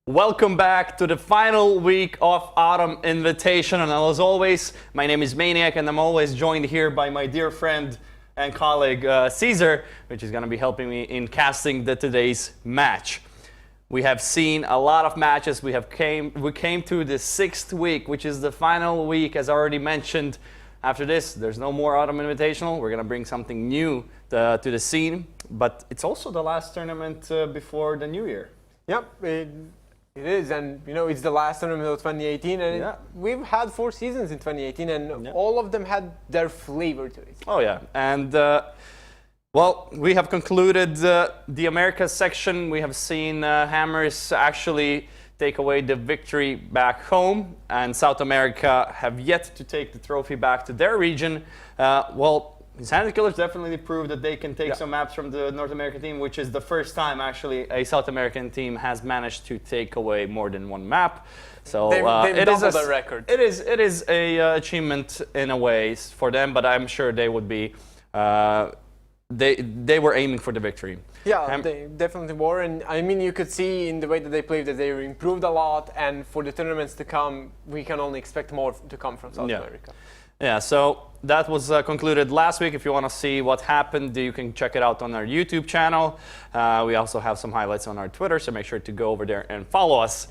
Welcome back to the final week of Autumn Invitational. And as always, my name is Maniac, and I'm always joined here by my dear friend and colleague Caesar, which is going to be helping me in casting today's match. We have seen a lot of matches. We came to the 6th week, which is the final week, as I already mentioned. After this, there's no more Autumn Invitational. We're going to bring something new to the scene, but it's also the last tournament before the new year. Yep, it is, and you know, it's the last tournament of 2018, and we've had 4 seasons in 2018, and all of them had their flavor to it. Oh yeah, and well, we have concluded the Americas section. We have seen Hammers actually take away the victory back home, and South America have yet to take the trophy back to their region. Well, Insanity Killers definitely proved that they can take some maps from the North American team, which is the first time actually a South American team has managed to take away more than one map. So they've it is doubled the record. It is a achievement in a way for them, but I'm sure they would be. They were aiming for the victory. Yeah, they definitely were, and I mean, you could see in the way that they played that they improved a lot, and for the tournaments to come, we can only expect more to come from South America. Yeah, so that was concluded last week. If you want to see what happened, you can check it out on our YouTube channel. We also have some highlights on our Twitter, so make sure to go over there and follow us.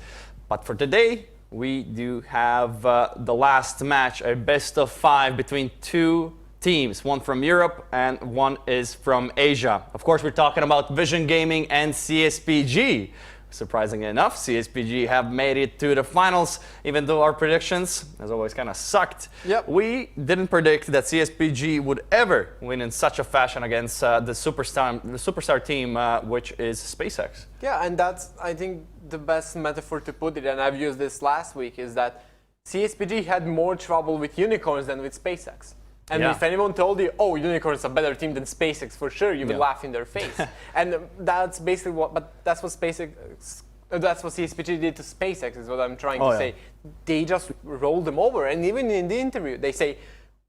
But for today, we do have the last match, a best of 5 between 2 teams, one from Europe and one is from Asia. Of course, we're talking about Vision Gaming and CSPG. Surprisingly enough, CSPG have made it to the finals, even though our predictions, as always, kind of sucked. Yep. We didn't predict that CSPG would ever win in such a fashion against the superstar team, which is SpaceX. Yeah, and that's, I think, the best metaphor to put it, and I've used this last week, is that CSPG had more trouble with Unicorns than with SpaceX. And if anyone told you, oh, Unicorn's a better team than SpaceX, for sure, you would laugh in their face. And that's basically that's what CSPG did to SpaceX, is what I'm trying to say. They just rolled them over. And even in the interview, they say,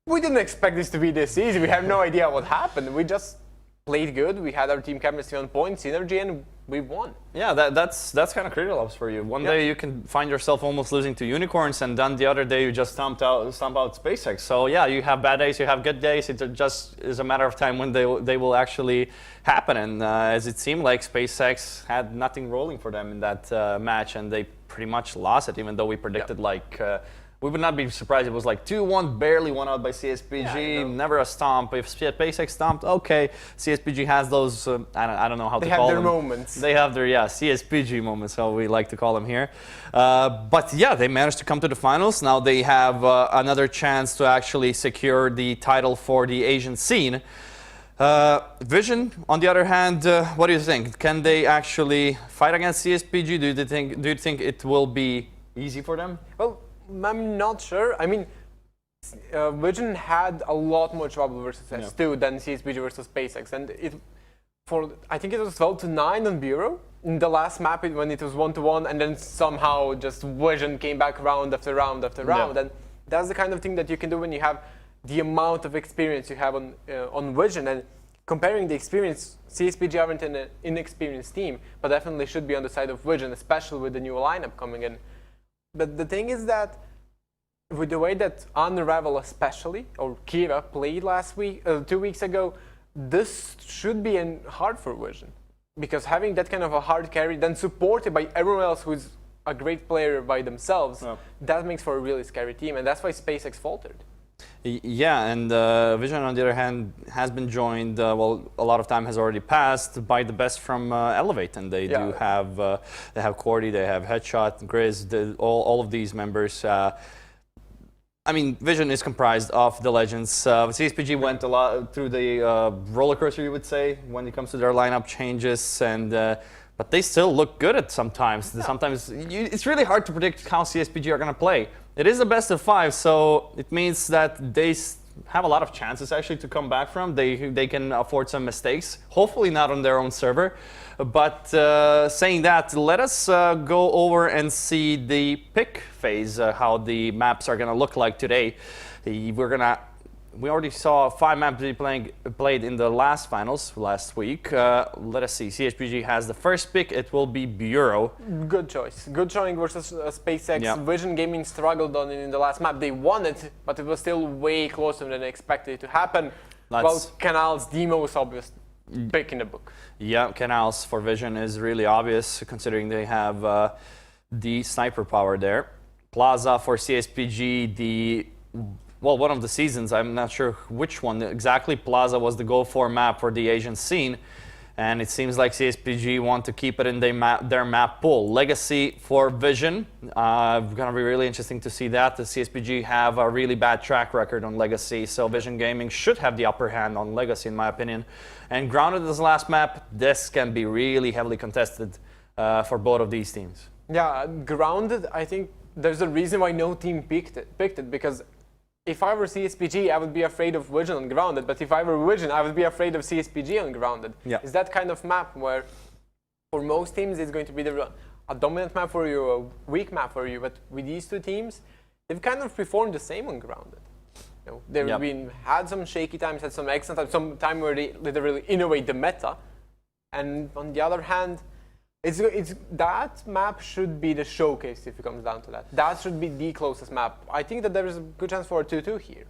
we didn't expect this to be this easy. We have no idea what happened. We just played good. We had our team chemistry on point, synergy, and we won. Yeah, that's kind of critical for you. One day you can find yourself almost losing to Unicorns, and then the other day you just stomp out SpaceX. So yeah, you have bad days, you have good days. It just is a matter of time when they will actually happen. And as it seemed like SpaceX had nothing rolling for them in that match, and they pretty much lost it, even though we predicted like. We would not be surprised if it was like 2-1, barely won out by CSPG, never a stomp. If SpaceX stomped, okay, CSPG has those, I don't know how to call them. They have their moments. They have their, CSPG moments, how we like to call them here. But yeah, they managed to come to the finals. Now they have another chance to actually secure the title for the Asian scene. Vision, on the other hand, what do you think? Can they actually fight against CSPG? Do you think it will be easy for them? Well, I'm not sure. I mean, Vision had a lot more trouble versus S2 than CSPG versus SpaceX, and I think it was 12-9 on Bureau in the last map when it was 1-1, and then somehow just Vision came back round after round after round, and that's the kind of thing that you can do when you have the amount of experience you have on Vision. And comparing the experience, CSPG aren't an inexperienced team, but definitely should be on the side of Vision, especially with the new lineup coming in. But the thing is that with the way that Unravel especially, or Kira, played last week, 2 weeks ago, this should be hard for Vision. Because having that kind of a hard carry, then supported by everyone else who's a great player by themselves, that makes for a really scary team, and that's why SpaceX faltered. Yeah, and Vision, on the other hand, has been joined, well, a lot of time has already passed by the best from Elevate, and they do have, they have Cordy, they have Headshot, Grizz, all of these members. I mean, Vision is comprised of the legends. CSPG went a lot through the roller coaster, you would say, when it comes to their lineup changes, and but they still look good at sometimes. Sometimes it's really hard to predict how CSPG are going to play. It is the best of 5, so it means that they have a lot of chances actually to come back from. They can afford some mistakes, hopefully not on their own server. But saying that, let us go over and see the pick phase, how the maps are going to look like today. We're going to we already saw 5 maps played in the last finals last week. Let us see. CSPG has the first pick. It will be Bureau. Good choice. Good showing versus SpaceX. Yeah. Vision Gaming struggled on it in the last map. They won it, but it was still way closer than expected it to happen. Well, Canal's the most obvious pick in the book. Yeah, Canals for Vision is really obvious, considering they have the sniper power there. Plaza for CSPG, one of the seasons, I'm not sure which one exactly. Plaza was the go-for map for the Asian scene, and it seems like CSPG want to keep it in their map pool. Legacy for Vision, gonna be really interesting to see that. The CSPG have a really bad track record on Legacy, so Vision Gaming should have the upper hand on Legacy, in my opinion. And Grounded as the last map, this can be really heavily contested for both of these teams. Yeah, Grounded, I think there's a reason why no team picked it, because if I were CSPG, I would be afraid of Vision on Grounded, but if I were Vision, I would be afraid of CSPG on Grounded. Yeah. It's that kind of map where, for most teams, it's going to be a dominant map for you, a weak map for you, but with these two teams, they've kind of performed the same on Grounded. You know, they've had some shaky times, had some excellent times, some time where they literally innovate the meta, and on the other hand, it's that map should be the showcase if it comes down to that. That should be the closest map. I think that there is a good chance for a 2-2 here.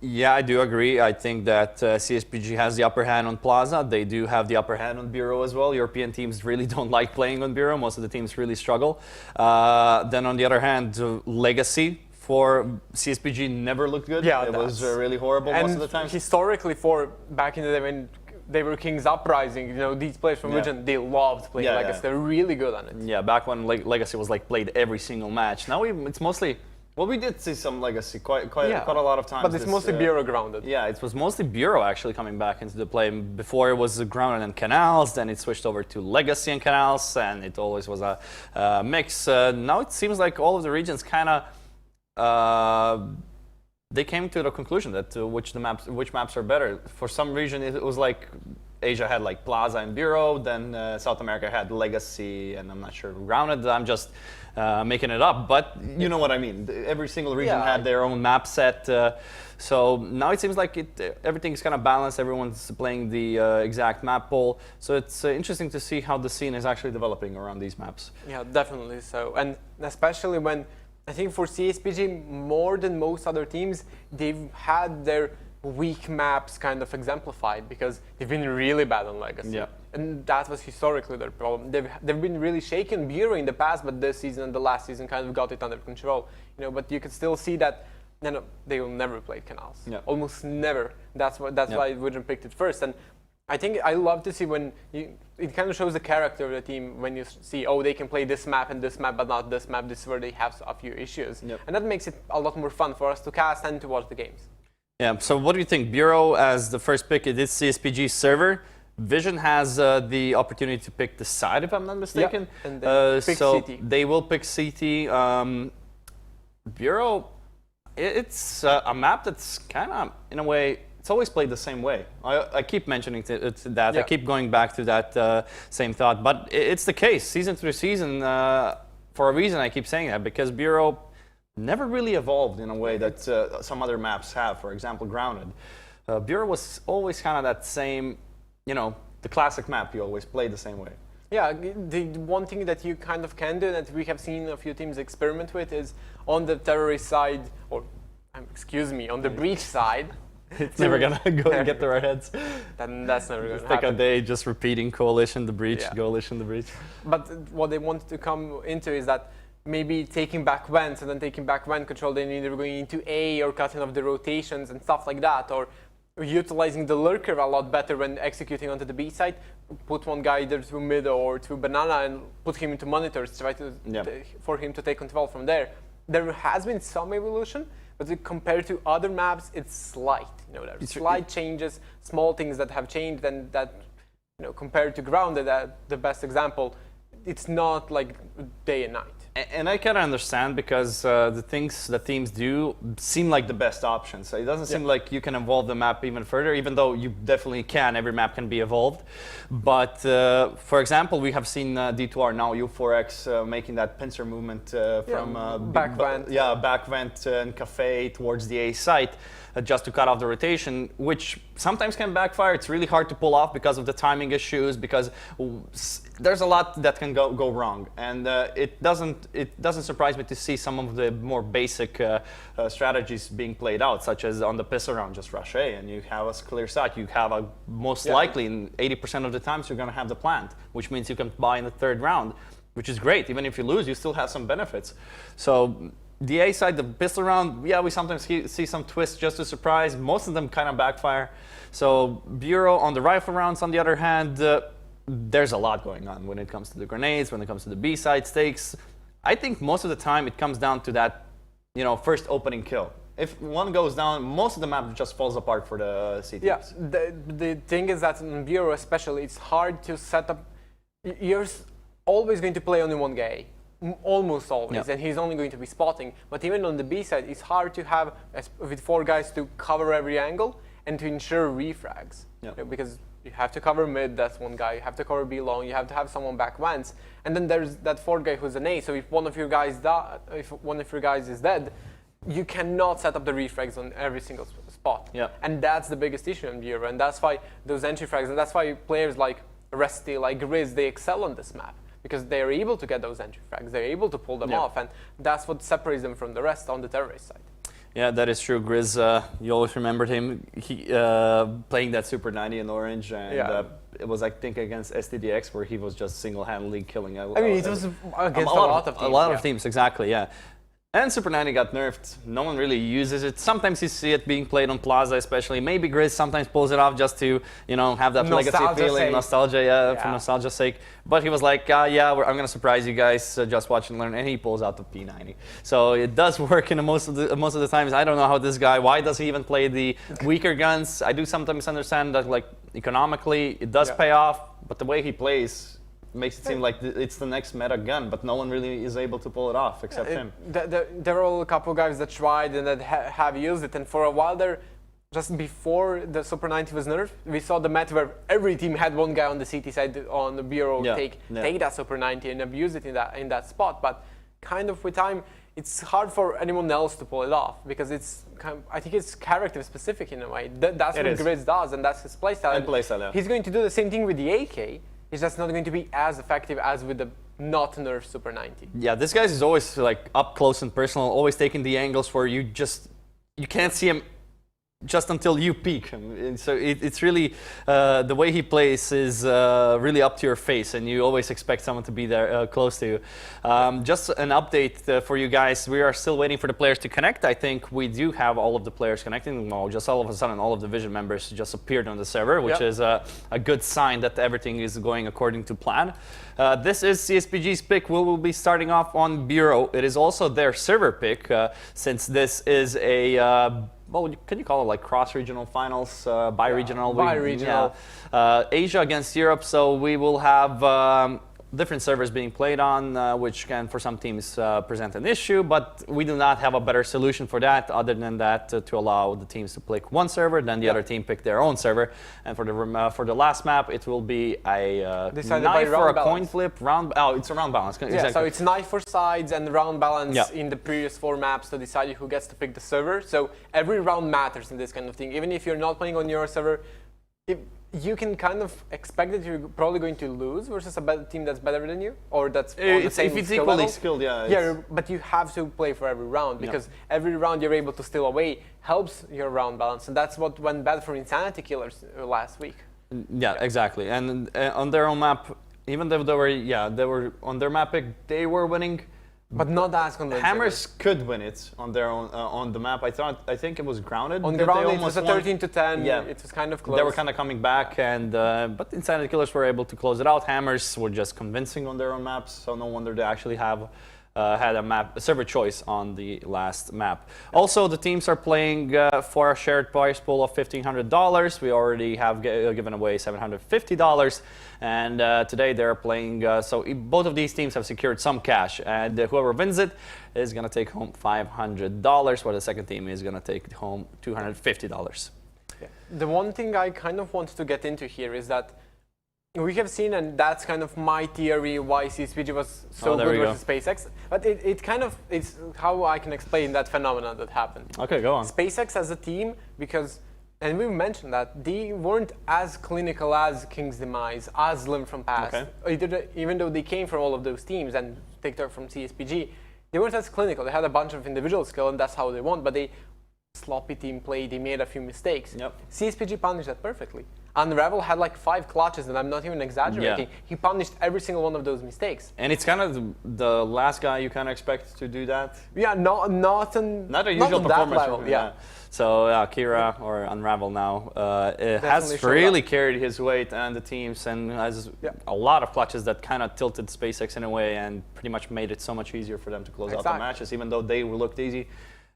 Yeah, I do agree. I think that CSPG has the upper hand on Plaza. They do have the upper hand on Bureau as well. European teams really don't like playing on Bureau. Most of the teams really struggle. Then on the other hand, Legacy for CSPG never looked good. Yeah, it was really horrible most of the time. Historically, for back in the day when they were King's Uprising, you know, these players from Vision, they loved playing Legacy. They're really good on it. Yeah, back when Legacy was like played every single match. Now it's mostly, well, we did see some Legacy quite a lot of times. But it's mostly Bureau Grounded. Yeah, it was mostly Bureau actually coming back into the play. Before it was Grounded and Canals, then it switched over to Legacy and Canals, and it always was a mix. Now it seems like all of the regions kind of they came to the conclusion that which maps are better. For some region, it was like Asia had like Plaza and Bureau, then South America had Legacy, and I'm not sure Grounded. I'm just making it up, but you know what I mean. Every single region had their own map set. So now it seems like everything's kind of balanced. Everyone's playing the exact map pool. So it's interesting to see how the scene is actually developing around these maps. Yeah, definitely so. And especially when, I think for CSPG, more than most other teams, they've had their weak maps kind of exemplified because they've been really bad on Legacy. Yeah. And that was historically their problem. They've been really shaken Bureau in the past, but this season and the last season kind of got it under control. You know, but you could still see that they will never play Canals. Yeah. Almost never. That's why Vision picked it first. And I think I love to see when it kind of shows the character of the team when you see, oh, they can play this map and this map, but not this map. This is where they have a few issues. Yep. And that makes it a lot more fun for us to cast and to watch the games. Yeah, so what do you think? Bureau as the first pick, it is CSPG server. Vision has the opportunity to pick the side, if I'm not mistaken. Yeah, and they pick so CT. They will pick CT. Bureau, it's a map that's kind of, in a way, it's always played the same way. I keep mentioning that. Yeah. I keep going back to that same thought. But it's the case, season through season. For a reason, I keep saying that, because Bureau never really evolved in a way that some other maps have. For example, Grounded. Bureau was always kind of that same, you know, the classic map you always play the same way. Yeah, the one thing that you kind of can do that we have seen a few teams experiment with is on the terrorist side, or excuse me, on the breach side. It's never gonna go and get to our heads. Then that's never gonna happen. Take a day just repeating coalition, the breach, coalition, the breach. But what they wanted to come into is that maybe taking back vents and then taking back vent control, then either going into A or cutting off the rotations and stuff like that, or utilizing the lurker a lot better when executing onto the B side. Put one guy either through mid or through banana and put him into monitors, try to for him to take control from there. There has been some evolution, but compared to other maps, it's slight. You know, there's slight changes, small things that have changed, and that, you know, compared to Grounded, the best example, it's not like day and night. And I kind of understand, because the things that teams do seem like the best option. So it doesn't seem like you can evolve the map even further, even though you definitely can. Every map can be evolved. But for example, we have seen D2R now, U4X, making that pincer movement from back vent. Back vent and cafe towards the A site. just to cut off the rotation, which sometimes can backfire. It's really hard to pull off because of the timing issues, because there's a lot that can go wrong. And it doesn't surprise me to see some of the more basic strategies being played out, such as on the piss around, just rush A, and you have a clear shot. You have a most likely, in 80% of the times, you're going to have the plant, which means you can buy in the third round, which is great. Even if you lose, you still have some benefits. So the A side, the pistol round, yeah, we sometimes see some twists just to surprise. Most of them kind of backfire. So Bureau on the rifle rounds, on the other hand, there's a lot going on when it comes to the grenades, when it comes to the B side stakes. I think most of the time it comes down to that, first opening kill. If one goes down, most of the map just falls apart for the C teams. Yeah, the thing is that in Bureau especially, it's hard to set up. You're always going to play only one guy, almost always, and he's only going to be spotting. But even on the B side, it's hard to have, with 4 guys, to cover every angle and to ensure refrags. Because you have to cover mid, that's one guy. You have to cover B long. You have to have someone back once, and then there's that 4th guy who's an A. So if one of your guys is dead, you cannot set up the refrags on every single spot. And that's the biggest issue in Bureau, and that's why those entry frags, and that's why players like Rusty, like Grizz, they excel on this map, because they're able to get those entry frags, they're able to pull them off, and that's what separates them from the rest on the terrorist side. Yeah, that is true. Grizz, you always remembered him playing that Super 90 in orange, and it was, I think, against STDX, where he was just single-handedly killing. I mean, it was against a lot of teams. A lot of teams, exactly, yeah. And Super 90 got nerfed. No one really uses it. Sometimes you see it being played on Plaza, especially. Maybe Grizz sometimes pulls it off just to, have that legacy feeling, nostalgia, for nostalgia's sake. But he was like, I'm going to surprise you guys. Just watch and learn. And he pulls out the P90. So it does work in most of the times. I don't know how this guy. Why does he even play the weaker guns? I do sometimes understand that, like, economically, it does pay off. But the way he plays makes it seem like it's the next meta gun, but no one really is able to pull it off except him. There are a couple guys that tried and that have used it, and for a while there, just before the Super 90 was nerfed, we saw the meta where every team had one guy on the CT side on the Bureau take that Super 90 and abuse it in that spot. But kind of with time, it's hard for anyone else to pull it off, because I think it's character specific in a way. That's what Grizz does, and that's his playstyle. He's going to do the same thing with the AK. It's just not going to be as effective as with the not nerfed Super 90. Yeah, this guy is always like up close and personal, always taking the angles where you can't see him just until you peek him. And so it's really, the way he plays is really up to your face, and you always expect someone to be there close to you. Just an update for you guys, we are still waiting for the players to connect. I think we do have all of the players connecting. Well, just all of a sudden, all of the Vision members just appeared on the server, which is a good sign that everything is going according to plan. This is CSPG's pick. We will be starting off on Bureau. It is also their server pick, since this is a well, can you call it like cross-regional finals, bi-regional? Bi-regional. Asia against Europe, so we will have different servers being played on, which can, for some teams, present an issue, but we do not have a better solution for that, other than that, to allow the teams to pick one server, then the other team pick their own server. And for the last map, it will be a knife or a coin flip, it's a round balance. Exactly. So it's knife for sides and round balance in the previous 4 maps to decide who gets to pick the server. So every round matters in this kind of thing. Even if you're not playing on your server, you can kind of expect that you're probably going to lose versus a better team that's better than you, or that's on the same if it's skill equally level. skilled, But you have to play for every round, because every round you're able to steal away helps your round balance, and that's what went bad for Insanity Killers last week. Yeah, exactly. And on their own map, even though they were on their map pick, they were winning. But not as convincing. Hammers could win it on their own on the map. I think it was grounded. On the ground, it was a 13-10. Yeah, it was kind of close. They were kind of coming back, and but Insanity Killers were able to close it out. Hammers were just convincing on their own maps, so no wonder they actually have had a server choice on the last map. Also, the teams are playing for a shared prize pool of $1,500. We already have given away $750, and today they're playing. So both of these teams have secured some cash, and whoever wins it is going to take home $500, while the second team is going to take home $250. The one thing I kind of want to get into here is that We have seen, and that's kind of my theory why CSPG was so good versus SpaceX. But it's how I can explain that phenomenon that happened. Okay, go on. SpaceX as a team, because, and we mentioned that, they weren't as clinical as King's Demise, as Limb from Past. Okay. Even though they came from all of those teams and TikTok from CSPG, they weren't as clinical. They had a bunch of individual skill, and that's how they won. But they sloppy team play, they made a few mistakes. Yep. CSPG punished that perfectly. Unravel had like 5 clutches, and I'm not even exaggerating. Yeah. He punished every single one of those mistakes. And it's kind of the last guy you kind of expect to do that. Yeah, not a usual performance level. Yeah. So Kira or Unravel now has really carried his weight and the teams, and has a lot of clutches that kind of tilted SpaceX in a way and pretty much made it so much easier for them to close out the matches, even though they looked easy.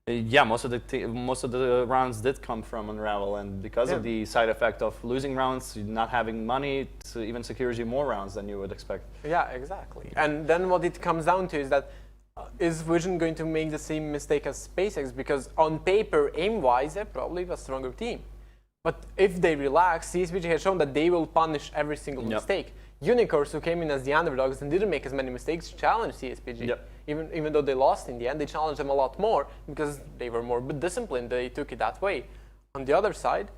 Yeah, most of the rounds did come from Unravel, and because of the side effect of losing rounds, not having money, it even secures you more rounds than you would expect. Yeah, exactly. And then what it comes down to is that is Vision going to make the same mistake as SpaceX? Because on paper, aim-wise, they're probably a stronger team. But if they relax, CSPG has shown that they will punish every single mistake. Unicorns, who came in as the underdogs and didn't make as many mistakes, challenged CSPG. Even though they lost in the end, they challenged them a lot more because they were more disciplined. They took it that way. On the other side,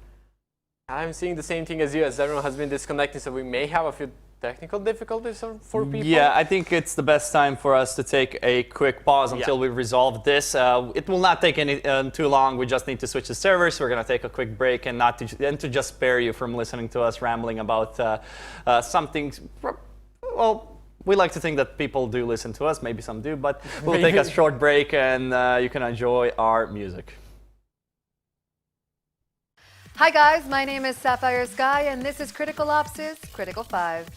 I'm seeing the same thing as you, as everyone has been disconnecting, so we may have a few technical difficulties for people. Yeah, I think it's the best time for us to take a quick pause until we resolve this. It will not take too long. We just need to switch the servers. We're going to take a quick break and to just spare you from listening to us rambling about something. Well, we like to think that people do listen to us. Maybe some do, but we'll take a short break and you can enjoy our music. Hi guys, my name is Sapphire Sky and this is Critical Ops' Critical 5.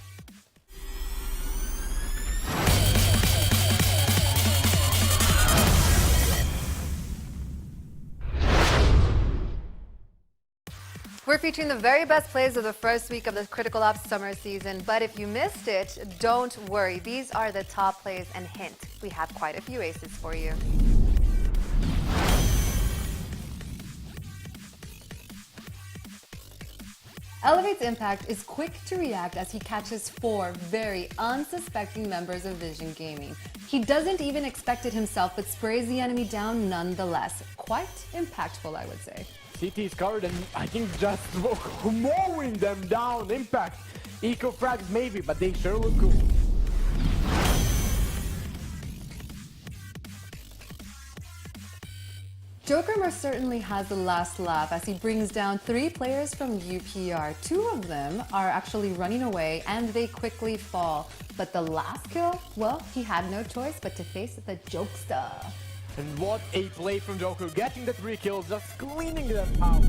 We're featuring the very best plays of the first week of the Critical Ops summer season, but if you missed it, don't worry. These are the top plays, and hint, we have quite a few aces for you. Elevate's impact is quick to react as he catches 4 very unsuspecting members of Vision Gaming. He doesn't even expect it himself, but sprays the enemy down nonetheless. Quite impactful, I would say. CT is covered and I think just mowing them down. Impact. Eco frags maybe, but they sure look cool. Joker most certainly has the last laugh as he brings down 3 players from UPR. 2 of them are actually running away and they quickly fall. But the last kill, well, he had no choice but to face the Jokester. And what a play from Joker, getting the 3 kills, just cleaning them out.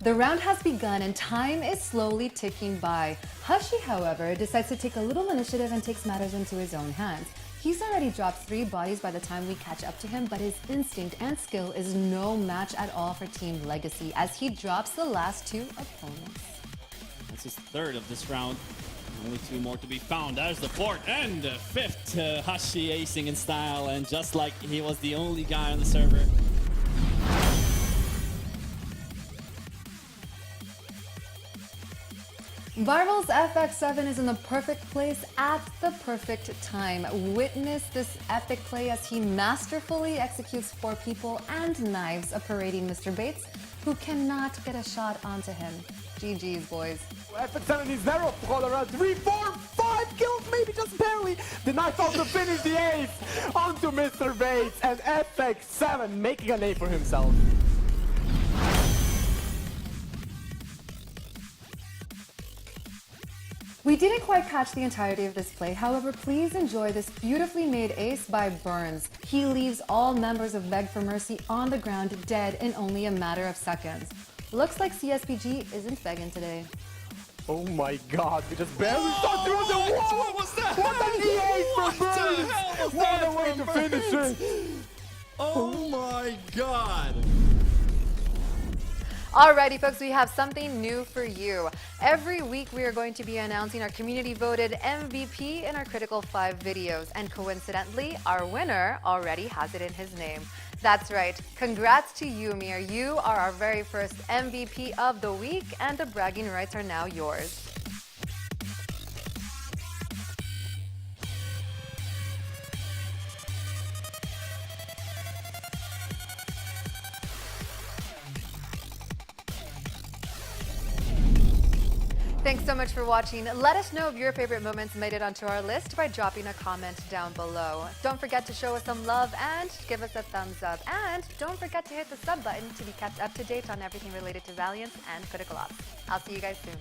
The round has begun and time is slowly ticking by. Hushi, however, decides to take a little initiative and takes matters into his own hands. He's already dropped 3 bodies by the time we catch up to him, but his instinct and skill is no match at all for Team Legacy as he drops the last 2 opponents. That's his 3rd of this round. Only 2 more to be found. There's the 4th and 5th. Hushi acing in style, and just like he was the only guy on the server. Marvel's FX7 is in the perfect place at the perfect time. Witness this epic play as he masterfully executes 4 people and knives a parading Mr. Bates, who cannot get a shot onto him. GG's, boys. FX7 is there, around 3, 4, 5 kills, maybe just barely. The knife out to finish the ace onto Mr. Bates, and FX7 making a name for himself. We didn't quite catch the entirety of this play, however, please enjoy this beautifully made ace by Burns. He leaves all members of Beg for Mercy on the ground dead in only a matter of seconds. Looks like CSPG isn't begging today. Oh my god, we just barely thought through the wall! What was that? What an ace for Burns! What a way to finish it! Oh my god! Alrighty folks, we have something new for you. Every week we are going to be announcing our community voted MVP in our Critical 5 videos, and coincidentally, our winner already has it in his name. That's right. Congrats to you, Mir. You are our very first MVP of the week, and the bragging rights are now yours. Thanks so much for watching. Let us know if your favorite moments made it onto our list by dropping a comment down below. Don't forget to show us some love and give us a thumbs up. And don't forget to hit the sub button to be kept up to date on everything related to Valiant and Critical Ops. I'll see you guys soon.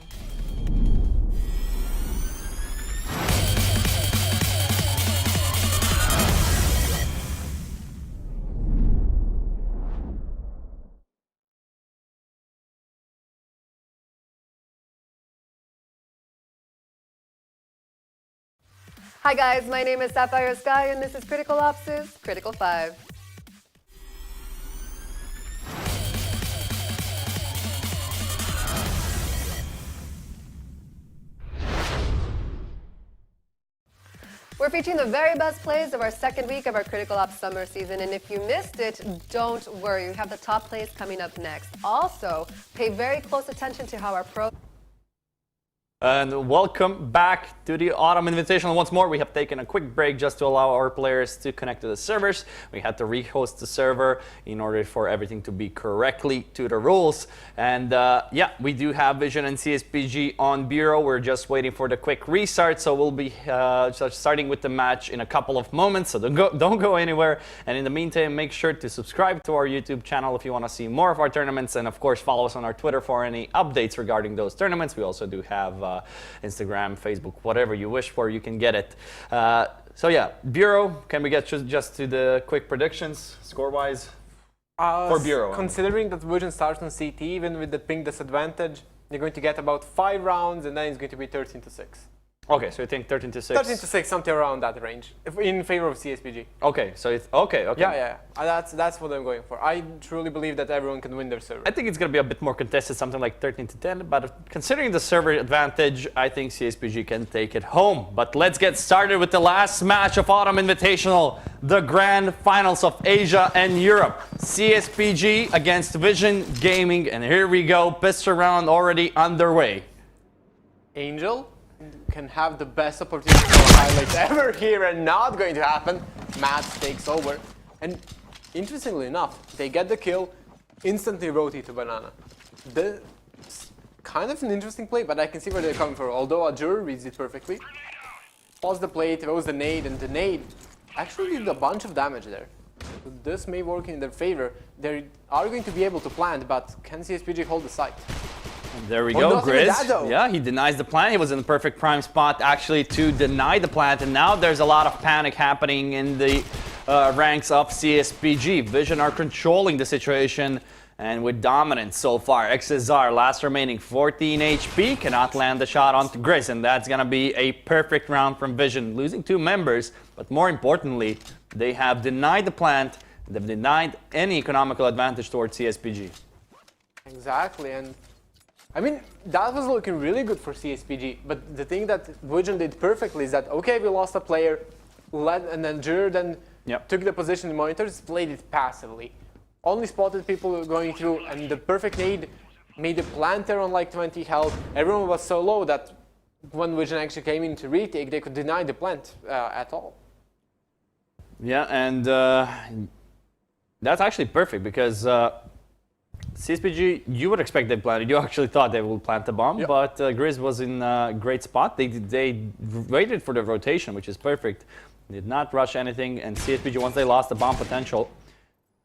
Hi guys, my name is Sapphire Sky and this is Critical Ops' Critical 5. We're featuring the very best plays of our second week of our Critical Ops summer season, and if you missed it, don't worry, we have the top plays coming up next. Also, pay very close attention to how our pro... And welcome back to the Autumn Invitational once more. We have taken a quick break just to allow our players to connect to the servers. We had to rehost the server in order for everything to be correctly to the rules. And yeah, we do have Vision and CSPG on Bureau. We're just waiting for the quick restart. So we'll be starting with the match in a couple of moments. So don't go anywhere. And in the meantime, make sure to subscribe to our YouTube channel if you want to see more of our tournaments. And of course, follow us on our Twitter for any updates regarding those tournaments. We also do have Instagram, Facebook, whatever you wish for, you can get it. So yeah, Bureau, can we get just to the quick predictions, score-wise? For Bureau. Considering that Vision starts on CT, even with the ping disadvantage, they're going to get about 5 rounds, and then it's going to be 13-6. Okay, so you think 13-6? 13-6, something around that range, in favor of CSPG. Okay, so it's okay. Yeah. That's what I'm going for. I truly believe that everyone can win their server. I think it's going to be a bit more contested, something like 13-10, but considering the server advantage, I think CSPG can take it home. But let's get started with the last match of Autumn Invitational, the grand finals of Asia and Europe. CSPG against Vision Gaming, and here we go, pistol round already underway. Angel can have the best opportunity for highlights ever here, and not going to happen. Matt takes over, and interestingly enough, they get the kill, instantly rotate to Banana. This kind of an interesting play, but I can see where they're coming from. Although Azure reads it perfectly. Pause the play, throws the nade, and the nade actually did a bunch of damage there. So this may work in their favor. They are going to be able to plant, but can CSPG hold the site? There we go, Grizz. Yeah, he denies the plant. He was in the perfect prime spot actually to deny the plant, and now there's a lot of panic happening in the ranks of CSPG. Vision are controlling the situation and with dominance so far. XSR, last remaining 14 HP, cannot land the shot onto Grizz, and that's going to be a perfect round from Vision, losing 2 members, but more importantly, they have denied the plant, they've denied any economical advantage towards CSPG. Exactly, and I mean, that was looking really good for CSPG, but the thing that Vision did perfectly is that, okay, we lost a player, and then Jur then took the position in monitors, played it passively. Only spotted people going through, and the perfect nade made the planter on like 20 health. Everyone was so low that when Vision actually came in to retake, they could deny the plant at all. Yeah, and that's actually perfect because CSPG, you would expect they planted. You actually thought they would plant the bomb, but Grizz was in a great spot. They waited for the rotation, which is perfect. Did not rush anything, and CSPG, once they lost the bomb potential,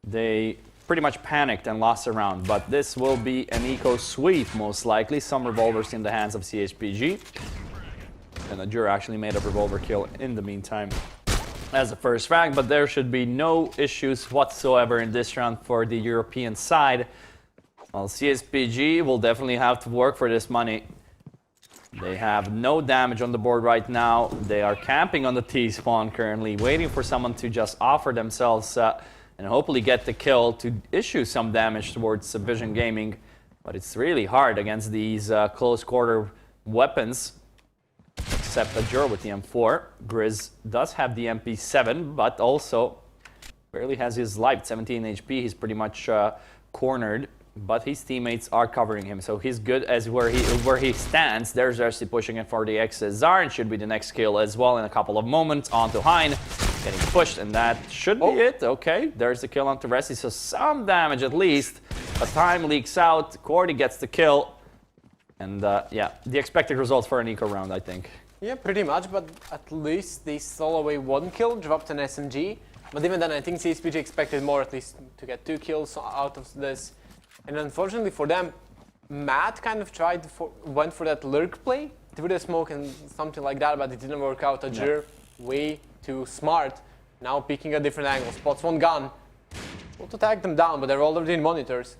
they pretty much panicked and lost a round. But this will be an eco sweep, most likely. Some revolvers in the hands of CSPG. And Azure actually made a revolver kill in the meantime as a first frag, but there should be no issues whatsoever in this round for the European side. Well, CSPG will definitely have to work for this money. They have no damage on the board right now. They are camping on the T-spawn currently, waiting for someone to just offer themselves and hopefully get the kill to issue some damage towards Vision Gaming. But it's really hard against these close quarter weapons, except Azure with the M4. Grizz does have the MP7, but also barely has his life, 17 HP. He's pretty much cornered, but his teammates are covering him, so he's good as where he stands. There's Rusty pushing it for the XSR, and should be the next kill as well in a couple of moments. Onto Hein, getting pushed, and that should be it. Okay, there's the kill onto Rusty, so some damage at least. But time leaks out. Cordy gets the kill, and yeah, the expected results for an eco round, I think. Yeah, pretty much, but at least they stole away 1 kill, dropped an SMG. But even then, I think CSPG expected more, at least to get 2 kills out of this. And unfortunately for them, Matt kind of went for that lurk play, threw the smoke and something like that, but it didn't work out. Ajur, way too smart. Now picking a different angle, spots one gun. Able to tag them down, but they're already in monitors.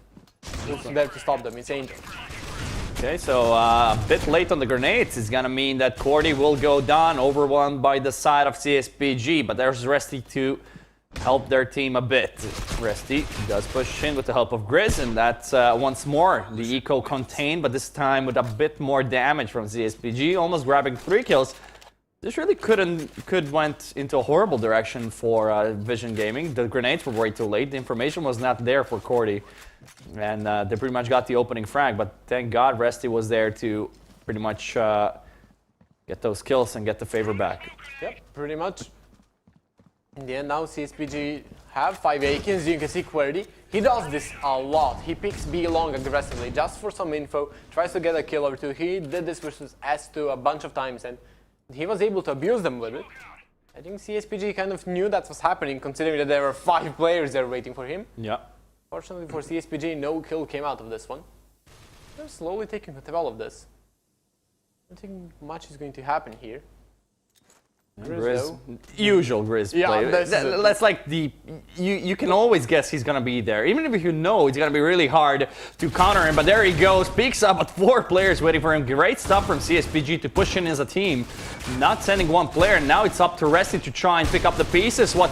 Who's there to stop them? It's Angel. Okay, so a bit late on the grenades is gonna mean that Cordy will go down, overwhelmed by the side of CSPG, but there's Resty to help their team a bit. Resty does push in with the help of Grizz, and that's once more the eco contained, but this time with a bit more damage from CSPG, almost grabbing 3 kills. This really could went into a horrible direction for Vision Gaming. The grenades were way too late. The information was not there for Cordy, and they pretty much got the opening frag. But thank God Resty was there to pretty much get those kills and get the favor back. Yep, pretty much. In the end now, CSPG have 5 Akins. You can see QWERTY. He does this a lot. He picks B long aggressively just for some info, tries to get a kill or 2. He did this versus S2 a bunch of times, and he was able to abuse them with it. I think CSPG kind of knew that was happening, considering that there were 5 players there waiting for him. Yeah. Fortunately for CSPG, no kill came out of this one. They're slowly taking control of this. I don't think much is going to happen here. Grizz, usual Grizz Yeah, play. That's like the you can always guess he's gonna be there, even if you know it's gonna be really hard to counter him. But there he goes, peeks up at 4 players waiting for him. Great stuff from CSPG to push in as a team, not sending 1 player. Now it's up to Resty to try and pick up the pieces. What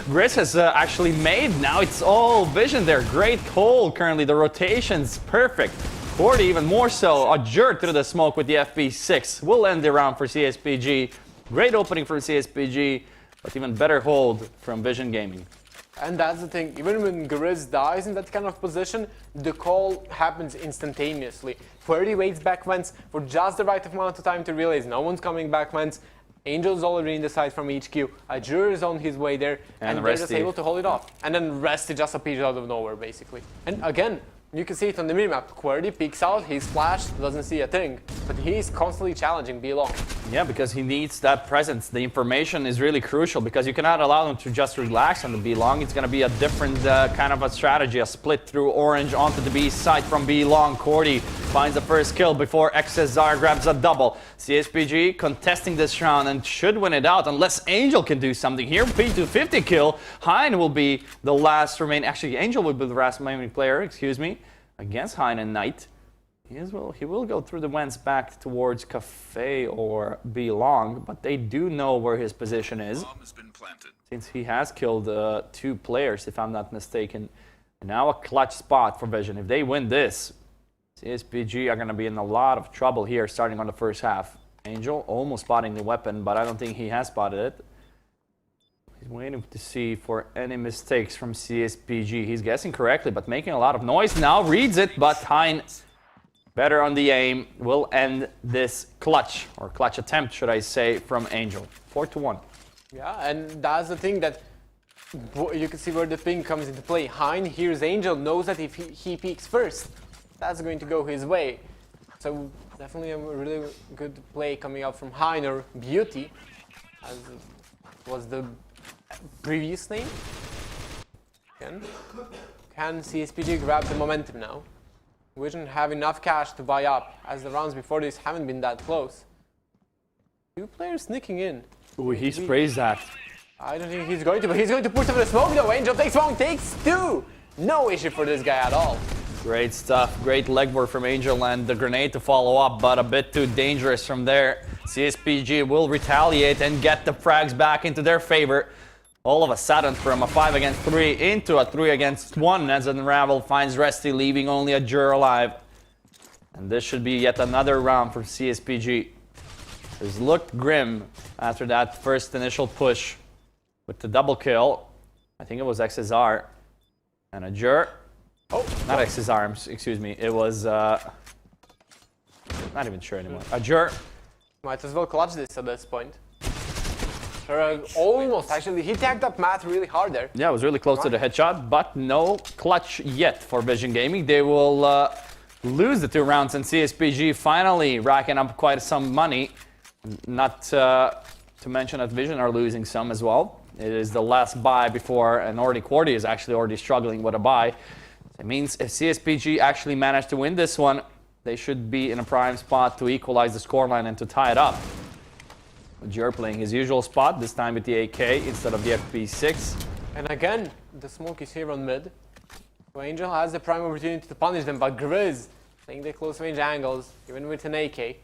Grizz has actually made. Now it's all Vision there. Great call currently. The rotation's perfect. Cordy even more so. A jerk through the smoke with the FP6 will end the round for CSPG. Great opening from CSPG, but even better hold from Vision Gaming. And that's the thing, even when Grizz dies in that kind of position, the call happens instantaneously. QWERTY waits back vents for just the right amount of time to realize no one's coming back vents. Angel's already in the side from HQ. Ajur is on his way there, and they're just able to hold it off. And then Resty just appears out of nowhere, basically. And again, you can see it on the minimap. QWERTY peeks out, he's flashed, doesn't see a thing. But he's constantly challenging B long. Yeah, because he needs that presence. The information is really crucial because you cannot allow him to just relax on the B long. It's going to be a different kind of a strategy, a split through Orange onto the B side from B long. Cordy finds the first kill before XSR grabs a double. CSPG contesting this round and should win it out unless Angel can do something here. P250 kill. Hein will be the last remaining. Actually, Angel will be the last remaining player, excuse me, against Hein and Knight. He will go through the vents back towards Cafe or B long, but they do know where his position is. Bomb has been planted. Since he has killed 2 players, if I'm not mistaken. And now a clutch spot for Vision. If they win this, CSPG are going to be in a lot of trouble here starting on the first half. Angel almost spotting the weapon, but I don't think he has spotted it. He's waiting to see for any mistakes from CSPG. He's guessing correctly, but making a lot of noise. Now reads it, but Hein, better on the aim, will end this clutch, or clutch attempt, should I say, from Angel. 4-1. Yeah, and that's the thing that you can see where the ping comes into play. Hein hears Angel, knows that if he peeks first, that's going to go his way. So definitely a really good play coming out from Hein, or Beauty, as was the previous name. Can CSPG grab the momentum now? Vision have enough cash to buy up, as the rounds before this haven't been that close. 2 players sneaking in. Ooh, he sprays that. I don't think he's going to, but he's going to push over the smoke though. Angel takes 1, takes 2! No issue for this guy at all. Great stuff. Great legwork from Angel and the grenade to follow up, but a bit too dangerous from there. CSPG will retaliate and get the frags back into their favor. All of a sudden, from a 5 against 3 into a 3 against 1 as Unravel finds Resty, leaving only a Jur alive. And this should be yet another round for CSPG. It's looked grim after that first initial push with the double kill. I think it was XSR and a Jur. Oh, not XSR, excuse me. It was, not even sure anymore. A Jur. Might as well clutch this at this point. Almost, actually. He tagged up Matt really hard there. Yeah, it was really close to the headshot, but no clutch yet for Vision Gaming. They will lose the 2 rounds, and CSPG finally racking up quite some money. Not to mention that Vision are losing some as well. It is the last buy before, and already Quarty is actually already struggling with a buy. It means if CSPG actually manage to win this one, they should be in a prime spot to equalize the scoreline and to tie it up. Jur playing his usual spot, this time with the AK instead of the FP6. And again, the smoke is here on mid. So Angel has the prime opportunity to punish them, but Grizz playing the close range angles, even with an AK.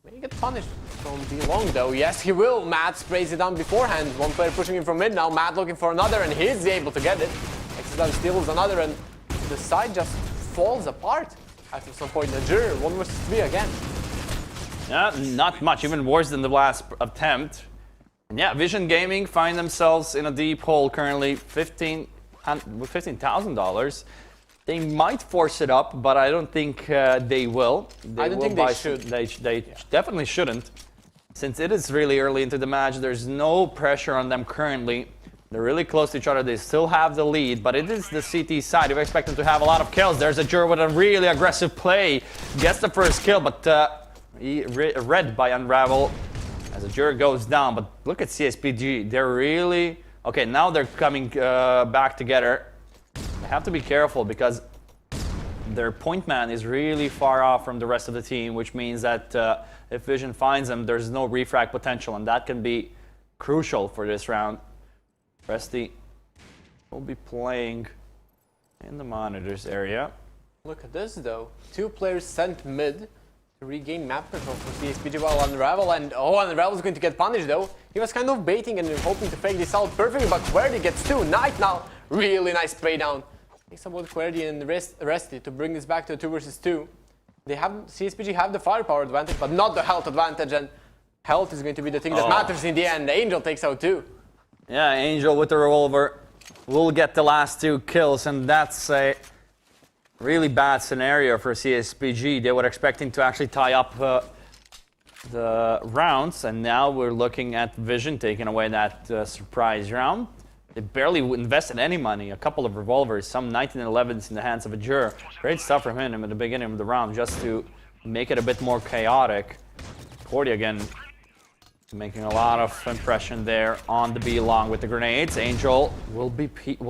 May get punished from B-long though. Yes, he will. Matt sprays it down beforehand. One player pushing him from mid now. Matt looking for another, and he's able to get it. XSW steals another, and the side just falls apart after some point. Jur 1 versus 3 again. Yeah, not much, even worse than the last attempt. And yeah, Vision Gaming find themselves in a deep hole currently, $15,000. They might force it up, but I don't think they will. I don't think they should. They definitely shouldn't. Since it is really early into the match, there's no pressure on them currently. They're really close to each other. They still have the lead, but it is the CT side. You expect them to have a lot of kills. There's a Jur with a really aggressive play. Gets the first kill, but read by Unravel as a Jur goes down. But look at CSPG. They're really... Okay, now they're coming back together. They have to be careful because their point man is really far off from the rest of the team, which means that if Vision finds them, there's no refrag potential, and that can be crucial for this round. Presti will be playing in the monitors area. Look at this though. 2 players sent mid to regain map control for CSPG while Unravel, and Unravel is going to get punished though. He was kind of baiting and hoping to fake this out perfectly, but Querdy gets 2. Knight now. Really nice spray down. Takes about Querdy and Resty to bring this back to a 2 versus 2. They have CSPG have the firepower advantage, but not the health advantage, and health is going to be the thing that matters in the end. Angel takes out 2. Yeah, Angel with the revolver will get the last 2 kills, and that's a really bad scenario for CSPG. They were expecting to actually tie up the rounds, and now we're looking at Vision taking away that surprise round. They barely invested any money. A couple of revolvers, some 1911s in the hands of a Jur. Great stuff from him at the beginning of the round just to make it a bit more chaotic. Cordy again making a lot of impression there on the B-long with the grenades. Angel will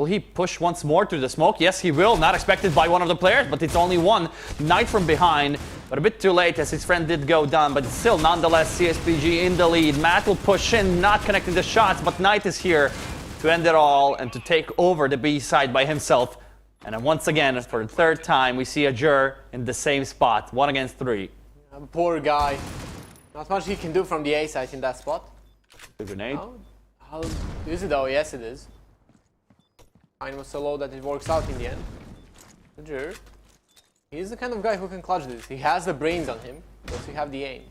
he push once more to the smoke? Yes, he will. Not expected by one of the players, but it's only one. Knight from behind, but a bit too late as his friend did go down, but still nonetheless CSPG in the lead. Matt will push in, not connecting the shots, but Knight is here to end it all and to take over the B side by himself. And then once again, for the 3rd time, we see a Jur in the same spot, 1 against 3. Poor guy. Not much he can do from the A side in that spot. The grenade. How is it though? Yes, it is. Mine was so low that it works out in the end. Jur. He's the kind of guy who can clutch this. He has the brains on him, does he have the aim?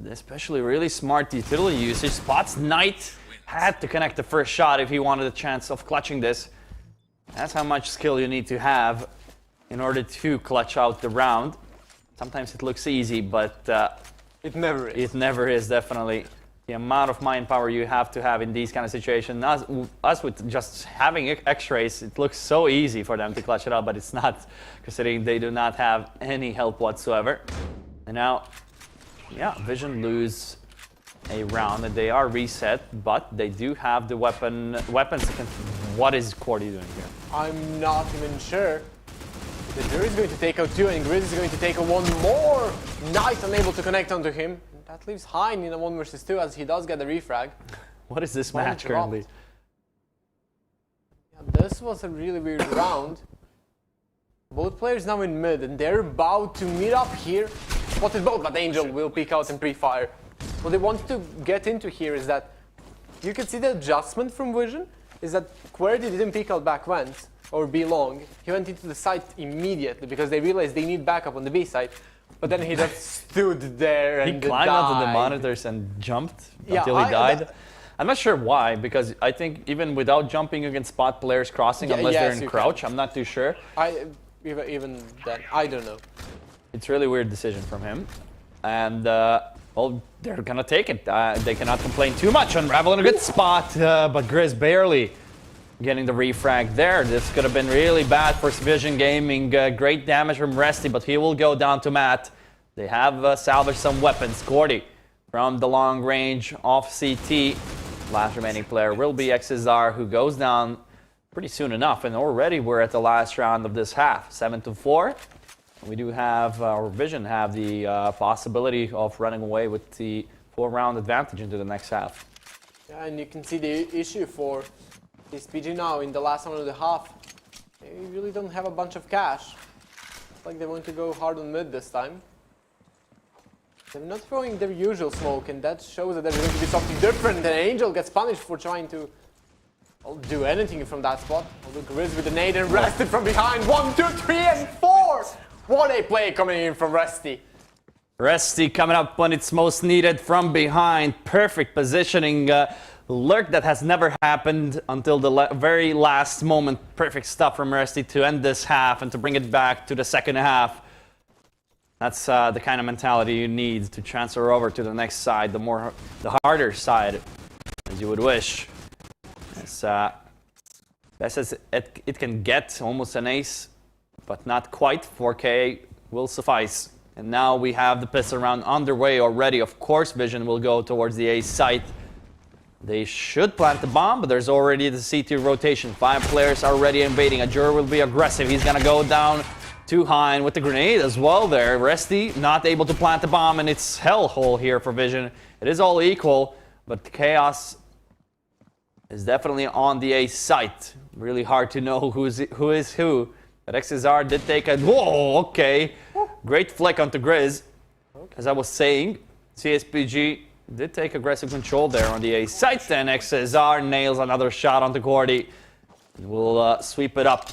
Especially really smart utility usage. Spots Knight. Had to connect the first shot if he wanted a chance of clutching this. That's how much skill you need to have in order to clutch out the round. Sometimes it looks easy, but it never is. It never is, definitely. The amount of mind power you have to have in these kind of situations. Us with just having X-rays, it looks so easy for them to clutch it out, but it's not, considering they do not have any help whatsoever. And now, yeah, Vision lose a round, and they are reset, but they do have the weapons. What is Cordy doing here? I'm not even sure. The Jur is going to take out 2, and Grizz is going to take out 1 more. Knight unable to connect onto him. That leaves Hein in a 1 versus 2 as he does get the refrag. What is this match currently? Yeah, this was a really weird round. Both players now in mid, and they're about to meet up here. Spotted both, but Angel will peek out and pre-fire. What they wanted to get into here is that you can see the adjustment from Vision is that Querdy didn't peek out back once or B long. He went into the site immediately because they realized they need backup on the B side. But then he just stood there and he climbed onto the monitors and jumped until he died. I'm not sure why, because I think even without jumping, you can spot players crossing unless they're in crouch. I'm not too sure. Even then, I don't know. It's really weird decision from him. And, well, they're going to take it. They cannot complain too much. Unravel in a good spot, but Grizz barely getting the refrag there. This could have been really bad for Vision Gaming. Great damage from Resty, but he will go down to Matt. They have salvaged some weapons. Gordy from the long range off CT. Last remaining player will be XSR, who goes down pretty soon enough. And already we're at the last round of this half, 7-4. We do have, or Vision have the possibility of running away with the 4-round advantage into the next half. Yeah, and you can see the issue for this PG now in the last 1.5. They really don't have a bunch of cash. It's like they want to go hard on mid this time. They're not throwing their usual smoke, and that shows that there's going to be something different. And Angel gets punished for trying to do anything from that spot. Look, Grizz with the nade and Resty from behind. 1, 2, 3, and 4! What a play coming in from Resty. Resty coming up when it's most needed from behind. Perfect positioning. Lurk that has never happened until the very last moment. Perfect stuff from Resty to end this half and to bring it back to the second half. That's the kind of mentality you need to transfer over to the next side, the harder side, as you would wish. As best as it can get, almost an ace, but not quite. 4K will suffice. And now we have the pistol round underway already. Of course, Vision will go towards the ace site. They should plant the bomb, but there's already the C2 rotation. 5 players are already invading. Ajur will be aggressive. He's going to go down to Hein with the grenade as well there. Resty not able to plant the bomb, and it's hellhole here for Vision. It is all equal, but Chaos is definitely on the ace site. Really hard to know who is who. But XSR did take a... Whoa, okay. Great flick onto Grizz. As I was saying, CSPG did take aggressive control there on the ace site. Then XSR nails another shot onto Gordy. We'll sweep it up.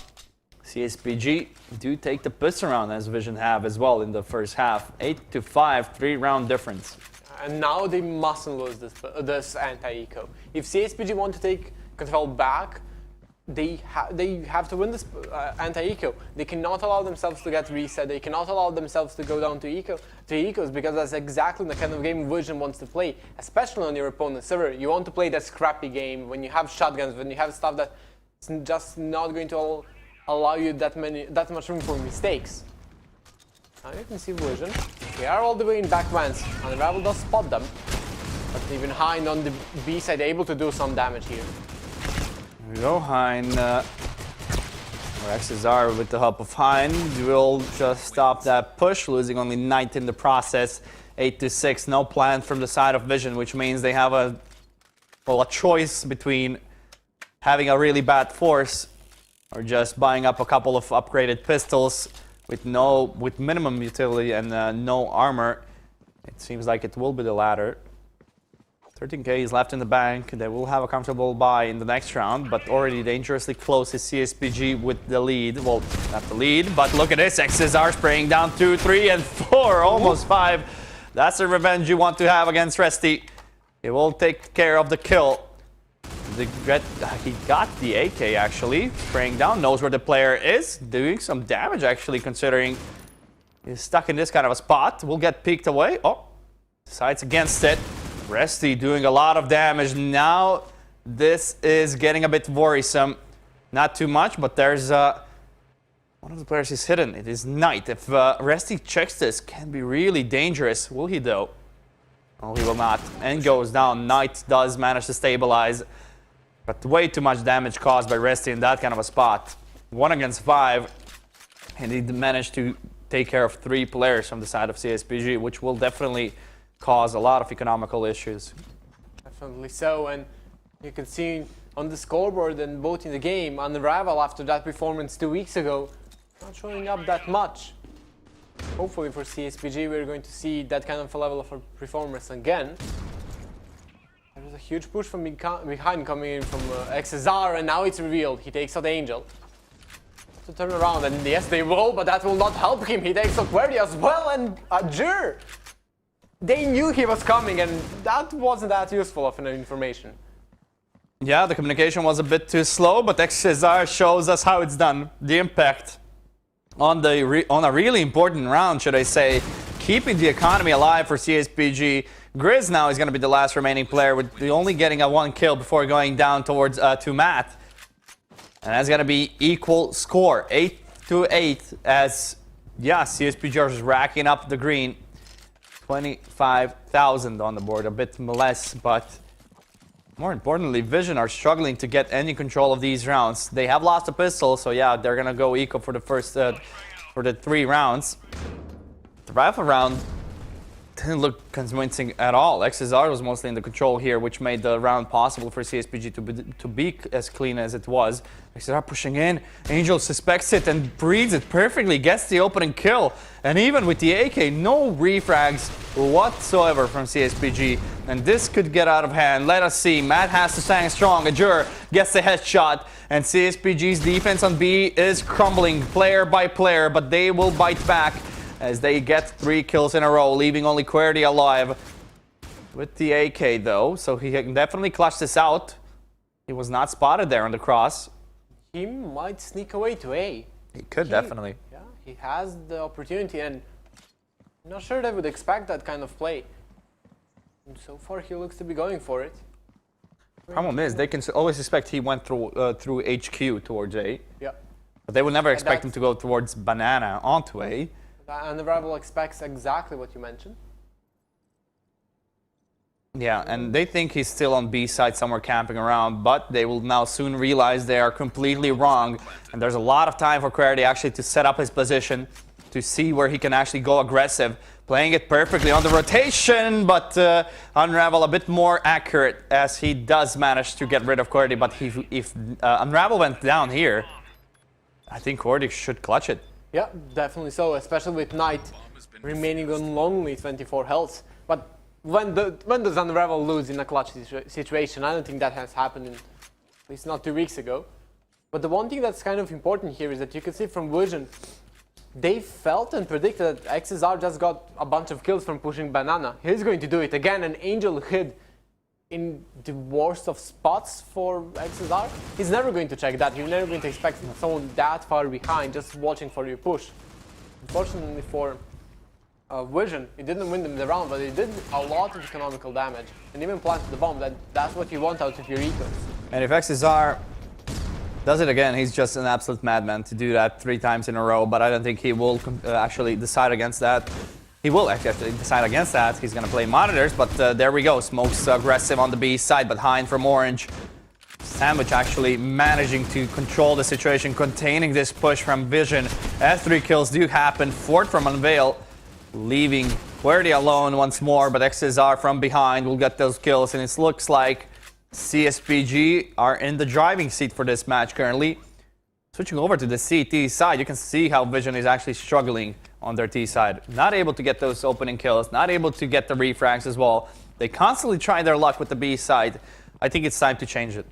CSPG do take the pistol round, as Vision have as well in the first half. 8-5, 3-round difference. And now they mustn't lose this anti-eco. If CSPG want to take control back, they have to win this anti-eco. They cannot allow themselves to get reset. They cannot allow themselves to go down to ecos, because that's exactly the kind of game Vision wants to play, especially on your opponent's server. You want to play that scrappy game when you have shotguns, when you have stuff that's just not going to allow you that much room for mistakes. Now you can see Vision. They are all the way in back vans. Unravel does spot them, but even Hein on the B side able to do some damage here. There we go, Hein. Or XSR with the help of Hein will just stop that push, losing only Knight in the process. 8-6, no plan from the side of Vision, which means they have a choice between having a really bad force or just buying up a couple of upgraded pistols with minimum utility and no armor. It seems like it will be the latter. 13k is left in the bank. They will have a comfortable buy in the next round, but already dangerously close is CSPG with the lead. Well, not the lead, but look at this. XSR spraying down 2, 3, and 4, almost 5. That's the revenge you want to have against Resty. He will take care of the kill. He got the AK actually, spraying down, knows where the player is, doing some damage actually, considering he's stuck in this kind of a spot. Will get peeked away. Oh, decides against it. Resty doing a lot of damage. Now this is getting a bit worrisome. Not too much, but there's one of the players is hidden. It is Knight. If Resty checks this, can be really dangerous. Will he though? Oh, he will not. And goes down. Knight does manage to stabilize, but way too much damage caused by Resty in that kind of a spot. 1 against 5, and he managed to take care of 3 players from the side of CSPG, which will definitely cause a lot of economical issues. Definitely so, and you can see on the scoreboard and both in the game, Unravel after that performance 2 weeks ago, not showing up that much. Hopefully for CSPG we're going to see that kind of a level of performance again. There was a huge push from behind coming in from XSR, and now it's revealed. He takes out Angel. To turn around, and yes they will, but that will not help him. He takes out Query as well, and Ajur. They knew he was coming, and that wasn't that useful of an information. Yeah, the communication was a bit too slow, but XSR shows us how it's done. The impact on on a really important round, should I say, keeping the economy alive for CSPG. Grizz now is going to be the last remaining player, with only getting a 1 kill before going down towards to Matt. And that's going to be equal score, 8-8, as yeah, CSPG are just racking up the green. 25,000 on the board, a bit less, but more importantly, Vision are struggling to get any control of these rounds. They have lost a pistol, so yeah, they're gonna go eco for the first, for the 3 rounds. The rifle round didn't look convincing at all. XSR was mostly in the control here, which made the round possible for CSPG to be as clean as it was. XSR pushing in, Angel suspects it and reads it perfectly, gets the opening kill. And even with the AK, no refrags whatsoever from CSPG. And this could get out of hand. Let us see. Matt has to stand strong. Ajur gets the headshot. And CSPG's defense on B is crumbling player by player, but they will bite back as they get 3 kills in a row, leaving only QWERTY alive with the AK though. So he can definitely clutch this out. He was not spotted there on the cross. He might sneak away to A. He could definitely. Yeah, he has the opportunity, and I'm not sure they would expect that kind of play. And so far, he looks to be going for it. Problem is, they can always suspect he went through HQ towards A. Yeah. But they would never expect him to go towards Banana onto A. And the rival expects exactly what you mentioned. Yeah, and they think he's still on B side somewhere camping around, but they will now soon realize they are completely wrong. And there's a lot of time for QWERTY actually to set up his position, to see where he can actually go aggressive. Playing it perfectly on the rotation, but Unravel a bit more accurate as he does manage to get rid of QWERTY. But if Unravel went down here, I think QWERTY should clutch it. Yeah, definitely so, especially with Knight remaining on only 24 health. But when does Unravel lose in a clutch situation? I don't think that has happened in, at least not 2 weeks ago. But the one thing that's kind of important here is that you can see from Vision, they felt and predicted that XSR just got a bunch of kills from pushing Banana. He's going to do it again, and Angel hid in the worst of spots for XSR. He's never going to check that. You're never going to expect someone that far behind just watching for your push. Unfortunately for Vision, it didn't win them the round, but it did a lot of economical damage and even planted the bomb. That's what you want out of your ecos. And if XSR does it again, he's just an absolute madman to do that 3 times in a row, but I don't think he will actually decide against that. He will actually decide against that. He's going to play monitors, but there we go. Smokes aggressive on the B side, but Hind from Orange. Sandwich actually managing to control the situation, containing this push from Vision. As 3 kills do happen, 4th from Unveil, leaving QWERTY alone once more, but XSR from behind will get those kills, and it looks like CSPG are in the driving seat for this match currently. Switching over to the CT side, you can see how Vision is actually struggling on their T side. Not able to get those opening kills, not able to get the refrags as well. They constantly try their luck with the B side. I think it's time to change it.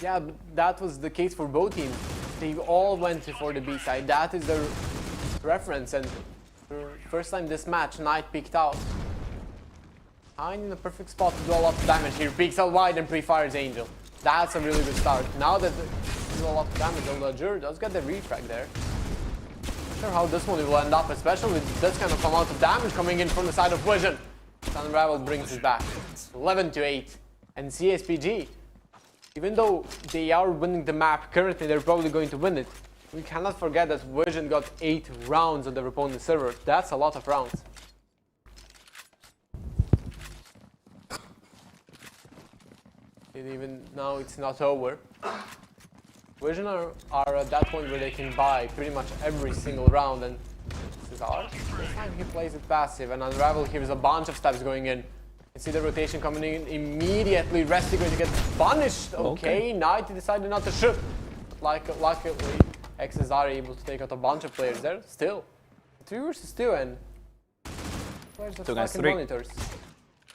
Yeah, that was the case for both teams. They all went for the B side. That is their reference, and first time this match, Knight peeked out. Hind in the perfect spot to do a lot of damage here. Peeks out wide and pre-fires Angel. That's a really good start. Now that they do a lot of damage, although Ajur does get the refrag there. Not sure how this one will end up, especially with this kind of amount of damage coming in from the side of Vision. Unravel brings it back. 11-8. And CSPG, even though they are winning the map currently, they're probably going to win it. We cannot forget that Vision got 8 rounds on their opponent's server. That's a lot of rounds. And even now it's not over. Vision are at that point where they can buy pretty much every single round, and Cesar, this time he plays it passive, and Unravel hears a bunch of stabs going in. You see the rotation coming in immediately. Resty going to get punished. Okay, Knight decided not to shoot. Luckily, XSR are able to take out a bunch of players there. Still, 2 versus 2, and where's the fucking monitors?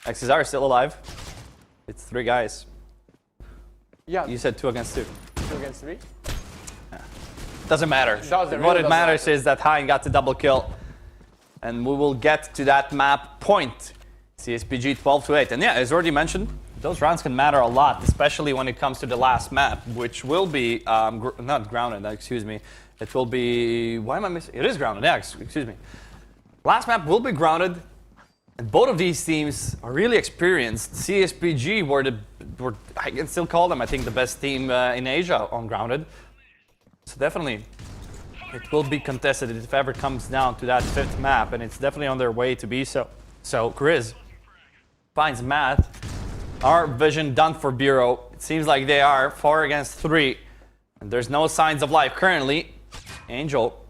XSR is still alive. It's 3 guys. Yeah. You said 2 against 2. 2 against 3? Yeah. Doesn't matter. What it matters is that Hind got the double kill. And we will get to that map point. CSPG 12-8. And yeah, as already mentioned, those rounds can matter a lot, especially when it comes to the last map, which will be not grounded. Excuse me. It will be. Why am I missing? It is grounded. Yeah, excuse me. Last map will be grounded, and both of these teams are really experienced. CSPG were I can still call them, I think, the best team in Asia on grounded. So definitely, it will be contested if ever comes down to that 5th map, and it's definitely on their way to be so. So Grizz finds Matt. Our vision done for Bureau. It seems like they are 4 against 3, and there's no signs of life currently. Angel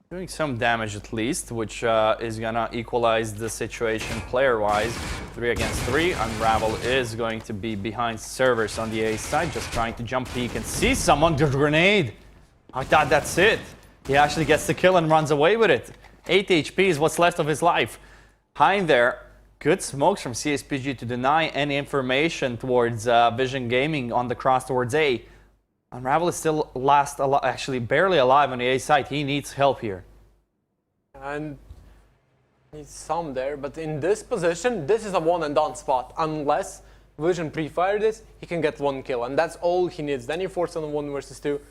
doing some damage at least, which is gonna equalize the situation player-wise. 3 against 3. Unravel is going to be behind servers on the A side, just trying to jump peek and see someone. The grenade. I thought that's it. He actually gets the kill and runs away with it. 8 HP is what's left of his life. Behind there, good smokes from CSPG to deny any information towards Vision Gaming on the cross towards A. Unravel is still actually barely alive on the A side. He needs help here. And needs some there, but in this position, this is a one and done spot. Unless Vision pre-fire this, he can get 1 kill, and that's all he needs. Then he forces on 1 versus 2.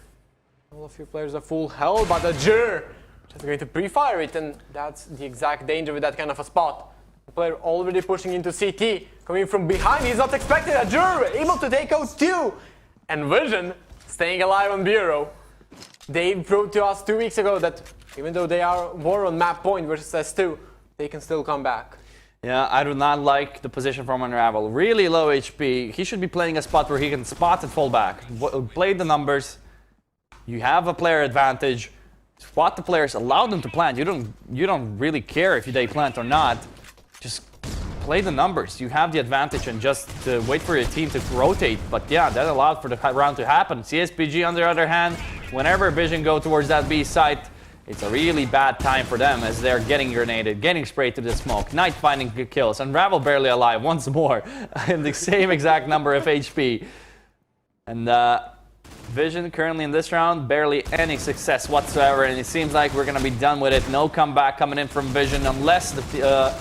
All of your players are full health, but Ajur just going to pre-fire it, and that's the exact danger with that kind of a spot. The player already pushing into CT, coming from behind. He's not expected. Ajur able to take out 2, and Vision staying alive on Bureau. They proved to us 2 weeks ago that even though they were on map point versus S2, they can still come back. Yeah, I do not like the position from Unravel. Really low HP. He should be playing a spot where he can spot and fall back. Play the numbers. You have a player advantage. Spot the players. Allow them to plant. You don't really care if they plant or not. Just play the numbers. You have the advantage, and just wait for your team to rotate. But yeah, that allowed for the round to happen. CSPG, on the other hand, whenever Vision go towards that B site, it's a really bad time for them as they're getting grenaded, getting sprayed to the smoke. Knight finding good kills. Unravel barely alive once more, in the same exact number of HP. And Vision currently in this round, barely any success whatsoever, and it seems like we're going to be done with it. No comeback coming in from Vision unless the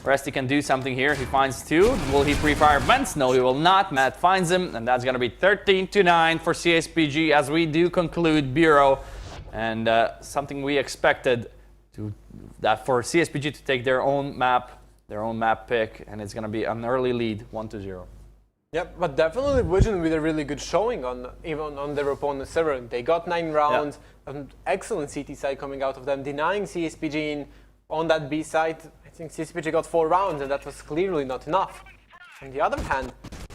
Resty can do something here. He finds 2. Will he pre-fire vents? No, he will not. Matt finds him, and that's going to be 13-9 for CSPG as we do conclude Bureau. And something we expected that for CSPG to take their own map pick, and it's going to be an early lead, 1-0. Yep, but definitely Vision with a really good showing even on their opponent's server. They got 9 rounds, an excellent CT side coming out of them, denying CSPG on that B side. I think CSPG got 4 rounds, and that was clearly not enough. On the other hand,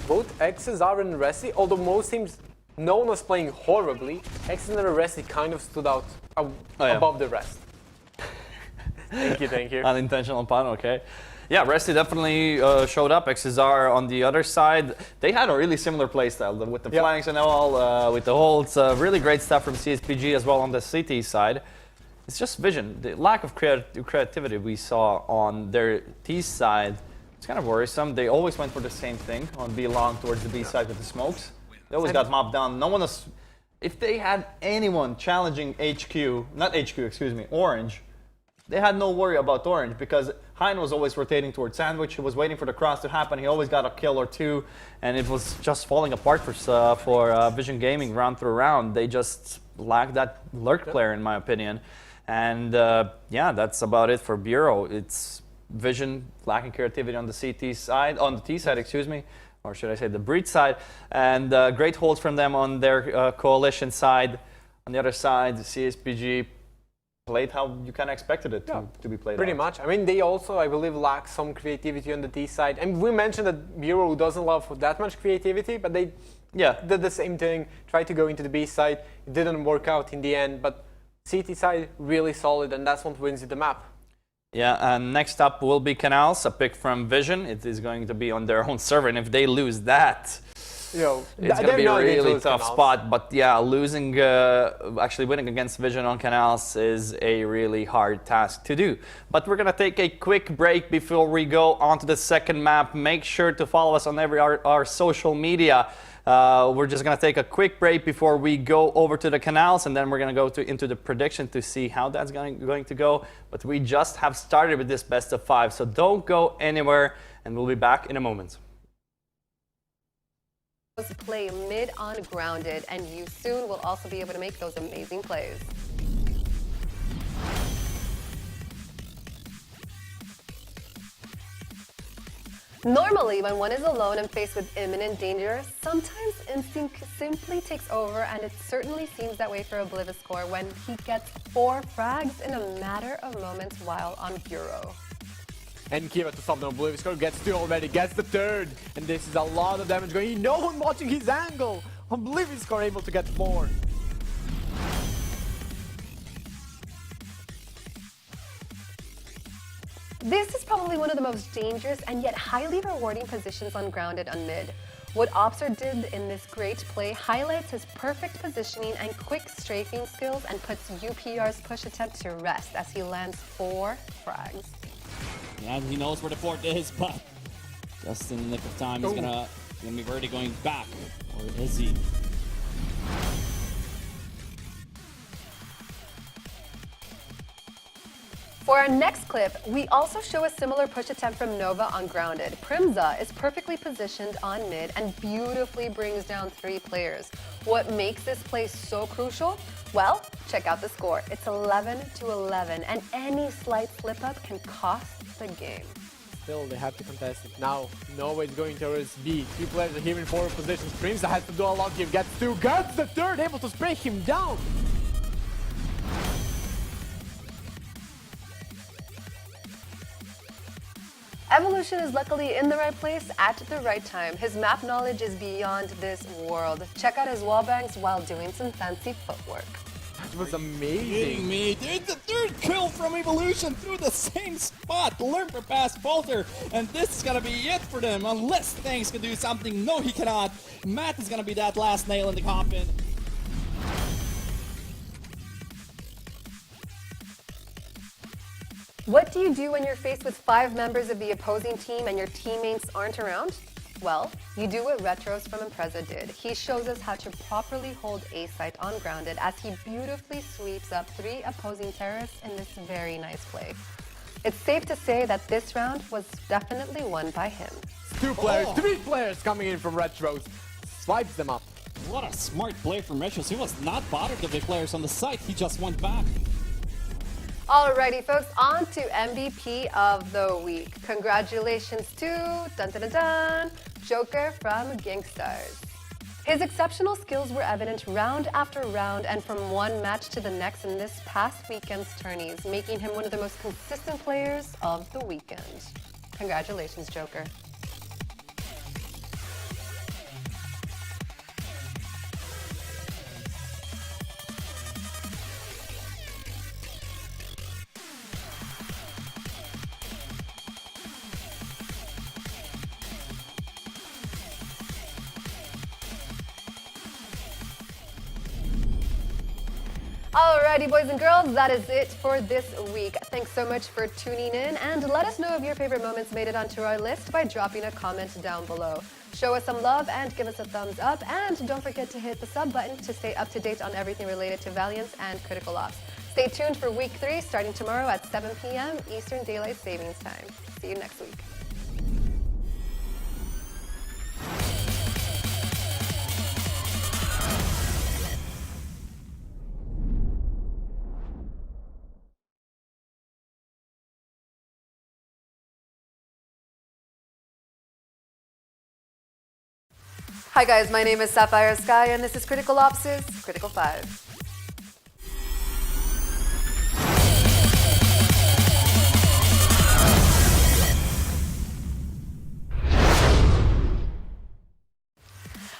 both XSR and Resi, although most teams known as playing horribly, XSR and Resi kind of stood out above the rest. Thank you. Unintentional pun, okay. Yeah, Resty definitely showed up. XSR on the other side. They had a really similar playstyle with the flanks and all, with the holds. Really great stuff from CSPG as well on the CT side. It's just Vision. The lack of creativity we saw on their T side, it's kind of worrisome. They always went for the same thing on B long towards the B side with the smokes. They always got mobbed down. No one was... If they had anyone challenging Orange, they had no worry about Orange because Hein was always rotating towards Sandwich. He was waiting for the cross to happen. He always got a kill or 2, and it was just falling apart for Vision Gaming round through round. They just lacked that lurk player, in my opinion. And yeah, that's about it for Bureau. It's Vision lacking creativity on the CT side, on the T side, excuse me, or should I say the Breach side, and great holds from them on their coalition side. On the other side, the CSPG played how you kind of expected it to be played. Pretty much. I mean, they also, I believe, lack some creativity on the T side. And we mentioned that Bureau doesn't love that much creativity, but they did the same thing, tried to go into the B side. It didn't work out in the end, but CT side really solid, and that's what wins the map. Yeah, and next up will be Canals, a pick from Vision. It is going to be on their own server, and if they lose that, it's going to be a really tough spot. But yeah, losing, actually winning against Vision on Canals is a really hard task to do. But we're going to take a quick break before we go on to the second map. Make sure to follow us on our social media. We're just going to take a quick break before we go over to the Canals, and then we're going to go into the prediction to see how that's going to go. But we just have started with this best of 5, so don't go anywhere, and we'll be back in a moment. play mid on Grounded, and you soon will also be able to make those amazing plays. Normally, when one is alone and faced with imminent danger, sometimes instinct simply takes over, and it certainly seems that way for Obliviscore when he gets 4 frags in a matter of moments while on Bureau. And Kiva to stop the Obliviscore gets 2 already, gets the 3rd. And this is a lot of damage going. No one watching his angle. Obliviscore able to get 4. This is probably one of the most dangerous and yet highly rewarding positions on Grounded on mid. What Opser did in this great play highlights his perfect positioning and quick strafing skills and puts UPR's push attempt to rest as he lands 4 frags. Yeah, he knows where the fort is, but just in the nick of time, he's gonna be already going back. Or is he? For our next clip, we also show a similar push attempt from Nova on Grounded. Primza is perfectly positioned on mid and beautifully brings down 3 players. What makes this play so crucial? Well, check out the score. It's 11-11, and any slight slip-up can cost the game. Still, they have to contest it. Now, Nova is going towards B. 3 players are here in forward positions. Primza has to do a lot here. Gets 2, gets the 3rd, able to spray him down. Evolution is luckily in the right place at the right time. His map knowledge is beyond this world. Check out his wallbangs while doing some fancy footwork. That was Kidding amazing. me, dude, the 3rd kill from Evolution through the same spot. Learn for past Falter, and this is gonna be it for them unless Thanks can do something. No, he cannot. Matt is gonna be that last nail in the coffin. What do you do when you're faced with 5 members of the opposing team and your teammates aren't around? Well, you do what Retros from Impreza did. He shows us how to properly hold A site on Grounded as he beautifully sweeps up 3 opposing terrorists in this very nice play. It's safe to say that this round was definitely won by him. 2 players, 3 players coming in from Retros. Swipes them up. What a smart play from Retros. He was not bothered of the players on the site. He just went back. Alrighty, folks, on to MVP of the week. Congratulations to Joker from Gangstars. His exceptional skills were evident round after round and from one match to the next in this past weekend's tourneys, making him one of the most consistent players of the weekend. Congratulations, Joker. Alrighty, boys and girls, that is it for this week. Thanks so much for tuning in, and let us know if your favorite moments made it onto our list by dropping a comment down below. Show us some love and give us a thumbs up, and don't forget to hit the sub button to stay up to date on everything related to Valiance and Critical Ops. Stay tuned for week 3 starting tomorrow at 7 p.m. Eastern Daylight Savings Time. See you next week. Hi guys, my name is Sapphire Sky and this is Critical Ops' Critical 5.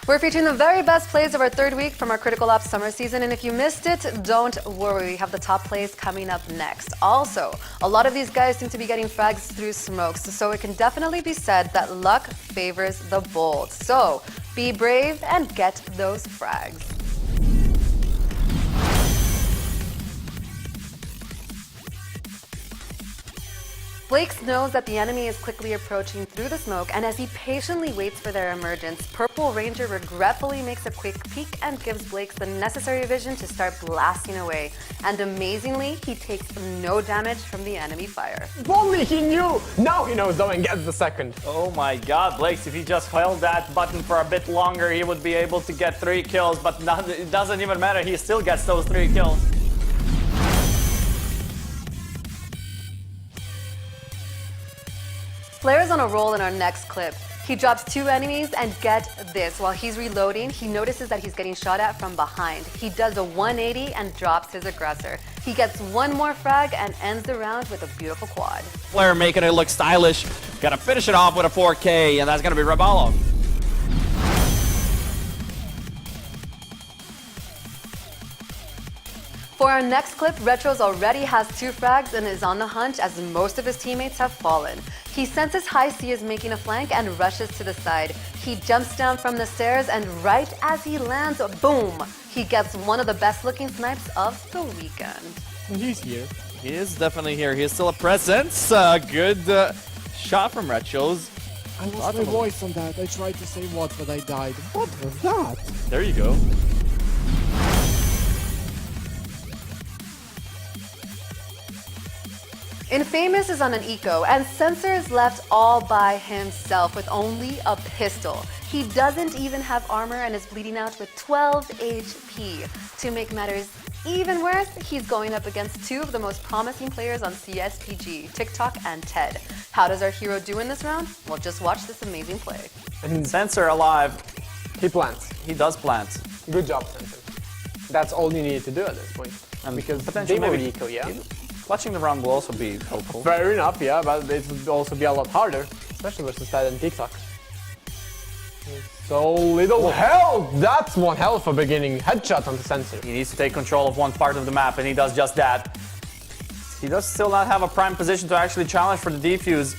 We're featuring the very best plays of our 3rd week from our Critical Ops summer season, and if you missed it, don't worry, we have the top plays coming up next. Also, a lot of these guys seem to be getting frags through smokes, so it can definitely be said that luck favors the bold. So, be brave and get those frags. Flakes knows that the enemy is quickly approaching through the smoke, and as he patiently waits for their emergence, Purple Ranger regretfully makes a quick peek and gives Blakes the necessary vision to start blasting away. And amazingly, he takes no damage from the enemy fire. If only he knew! Now he knows though and gets the second. Oh my god, Blakes, if he just held that button for a bit longer, he would be able to get 3 kills, but it doesn't even matter, he still gets those 3 kills. Flair's on a roll in our next clip. He drops 2 enemies, and get this, while he's reloading, he notices that he's getting shot at from behind. He does a 180 and drops his aggressor. He gets 1 more frag and ends the round with a beautiful quad. Flair making it look stylish. Gotta finish it off with a 4K, and that's gonna be Rabalov. For our next clip, Retros already has 2 frags and is on the hunt as most of his teammates have fallen. He senses High C is making a flank and rushes to the side. He jumps down from the stairs, and right as he lands, boom! He gets one of the best looking snipes of the weekend. He's here. He is definitely here. He is still a presence. Good shot from Retros. I lost my voice on that. I tried to say what, but I died. What was that? There you go. Infamous is on an eco, and Sensor is left all by himself with only a pistol. He doesn't even have armor and is bleeding out with 12 HP. To make matters even worse, he's going up against 2 of the most promising players on CSPG, TikTok and TED. How does our hero do in this round? Well, just watch this amazing play. And Sensor alive. He plants. He does plant. Good job, Sensor. That's all you needed to do at this point. And because potentially they were maybe eco, yeah? Clutching the round will also be helpful. Fair enough, yeah, but it would also be a lot harder, especially versus TED and TikTok. So little health! That's one hell of a beginning headshot on the Sensor. He needs to take control of one part of the map, and he does just that. He does still not have a prime position to actually challenge for the defuse.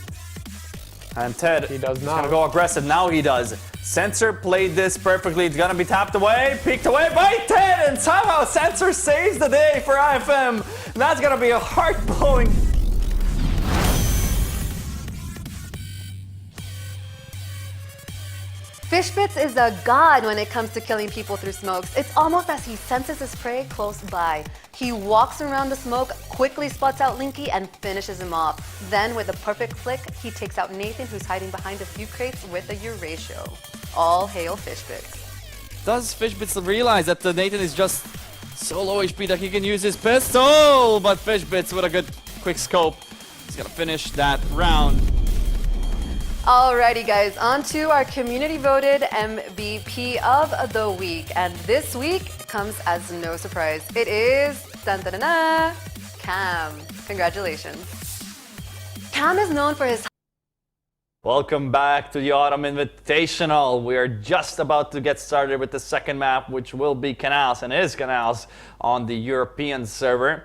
And Ted He does is now. gonna go aggressive. Now he does. Sensor played this perfectly. It's gonna be tapped away, peeked away by Ted, and somehow Sensor saves the day for IFM. That's gonna be a heart-blowing. Fishbits is a god when it comes to killing people through smokes. It's almost as he senses his prey close by. He walks around the smoke, quickly spots out Linky, and finishes him off. Then, with a perfect flick, he takes out Nathan, who's hiding behind a few crates with a Eurasia. All hail Fishbits. Does Fishbits realize that the Nathan is just so low HP that he can use his pistol? But Fishbits with a good quick scope. He's gonna finish that round. Alrighty guys, on to our community voted MVP of the week. And this week comes as no surprise. It is Cam. Congratulations. Cam is known for his Welcome back to the Autumn Invitational. We are just about to get started with the second map, which will be Canals, and is Canals on the European server.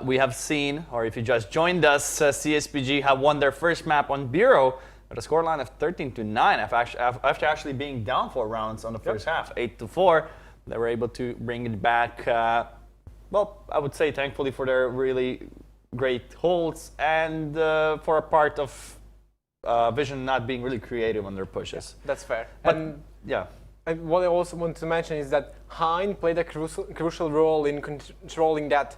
We have seen, or if you just joined us, CSPG have won their first map on Bureau with a scoreline of 13-9 after actually being down 4 rounds on the first half, 8-4. They were able to bring it back, well, I would say thankfully for their really great holds and for a part of Vision not being really creative on their pushes. Yeah, that's fair. But, and yeah. And what I also want to mention is that Hein played a crucial role in controlling that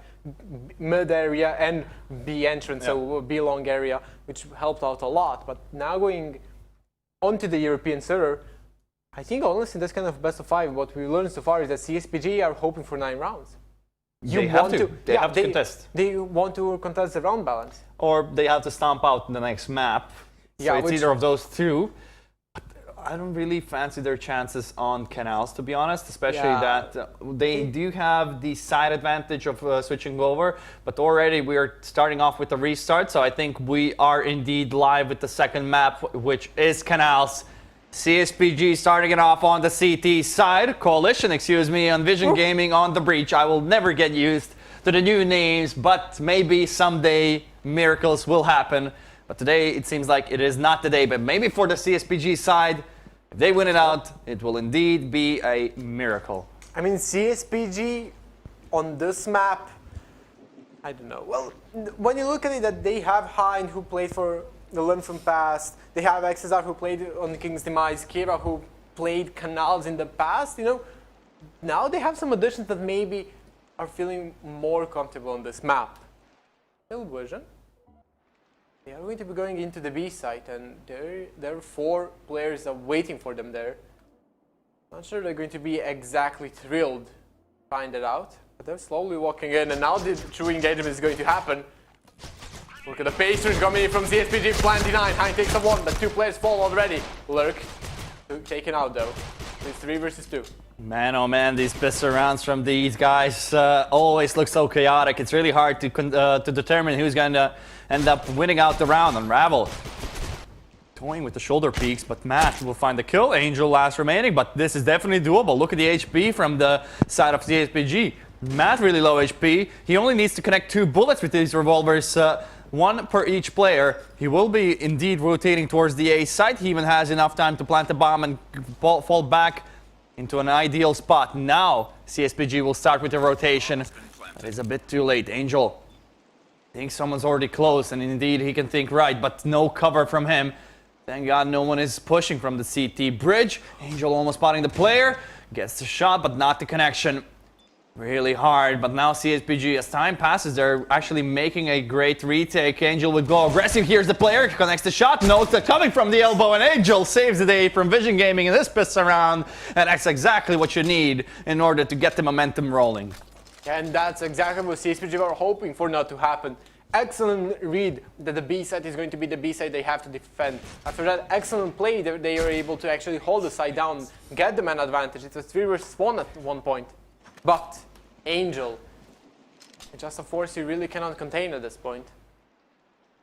mid area and B entrance, so B long area, which helped out a lot. But now going onto the European server, I think honestly that's kind of best of 5. What we learned so far is that CSPG are hoping for 9 rounds. They have to contest. They want to contest the round balance. Or they have to stomp out the next map. So Yeah, it's either of those two. But I don't really fancy their chances on Canals, to be honest, especially that they do have the side advantage of switching over, but already we are starting off with a restart, so I think we are indeed live with the second map, which is Canals. CSPG starting it off on the CT side, Coalition, on Vision Gaming on the Breach. I will never get used to the new names, but maybe someday miracles will happen. But today, it seems like it is not the day, but maybe for the CSPG side, if they win it out, it will indeed be a miracle. I mean, CSPG on this map, I don't know. Well, when you look at it, that they have Hein who played for the Lim from past, they have XSR who played on King's Demise, Kira who played Canals in the past, you know, now they have some additions that maybe are feeling more comfortable on this map. Still Vision. They are going to be going into the B site, and there are 4 players that are waiting for them there. Not sure they're going to be exactly thrilled to find it out, but they're slowly walking in, and now the true engagement is going to happen. Look at the Pacers coming in from CSPG, Plan D9, Hein takes a 1, but 2 players fall already. Lurk, taken out though. It's 3 versus 2. Man, oh man, these pistol rounds from these guys always look so chaotic. It's really hard to determine who's going to end up winning out the round. Unravel toying with the shoulder peaks, but Matt will find the kill. Angel last remaining, but this is definitely doable. Look at the HP from the side of CSPG. Matt really low HP. He only needs to connect 2 bullets with these revolvers, 1 per each player. He will be indeed rotating towards the A site. He even has enough time to plant the bomb and fall back into an ideal spot. Now CSPG will start with the rotation. That is a bit too late. Angel thinks someone's already close, and indeed he can think right, but no cover from him. Thank God no one is pushing from the CT bridge. Angel almost spotting the player. Gets the shot, but not the connection. Really hard, but now CSPG, as time passes, they're actually making a great retake. Angel would go aggressive. Here's the player, connects the shot, notes that coming from the elbow, and Angel saves the day from Vision Gaming in this pistol round. And that's exactly what you need in order to get the momentum rolling. And that's exactly what CSPG were hoping for not to happen. Excellent read that the B side is going to be the B side they have to defend. After that excellent play, they were able to actually hold the side down, get the man advantage. It was 3 versus 1 at one point. But Angel, just a force you really cannot contain at this point.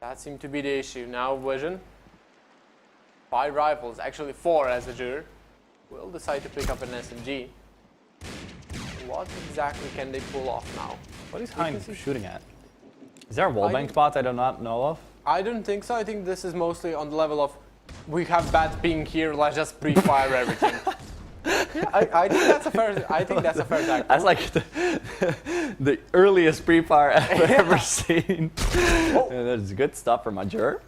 That seemed to be the issue. Now Vision, 5 rifles, actually 4 as a juror, will decide to pick up an SMG. What exactly can they pull off now? What is Hein shooting at? Is there a wallbang spot I do not know of? I don't think so. I think this is mostly on the level of, we have bad ping here, let's just pre-fire everything. Yeah, I think that's a fair. I think that's a fair tactic. That's like the earliest pre-fire I've ever seen. Oh. That's good stuff from Major.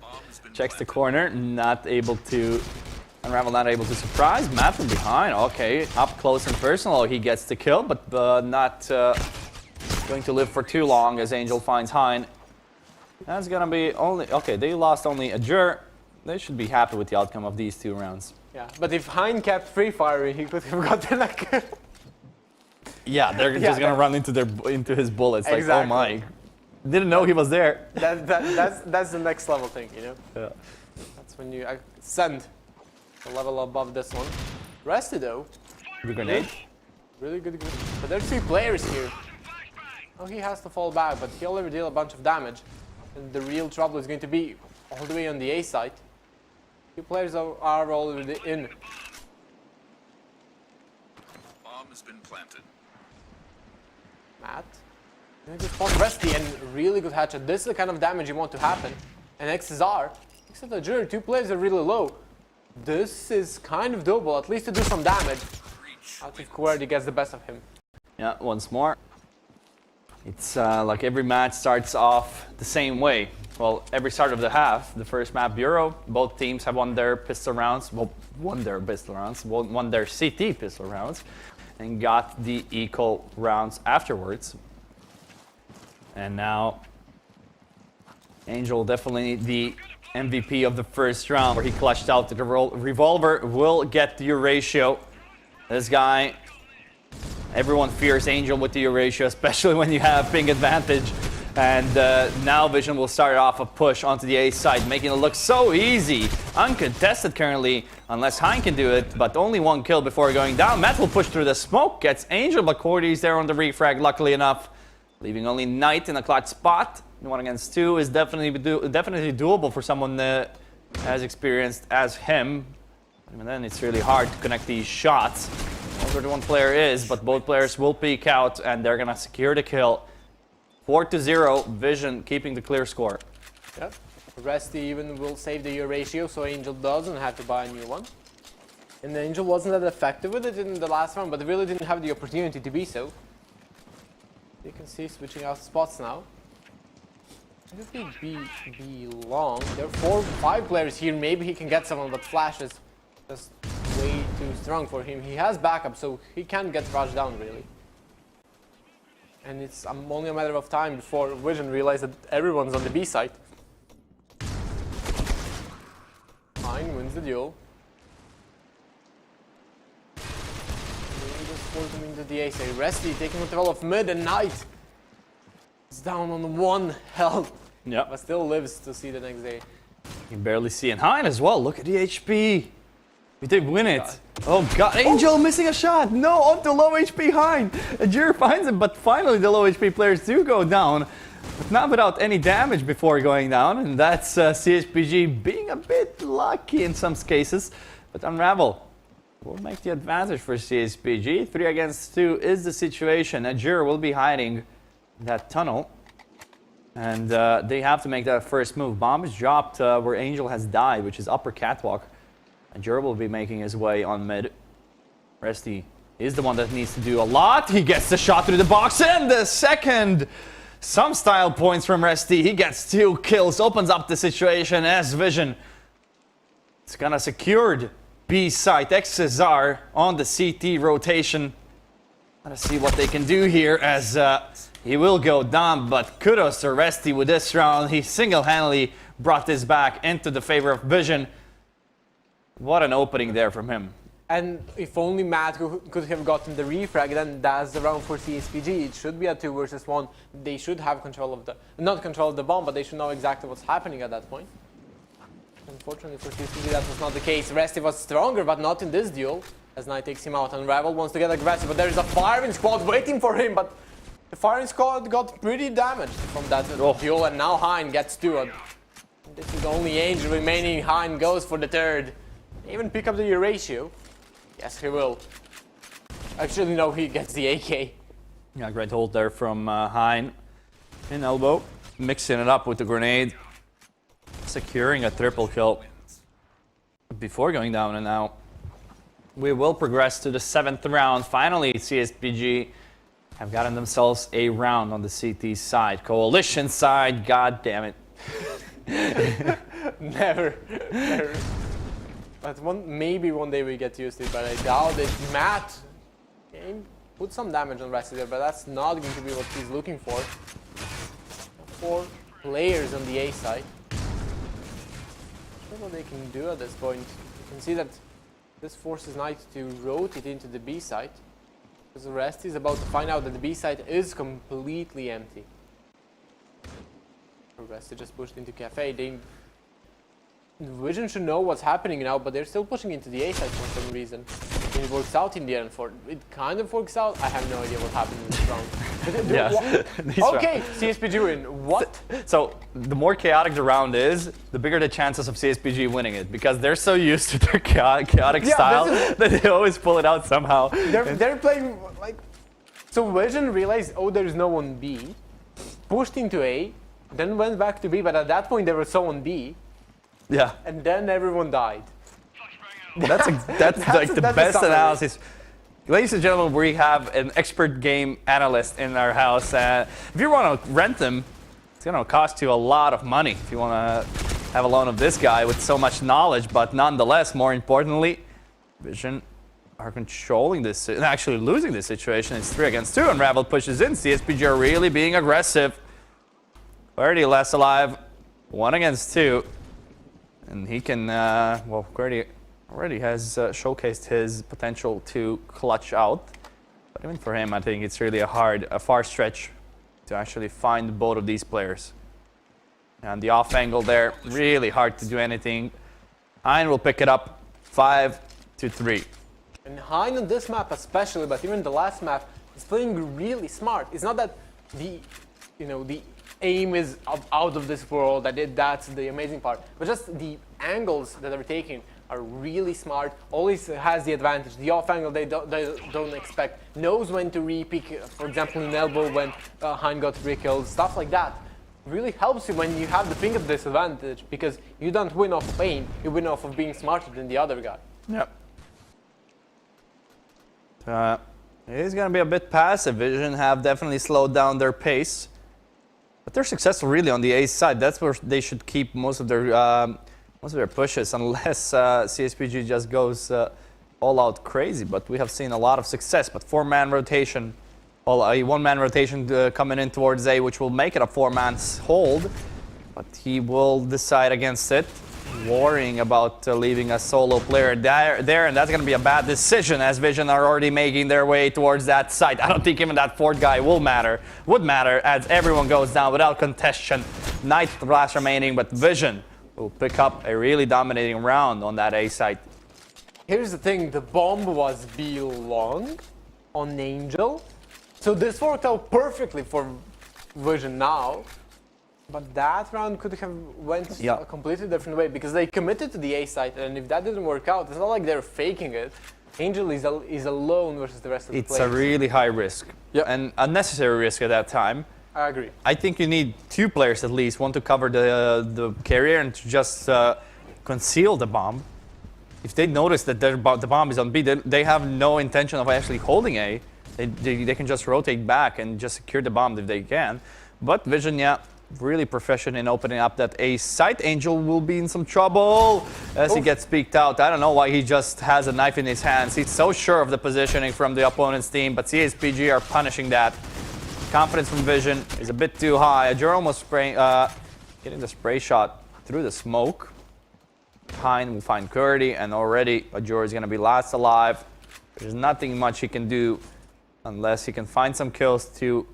Checks the corner, not able to unravel, not able to surprise. Matt from behind. Okay, up close and personal, he gets the kill, but not going to live for too long as Angel finds Hein. That's gonna be only okay. They lost only a juror. They should be happy with the outcome of these 2 rounds. Yeah, but if Hein kept free firing, he could have gotten a kill. Yeah, they're just gonna run into his bullets. Like, Exactly. oh my, didn't know he was there. That's the next level thing, you know. Yeah. That's when you ascend a level above this one. Resty though, Good grenade. really good. But there's 3 players here. Oh, he has to fall back, but he'll already deal a bunch of damage. And the real trouble is going to be all the way on the A side. 2 players are already in. Bomb has been planted. Matt, good spot Resty and really good headshot. This is the kind of damage you want to happen. And XSR, except the juror, 2 players are really low. This is kind of doable, at least to do some damage. Out if Kuerdi gets the best of him. Yeah, once more. It's like every match starts off the same way. Well, every start of the half, the first map Bureau, both teams have won their pistol rounds, won their CT pistol rounds, and got the eco rounds afterwards. And now, Angel definitely the MVP of the first round, where he clutched out the revolver, will get the Eurasia. This guy, everyone fears Angel with the Eurasia, especially when you have ping advantage. And now Vision will start off a push onto the A side, making it look so easy. Uncontested currently, unless Hein can do it, but only 1 kill before going down. Matt will push through the smoke, gets Angel, but Cordy's there on the refrag, luckily enough, leaving only Knight in a clutch spot. 1 against 2 is definitely doable for someone as experienced as him. And then it's really hard to connect these shots. Where the 1 player is, but both players will peek out, and they're gonna secure the kill. 4-0, Vision keeping the clear score. Yeah. Resty even will save the Eurasia, so Angel doesn't have to buy a new one. And Angel wasn't that effective with it in the last round, but really didn't have the opportunity to be so. You can see switching out spots now. If he be long, there are 4-5 players here. Maybe he can get someone, but Flash is just way too strong for him. He has backup, so he can't get rushed down really. And it's only a matter of time before Vision realizes that everyone's on the B side. Hein wins the duel. He just forced him into the A side. Resty taking control of mid, and Knight is down on 1 health. Yeah. But still lives to see the next day. You can barely see. And Hein as well. Look at the HP. We did win it. Oh God, Angel missing a shot. No, onto low HP Hein. Ajir finds him, but finally the low HP players do go down. But not without any damage before going down. And that's CSPG being a bit lucky in some cases. But Unravel will make the advantage for CSPG. 3 against 2 is the situation. Ajir will be hiding in that tunnel. And they have to make that first move. Bomb is dropped where Angel has died, which is upper catwalk. And Jur will be making his way on mid. Resty is the one that needs to do a lot. He gets the shot through the box, and the second. Some style points from Resty. He gets 2 kills, opens up the situation as Vision. It's gonna secured B site. XSR on the CT rotation. Let's see what they can do here as he will go down, but kudos to Resty with this round. He single-handedly brought this back into the favor of Vision. What an opening there from him. And if only Matt could have gotten the refrag, then that's the round for CSPG. It should be a 2 versus 1. They should have control of the, not control of the bomb, but they should know exactly what's happening at that point. Unfortunately for CSPG, that was not the case. Resty was stronger, but not in this duel, as Knight takes him out. Unravel wants to get aggressive, but there's a firing squad waiting for him, but the firing squad got pretty damaged from that duel, and now Hein gets 2. This is only Angel remaining. Hein goes for the 3rd. Even pick up the Eurasia. Yes, he will. Actually, no, he gets the AK. Yeah, great hold there from Hein. In elbow, mixing it up with the grenade. Securing a triple kill before going down, and now we will progress to the 7th round. Finally, CSPG have gotten themselves a round on the CT side. Coalition side, god damn it. Never. But maybe one day we get used to it, but I doubt it. Matt put some damage on Resty there, but that's not going to be what he's looking for. 4 players on the A side. Not what they can do at this point. You can see that this forces Knight to rotate into the B side, because the rest is about to find out that the B side is completely empty. The rest is just pushed into Cafe. Vision should know what's happening now, but they're still pushing into the A side for some reason. And it works out in the end. It kind of works out. I have no idea what happened in this round. Okay, CSPG win. What? So the more chaotic the round is, the bigger the chances of CSPG winning it, because they're so used to their chaotic style that they always pull it out somehow. They're playing like. So Vision realized, oh, there's no one B, pushed into A, then went back to B, but at that point they were so on B. Yeah. And then everyone died. That's like the best analysis. Ladies and gentlemen, we have an expert game analyst in our house. If you want to rent them, it's going to cost you a lot of money if you want to have a loan of this guy with so much knowledge. But nonetheless, more importantly, Vision are controlling this, actually losing this situation. It's 3 against 2. Unravel pushes in. CSPG are really being aggressive. Already less alive. 1 against 2. And he can, well, already has showcased his potential to clutch out. But even for him, I think it's really a far stretch to actually find both of these players. And the off angle there, really hard to do anything. Hein will pick it up 5-3. And Hein on this map especially, but even the last map, is playing really smart. It's not that the aim is out of this world, that's the amazing part. But just the angles that they're taking are really smart, always has the advantage. The off angle they don't expect, knows when to re-pick, for example in elbow when Hein got 3 kills, stuff like that. Really helps you when you have the ping of disadvantage, because you don't win off of aim, you win off of being smarter than the other guy. Yep. It is going to be a bit passive. Vision have definitely slowed down their pace. But they're successful really on the A side. That's where they should keep most of their pushes, unless CSPG just goes all out crazy. But we have seen a lot of success. But 4-man rotation, well, a 1-man rotation coming in towards A, which will make it a 4-man hold. But he will decide against it, worrying about leaving a solo player there, and that's going to be a bad decision, as Vision are already making their way towards that site. I don't think even that 4th guy would matter, as everyone goes down without contestation. Knight last remaining, but Vision will pick up a really dominating round on that A site. Here's the thing, the bomb was B long on Angel, so this worked out perfectly for Vision now. But that round could have went a completely different way, because they committed to the A site, and if that didn't work out, it's not like they're faking it. Angel is alone versus the rest of the players. It's a really high risk, and unnecessary risk at that time. I agree. I think you need 2 players at least, one to cover the carrier and to just conceal the bomb. If they notice that the bomb is on B, they have no intention of actually holding A. They can just rotate back and just secure the bomb if they can. But Vision, really proficient in opening up that A site. Angel will be in some trouble as he gets peeked out. I don't know why he just has a knife in his hands. He's so sure of the positioning from the opponent's team, but CSPG are punishing that. Confidence from Vision is a bit too high. Ajur almost getting the spray shot through the smoke. Hein will find Curdy, and already Ajur is going to be last alive. There's nothing much he can do unless he can find some kills to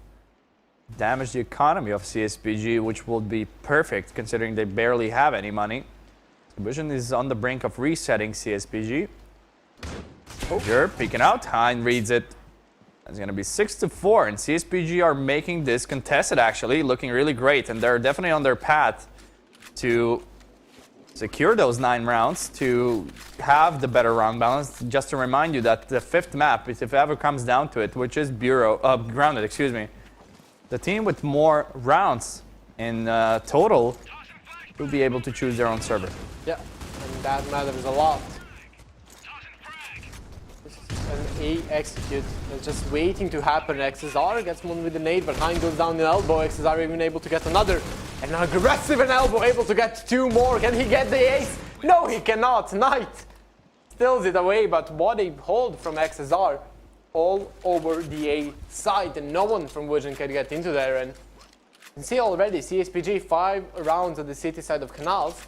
damage the economy of CSPG, which would be perfect considering they barely have any money. Vision is on the brink of resetting CSPG. Ajur peeking out. Hein reads it. It's going to be 6-4, and CSPG are making this contested, actually, looking really great, and they're definitely on their path to secure those 9 rounds, to have the better round balance. Just to remind you that the 5th map, if it ever comes down to it, which is Grounded, excuse me, the team with more rounds in total will be able to choose their own server. Yeah, and that matters a lot. This is an A execute. It's just waiting to happen. XSR gets one with the nade, but Hein goes down the elbow. XSR even able to get another. And aggressive an elbow, able to get 2 more. Can he get the ace? No, he cannot. Knight steals it away, but what a hold from XSR. All over the A side, and no one from Vision can get into there. And you can see already CSPG 5 rounds at the city side of Canals.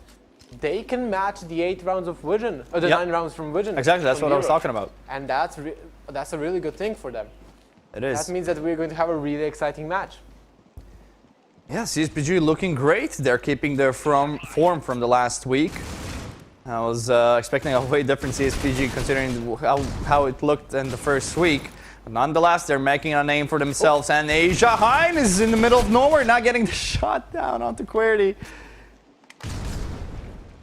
They can match the 8 rounds of Vision, or the 9 rounds from Vision. Exactly, that's what I was talking about. And that's a really good thing for them. It is. That means that we're going to have a really exciting match. Yeah, CSPG looking great. They're keeping their form from the last week. I was expecting a way different CSPG considering how it looked in the first week. But nonetheless, they're making a name for themselves. And Asia Hein is in the middle of nowhere, not getting the shot down onto QWERTY.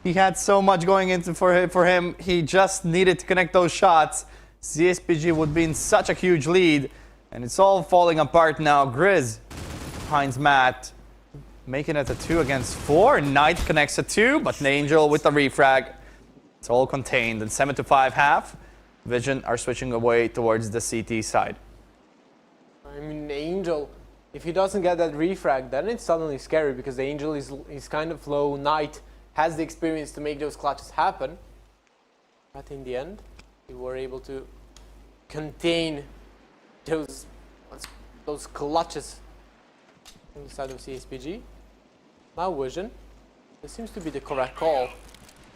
He had so much going into for him. He just needed to connect those shots. CSPG would be in such a huge lead. And it's all falling apart now. Grizz, Hein's Matt, making it a 2 against 4. Knight connects a 2, but Angel with the refrag. It's all contained. And 7-5 half. Vision are switching away towards the CT side. I mean, Angel, if he doesn't get that refrag, then it's suddenly scary because the Angel is kind of low. Knight has the experience to make those clutches happen. But in the end, they were able to contain those clutches on the side of CSPG. Now Vision, this seems to be the correct call.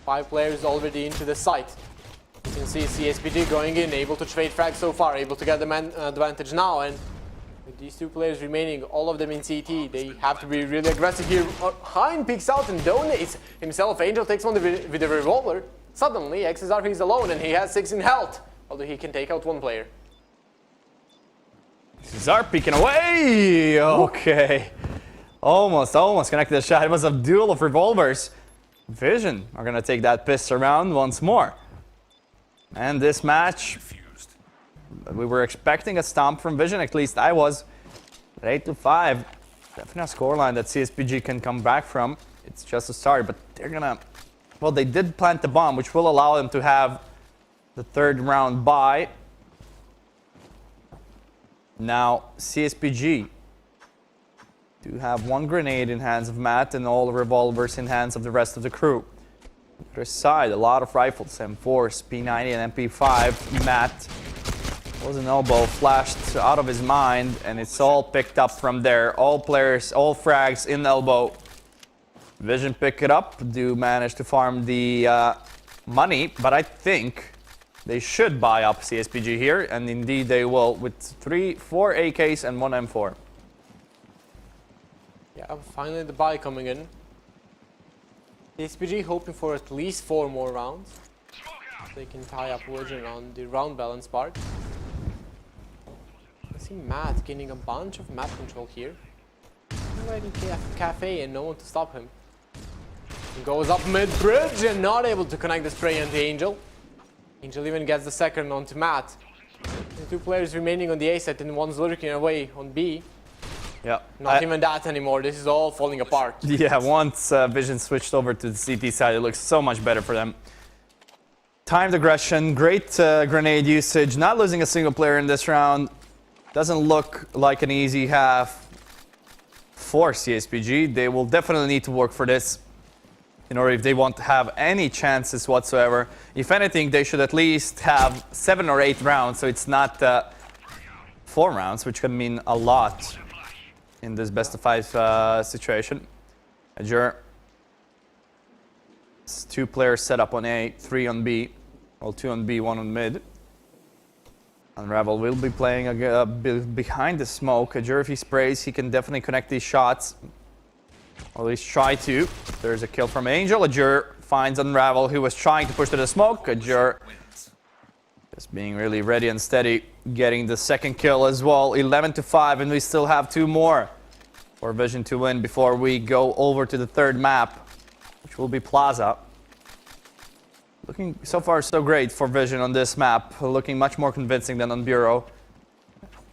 5 players already into the site. You can see CSPG going in, able to trade frags so far, able to get the man advantage now, and with these 2 players remaining, all of them in CT, they have to be really aggressive here. Hein peeks out and donates himself. Angel takes one with the revolver. Suddenly, XSR is alone and he has 6 in health, although he can take out 1 player. XSR peeking away! Okay. Almost connected the shot. It was a duel of revolvers. Vision are going to take that pistol round once more. And this match, we were expecting a stomp from Vision, at least I was. At 8-5, definitely a scoreline that CSPG can come back from. It's just a start, but they're going to... Well, they did plant the bomb, which will allow them to have the 3rd round bye. Now, CSPG Do have one grenade in hands of Matt and all revolvers in hands of the rest of the crew. Other side, a lot of rifles, M4s, P90 and MP5. Matt was an elbow flashed out of his mind, and it's all picked up from there. All players, all frags in elbow. Vision pick it up, do manage to farm the money, but I think they should buy up CSPG here, and indeed they will, with 4 AKs and 1 M4. Yeah, finally the buy coming in. CSPG hoping for at least 4 more rounds. They can tie up Vision on the round balance part. I see Matt gaining a bunch of map control here. Right in cafe and no one to stop him. He goes up mid-bridge and not able to connect the spray onto Angel. Angel even gets the second onto Matt. The 2 players remaining on the A site and one's lurking away on B. Yeah. Not even that anymore. This is all falling apart. Yeah, once Vision switched over to the CT side, it looks so much better for them. Timed aggression, great grenade usage, not losing a single player in this round. Doesn't look like an easy half for CSPG. They will definitely need to work for this in order if they want to have any chances whatsoever. If anything, they should at least have 7 or 8 rounds, so it's not 4 rounds, which can mean a lot in this best of 5 situation. Azure. It's 2 players set up on A, 3 on B. Well, 2 on B, 1 on mid. Unravel will be playing behind the smoke. Azure, if he sprays, he can definitely connect these shots. Or at least try to. There's a kill from Angel. Azure finds Unravel, who was trying to push to the smoke. Azure just being really ready and steady, getting the second kill as well. 11-5, and we still have 2 more for Vision to win before we go over to the 3rd map, which will be Plaza. Looking so far so great for Vision on this map, looking much more convincing than on Bureau.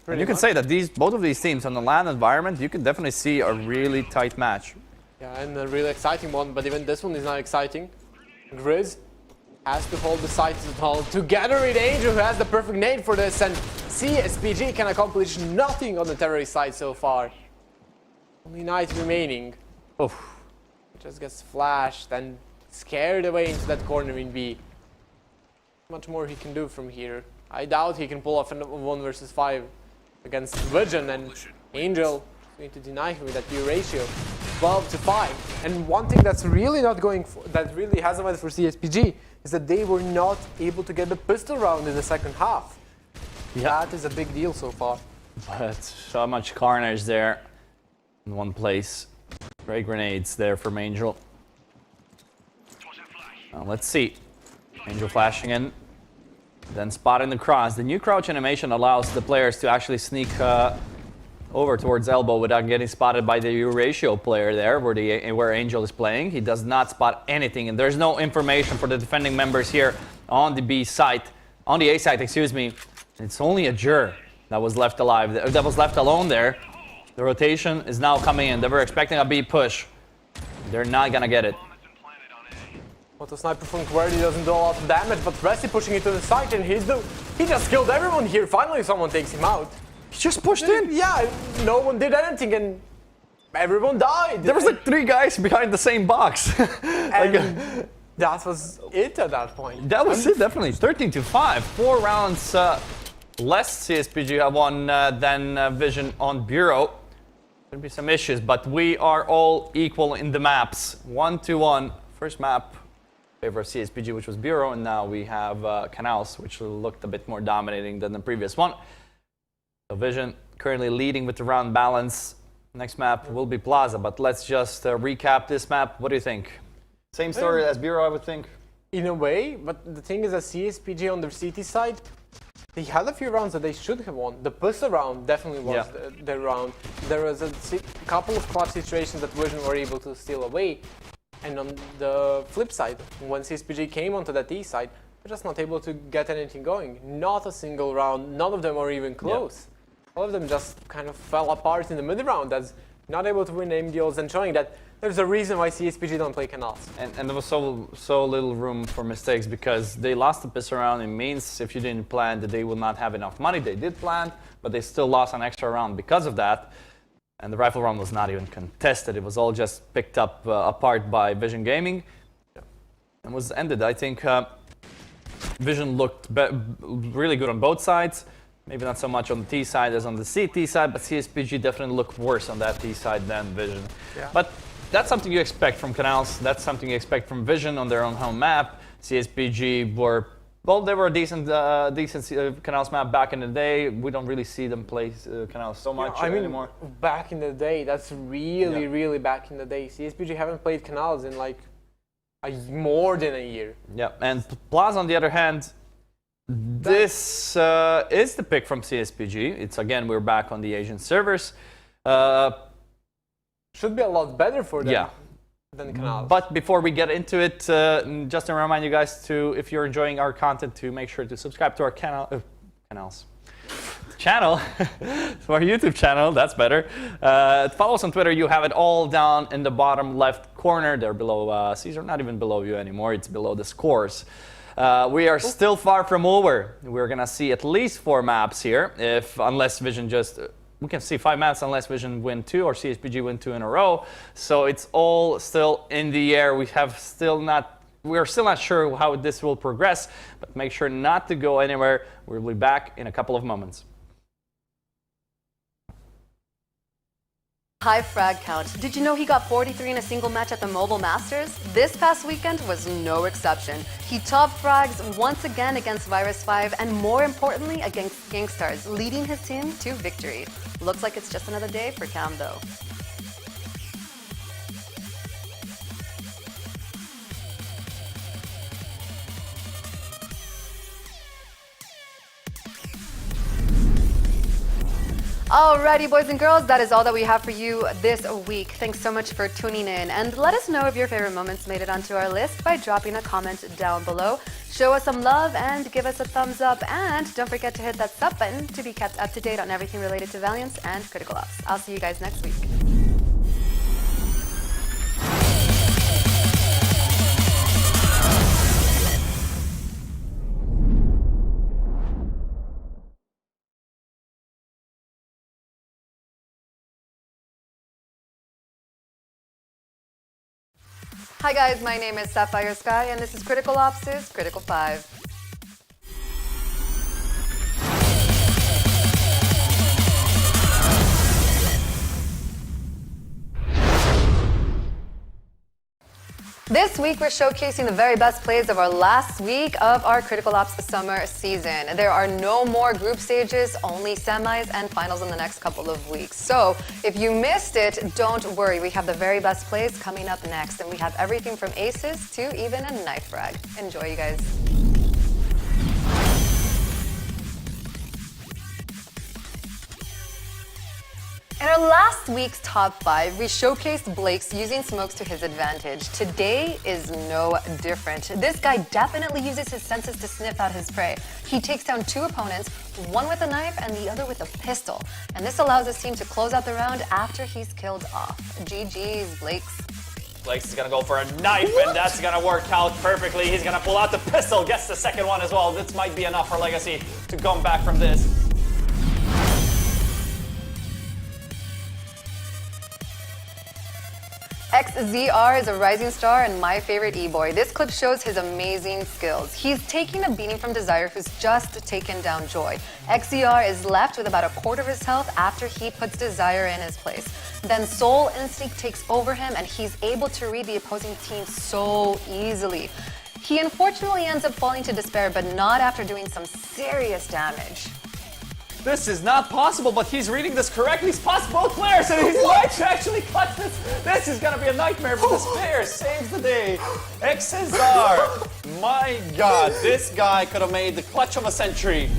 And you can say that both of these teams on the LAN environment, you can definitely see a really tight match. Yeah, and a really exciting one, but even this one is not exciting. Grizz has to hold the sights at all. Together with Angel, who has the perfect nade for this, and CSPG can accomplish nothing on the terrorist side so far. Only Knight remaining. Oof. Just gets flashed and scared away into that corner in B. Much more he can do from here. I doubt he can pull off a 1 versus 5 against Vision, and Angel going to deny him with that Eurasia 12-5. And one thing that's really not going for, that really hasn't went for CSPG is that they were not able to get the pistol round in the second half. Yeah. That is a big deal so far. But so much carnage there in one place. Great grenades there from Angel. Now let's see. Angel flashing in. Then spotting the cross. The new crouch animation allows the players to actually sneak over towards elbow without getting spotted by the Eurasia player there, where Angel is playing. He does not spot anything, and there's no information for the defending members here on the B site, on the A site, excuse me. It's only Azure that was left alive, that was left alone there. The rotation is now coming in. They were expecting a B push. They're not gonna get it. What a sniper from QWERTY doesn't do a lot of damage, but Resi pushing it to the side, and he just killed everyone here. Finally, someone takes him out. He just pushed in. Yeah, no one did anything, and everyone died. There was like 3 guys behind the same box. And that was it at that point. That was it, definitely. 13-5. 4 rounds less CSPG have won than Vision on Bureau. There'll be some issues, but we are all equal in the maps. 1-1. First map favor of CSPG, which was Bureau, and now we have Canals, which looked a bit more dominating than the previous one. So Vision currently leading with the round balance. Next map will be Plaza, but let's just recap this map. What do you think? Same story as Bureau, I would think. In a way, but the thing is that CSPG on their CT side, they had a few rounds that they should have won. The pistol round definitely was their round. There was a couple of clutch situations that Vision were able to steal away. And on the flip side, when CSPG came onto that E side, they're just not able to get anything going. Not a single round, none of them are even close. All of them just kind of fell apart in the mid round as not able to win aim deals, and showing that there's a reason why CSPG don't play Canals. And there was so little room for mistakes because they lost the piss around. It means if you didn't plan that they would not have enough money. They did plan, but they still lost an extra round because of that. And the rifle round was not even contested. It was all just picked up apart by Vision Gaming and was ended. I think Vision looked really good on both sides. Maybe not so much on the T side as on the CT side, but CSPG definitely looked worse on that T side than Vision. Yeah. But that's something you expect from Canals. That's something you expect from Vision on their own home map. CSPG were, well, they were a decent Canals map back in the day. We don't really see them play Canals so much anymore. Back in the day, that's really back in the day. CSPG haven't played Canals in like more than a year. Yeah, and Plaza on the other hand, this is the pick from CSPG. It's again, we're back on the Asian servers. Should be a lot better for them. Yeah. Than Canals. But before we get into it, just to remind you guys to, if you're enjoying our content, to make sure to subscribe to our channel, to our YouTube channel. That's better. Follow us on Twitter. You have it all down in the bottom left corner. They're below Caesar, not even below you anymore. It's below the scores. We are still far from over. We're gonna see at least 4 maps here, unless Vision just. We can see 5 maps unless Vision win 2 or CSPG win 2 in a row. So it's all still in the air. We are still not sure how this will progress, but make sure not to go anywhere. We'll be back in a couple of moments. High frag count. Did you know he got 43 in a single match at the Mobile Masters? This past weekend was no exception. He topped frags once again against Virus 5 and more importantly against Gangstars, leading his team to victory. Looks like it's just another day for Cam though. Alrighty, boys and girls, that is all that we have for you this week. Thanks so much for tuning in, and let us know if your favorite moments made it onto our list by dropping a comment down below. Show us some love and give us a thumbs up, and don't forget to hit that sub button to be kept up to date on everything related to Valiance and Critical Ops. I'll see you guys next week. Hi guys, my name is Sapphire Sky and this is Critical Ops' Critical 5. This week we're showcasing the very best plays of our last week of our Critical Ops summer season. There are no more group stages, only semis and finals in the next couple of weeks. So if you missed it, don't worry. We have the very best plays coming up next, and we have everything from aces to even a knife frag. Enjoy, you guys. In our last week's top 5, we showcased Blake's using smokes to his advantage. Today is no different. This guy definitely uses his senses to sniff out his prey. He takes down 2 opponents, one with a knife and the other with a pistol. And this allows his team to close out the round after he's killed off. GG's, Blake's. Blake's is gonna go for a knife, and that's gonna work out perfectly. He's gonna pull out the pistol, gets the second one as well. This might be enough for Legacy to come back from this. XZR is a rising star and my favorite e-boy. This clip shows his amazing skills. He's taking a beating from Desire, who's just taken down Joy. XZR is left with about a quarter of his health after he puts Desire in his place. Then Soul Instinct takes over him and he's able to read the opposing team so easily. He unfortunately ends up falling to despair, but not after doing some serious damage. This is not possible, but he's reading this correctly. He's passed both players, and he's going to actually clutch this. This is going to be a nightmare, but the Spear saves the day. XZR, my God, this guy could have made the clutch of a century.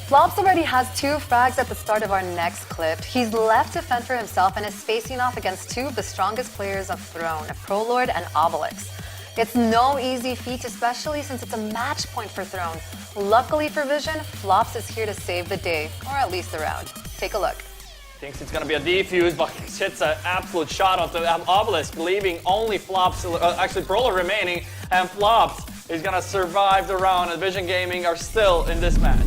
Flops already has 2 frags at the start of our next clip. He's left to fend for himself and is facing off against 2 of the strongest players of Throne, Prolord and Obelix. It's no easy feat, especially since it's a match point for Throne. Luckily for Vision, Flops is here to save the day, or at least the round. Take a look. Thinks it's going to be a defuse, but hits an absolute shot onto Obelisk, leaving only Flops, actually Prolord remaining, and Flops he's gonna survive the round, and Vision Gaming are still in this match.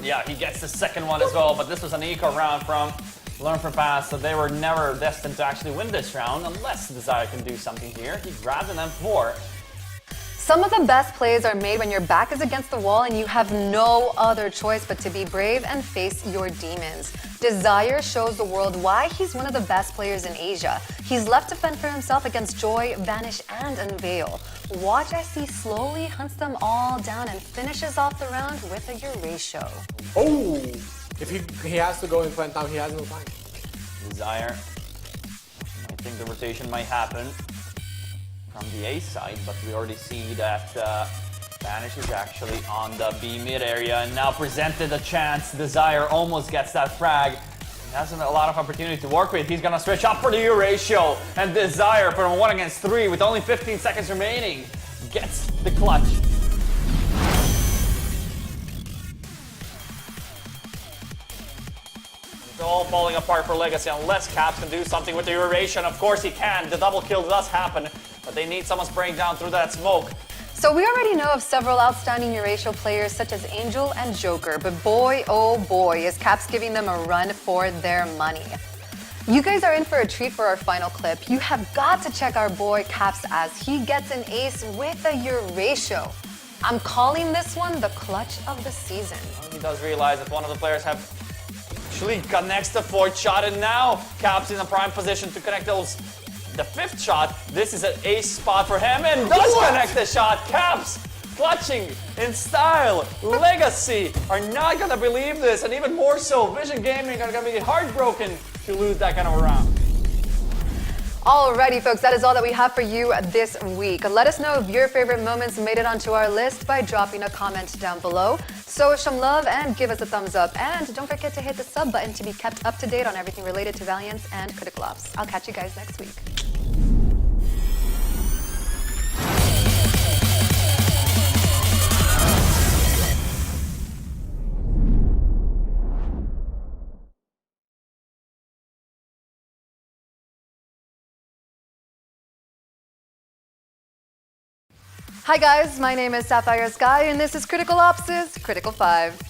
Yeah, he gets the second one as well, but this was an eco round from Learn from Past, so they were never destined to actually win this round unless Desire can do something here. He grabbed an M4. Some of the best plays are made when your back is against the wall and you have no other choice but to be brave and face your demons. Desire shows the world why he's one of the best players in Asia. He's left to fend for himself against Joy, Vanish, and Unveil. Watch as he slowly hunts them all down and finishes off the round with a Eurasia. Oh! If he has to go in front now, he has no time. Desire. I think the rotation might happen from the A side, but we already see that Vanish is actually on the B mid area and now presented a chance. Desire almost gets that frag. He has a lot of opportunity to work with. He's gonna switch up for the Eurasia, and Desire from 1 against 3 with only 15 seconds remaining gets the clutch. It's all falling apart for Legacy unless Caps can do something with the Eurasia, and of course he can. The double kill does happen, but they need someone spraying down through that smoke. So we already know of several outstanding Eurasia players such as Angel and Joker, but boy, oh boy, is Caps giving them a run for their money. You guys are in for a treat for our final clip. You have got to check our boy Caps as he gets an ace with a Eurasia. I'm calling this one the clutch of the season. He does realize that one of the players have actually connects the 4th shot, and now Caps in a prime position to connect those. The 5th shot, this is an ace spot for him, and does connect the shot. Caps clutching in style. Legacy are not gonna believe this, and even more so, Vision Gaming are gonna be heartbroken to lose that kind of a round. Alrighty, folks, that is all that we have for you this week. Let us know if your favorite moments made it onto our list by dropping a comment down below. Show us some love and give us a thumbs up. And don't forget to hit the sub button to be kept up to date on everything related to Valiance and Critical Ops. I'll catch you guys next week. Hi guys, my name is Sapphire Sky and this is Critical Ops' Critical 5.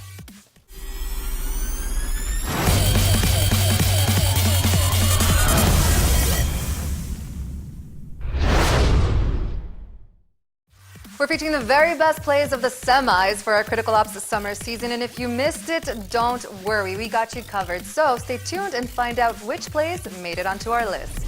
We're featuring the very best plays of the semis for our Critical Ops summer season, and if you missed it, don't worry, we got you covered. So stay tuned and find out which plays made it onto our list.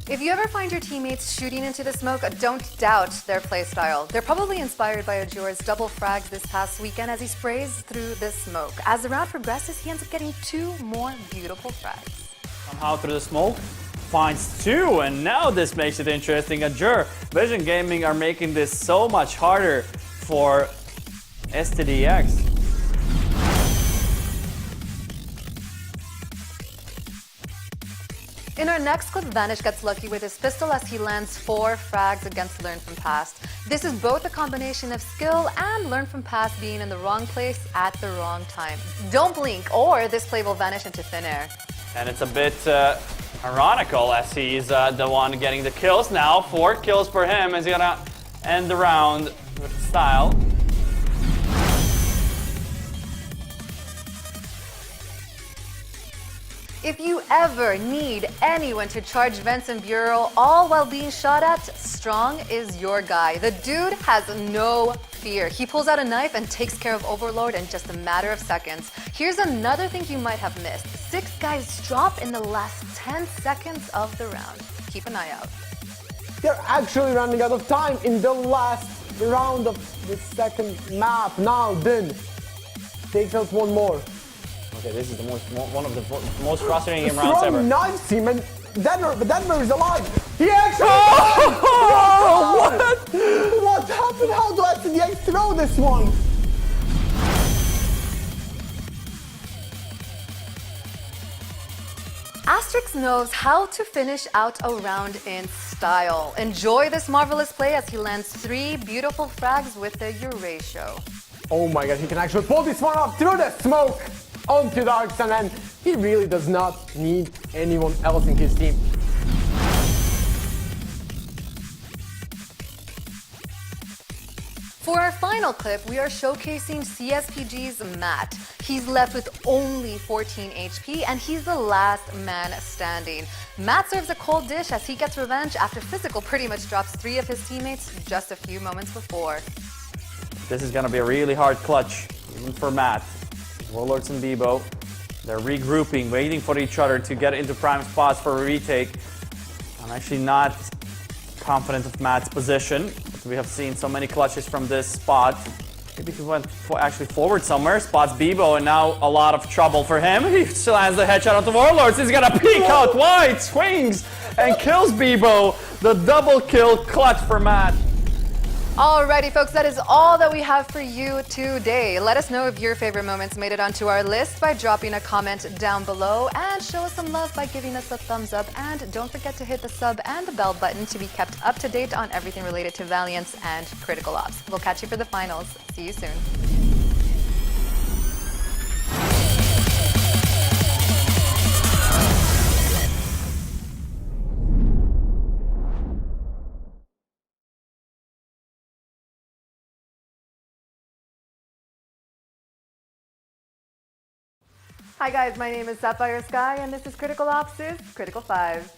If you ever find your teammates shooting into the smoke, don't doubt their playstyle. They're probably inspired by Ajure's double frags this past weekend as he sprays through the smoke. As the round progresses, he ends up getting 2 more beautiful frags. Somehow through the smoke, finds 2, and now this makes it interesting. Ajure, Vision Gaming are making this so much harder for STDX. In our next clip, Vanish gets lucky with his pistol as he lands 4 frags against Learn from Past. This is both a combination of skill and Learn from Past being in the wrong place at the wrong time. Don't blink or this play will vanish into thin air. And it's a bit ironical as he's the one getting the kills now. 4 kills for him as he's gonna end the round with style. If you ever need anyone to charge vents and bureau all while being shot at, Strong is your guy. The dude has no fear. He pulls out a knife and takes care of Overlord in just a matter of seconds. Here's another thing you might have missed. 6 guys drop in the last 10 seconds of the round. Keep an eye out. They're actually running out of time in the last round of the second map. Now, Din takes out 1 more. Okay, this is the one of the most frustrating rounds ever. Strong knives him and Denver is alive. He actually. Oh, what happened? How do STDX throw this one? Asterix knows how to finish out a round in style. Enjoy this marvelous play as he lands 3 beautiful frags with the Eurasia. Oh my god, he can actually pull this one off through the smoke onto Darks, and then he really does not need anyone else in his team. For our final clip, we are showcasing CSPG's Matt. He's left with only 14 HP, and he's the last man standing. Matt serves a cold dish as he gets revenge after Physical pretty much drops 3 of his teammates just a few moments before. This is going to be a really hard clutch, even for Matt. Warlords and Bebo, they're regrouping, waiting for each other to get into prime spots for a retake. I'm actually not confident of Matt's position. We have seen so many clutches from this spot. Maybe he went actually forward somewhere, spots Bebo, and now a lot of trouble for him. He still has the headshot of the Warlords. He's gonna peek out wide, swings, and kills Bebo. The double kill clutch for Matt. Alrighty, folks, that is all that we have for you today. Let us know if your favorite moments made it onto our list by dropping a comment down below, and show us some love by giving us a thumbs up. And don't forget to hit the sub and the bell button to be kept up to date on everything related to Valiance and Critical Ops. We'll catch you for the finals. See you soon. Hi guys, my name is Sapphire Sky, and this is Critical Ops' Critical 5.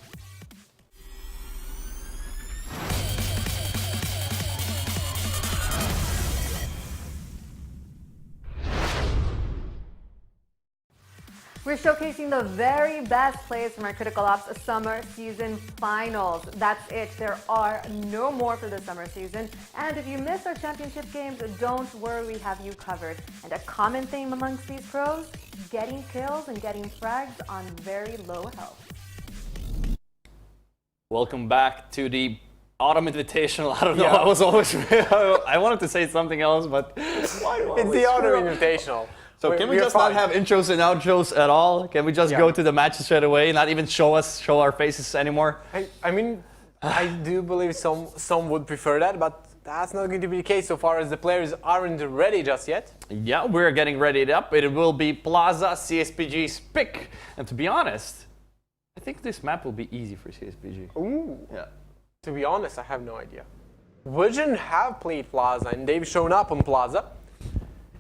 We're showcasing the very best plays from our Critical Ops Summer Season Finals. That's it. There are no more for the summer season. And if you missed our championship games, don't worry, we have you covered. And a common theme amongst these pros, getting kills and getting frags on very low health. Welcome back to the Autumn Invitational. I don't know, I was always... I wanted to say something else, but... why do I It's the Autumn Invitational. So can we just not have intros and outros at all? Can we just go to the matches straight away, not even show our faces anymore? I mean, I do believe some would prefer that, but that's not going to be the case so far as the players aren't ready just yet. Yeah, we're getting ready up. It will be Plaza, CSPG's pick. And to be honest, I think this map will be easy for CSPG. Ooh. Yeah. To be honest, I have no idea. Vision have played Plaza, and they've shown up on Plaza.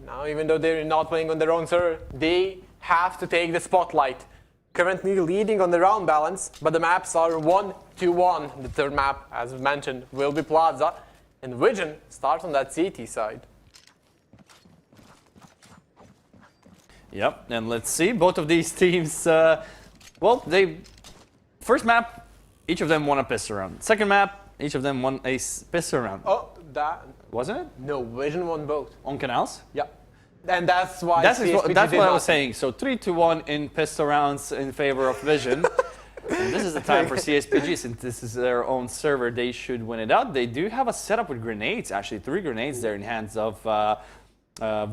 Now, even though they're not playing on their own server, they have to take the spotlight. Currently leading on the round balance, but the maps are 1-2-1. The third map, as mentioned, will be Plaza, and Vision starts on that CT side. Yep, and let's see, both of these teams, first map, each of them won a pistol round. Second map, each of them won a pistol round. Oh, that... Wasn't it? No, Vision won both. On canals? Yeah. And that's why That's what I was saying. saying. So 3-1 in pistol rounds in favor of Vision. And this is the time for CSPG, since this is their own server, they should win it out. They do have a setup with grenades, actually 3 grenades there in hands of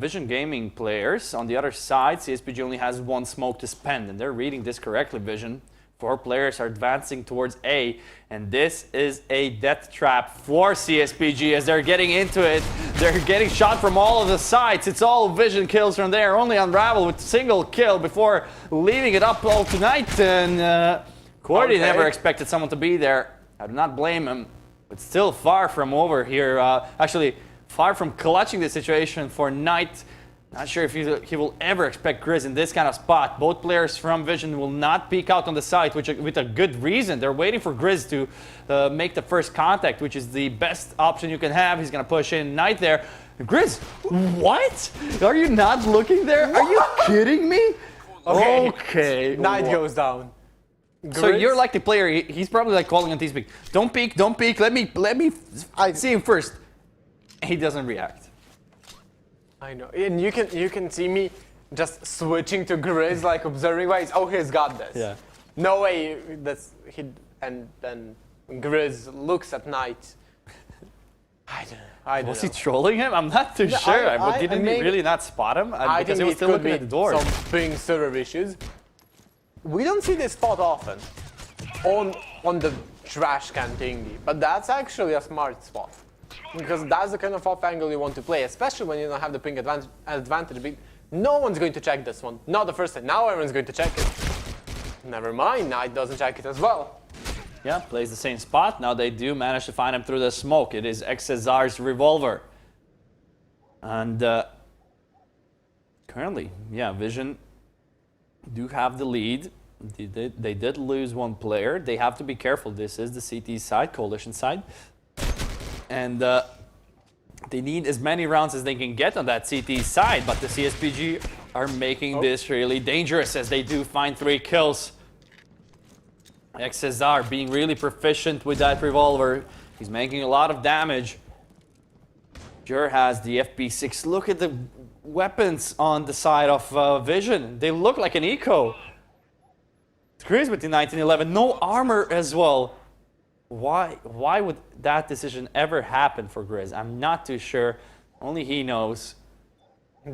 Vision Gaming players. On the other side, CSPG only has 1 smoke to spend, and they're reading this correctly, Vision. 4 players are advancing towards A, and this is a death trap for CSPG as they're getting into it. They're getting shot from all of the sides. It's all Vision kills from there. Only Unravel with single kill before leaving it up all tonight. And Cordy never expected someone to be there. I do not blame him, but still far from over here. Actually, far from clutching the situation for Knight. Not sure if he will ever expect Grizz in this kind of spot. Both players from Vision will not peek out on the site, with a good reason. They're waiting for Grizz to make the first contact, which is the best option you can have. He's going to push in Knight there. Grizz, what? Are you not looking there? Are you kidding me? Okay. Knight goes down. Grizz? So you're like the player. He's probably like calling on T-Speak. Don't peek, don't peek. Let me see him first. He doesn't react. I know, and you can see me just switching to Grizz, like observing ways. Oh, he's got this. Yeah. No way. And then Grizz looks at Knight. I don't know. Was he trolling him? I'm not too sure. Didn't he really not spot him? I Because think he was still looking at the door. Some big server issues. We don't see this spot often on the trash can thingy, but that's actually a smart spot. Because that's the kind of off angle you want to play, especially when you don't have the ping advantage. No one's going to check this one. Not the first time. Now everyone's going to check it. Never mind, Knight doesn't check it as well. Yeah, plays the same spot. Now they do manage to find him through the smoke. It is XSR's revolver. And currently, yeah, Vision do have the lead. They did lose one player. They have to be careful. This is the CT side, Coalition side. And they need as many rounds as they can get on that CT side, but the CSPG are making this really dangerous as they do find 3 kills. XSR being really proficient with that revolver. He's making a lot of damage. Jur has the FP6. Look at the weapons on the side of Vision. They look like an eco. Grizz with the 1911. No armor as well. Why would that decision ever happen for Grizz? I'm not too sure. Only he knows.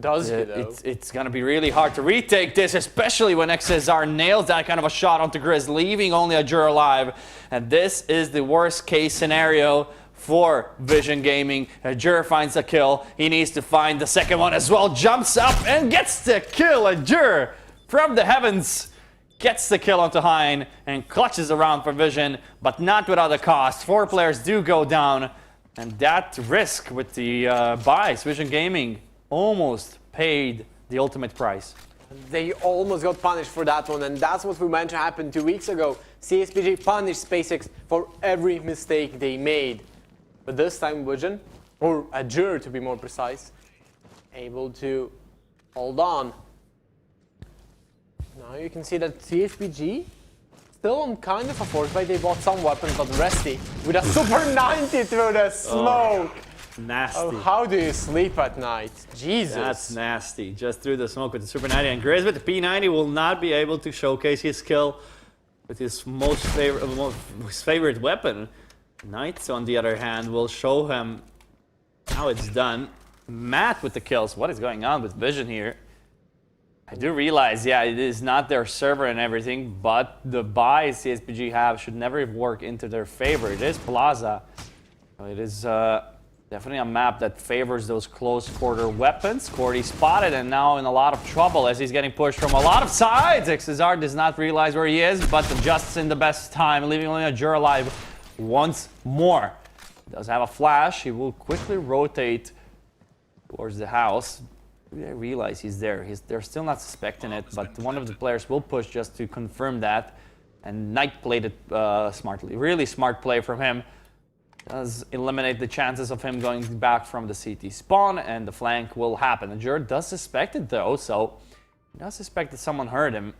Does he though? It's going to be really hard to retake this, especially when XSR nails that kind of a shot onto Grizz, leaving only a Jur alive. And this is the worst case scenario for Vision Gaming. Jur finds a kill. He needs to find the second one as well. Jumps up and gets the kill. Jur from the heavens gets the kill onto Hein and clutches around for Vision, but not without a cost. 4 players do go down, and that risk with the buys, Vision Gaming almost paid the ultimate price. They almost got punished for that one, and that's what we meant to happen 2 weeks ago. CSPG punished SpaceX for every mistake they made. But this time Vision, or Jur to be more precise, able to hold on. Now you can see that CSPG still on kind of a force fight. They bought some weapons, but Resty with a Super 90 through the smoke. Nasty. Oh, how do you sleep at night? Jesus. That's nasty. Just through the smoke with the Super 90. And Grizz with the P90 will not be able to showcase his skill with his his favorite weapon. Knights, on the other hand, will show him how it's done. Matt with the kills. What is going on with Vision here? I do realize, yeah, it is not their server and everything, but the buys CSPG have should never work into their favor. It is Plaza. It is definitely a map that favors those close quarter weapons. Cordy spotted and now in a lot of trouble as he's getting pushed from a lot of sides. XSR does not realize where he is, but adjusts in the best time, leaving only a Jur alive once more. He does have a flash. He will quickly rotate towards the house. They realize he's there. They're still not suspecting it, but one of the players will push just to confirm that. And Knight played it smartly. Really smart play from him. Does eliminate the chances of him going back from the CT spawn, and the flank will happen. The Jur does suspect it though, so he does suspect that someone heard him.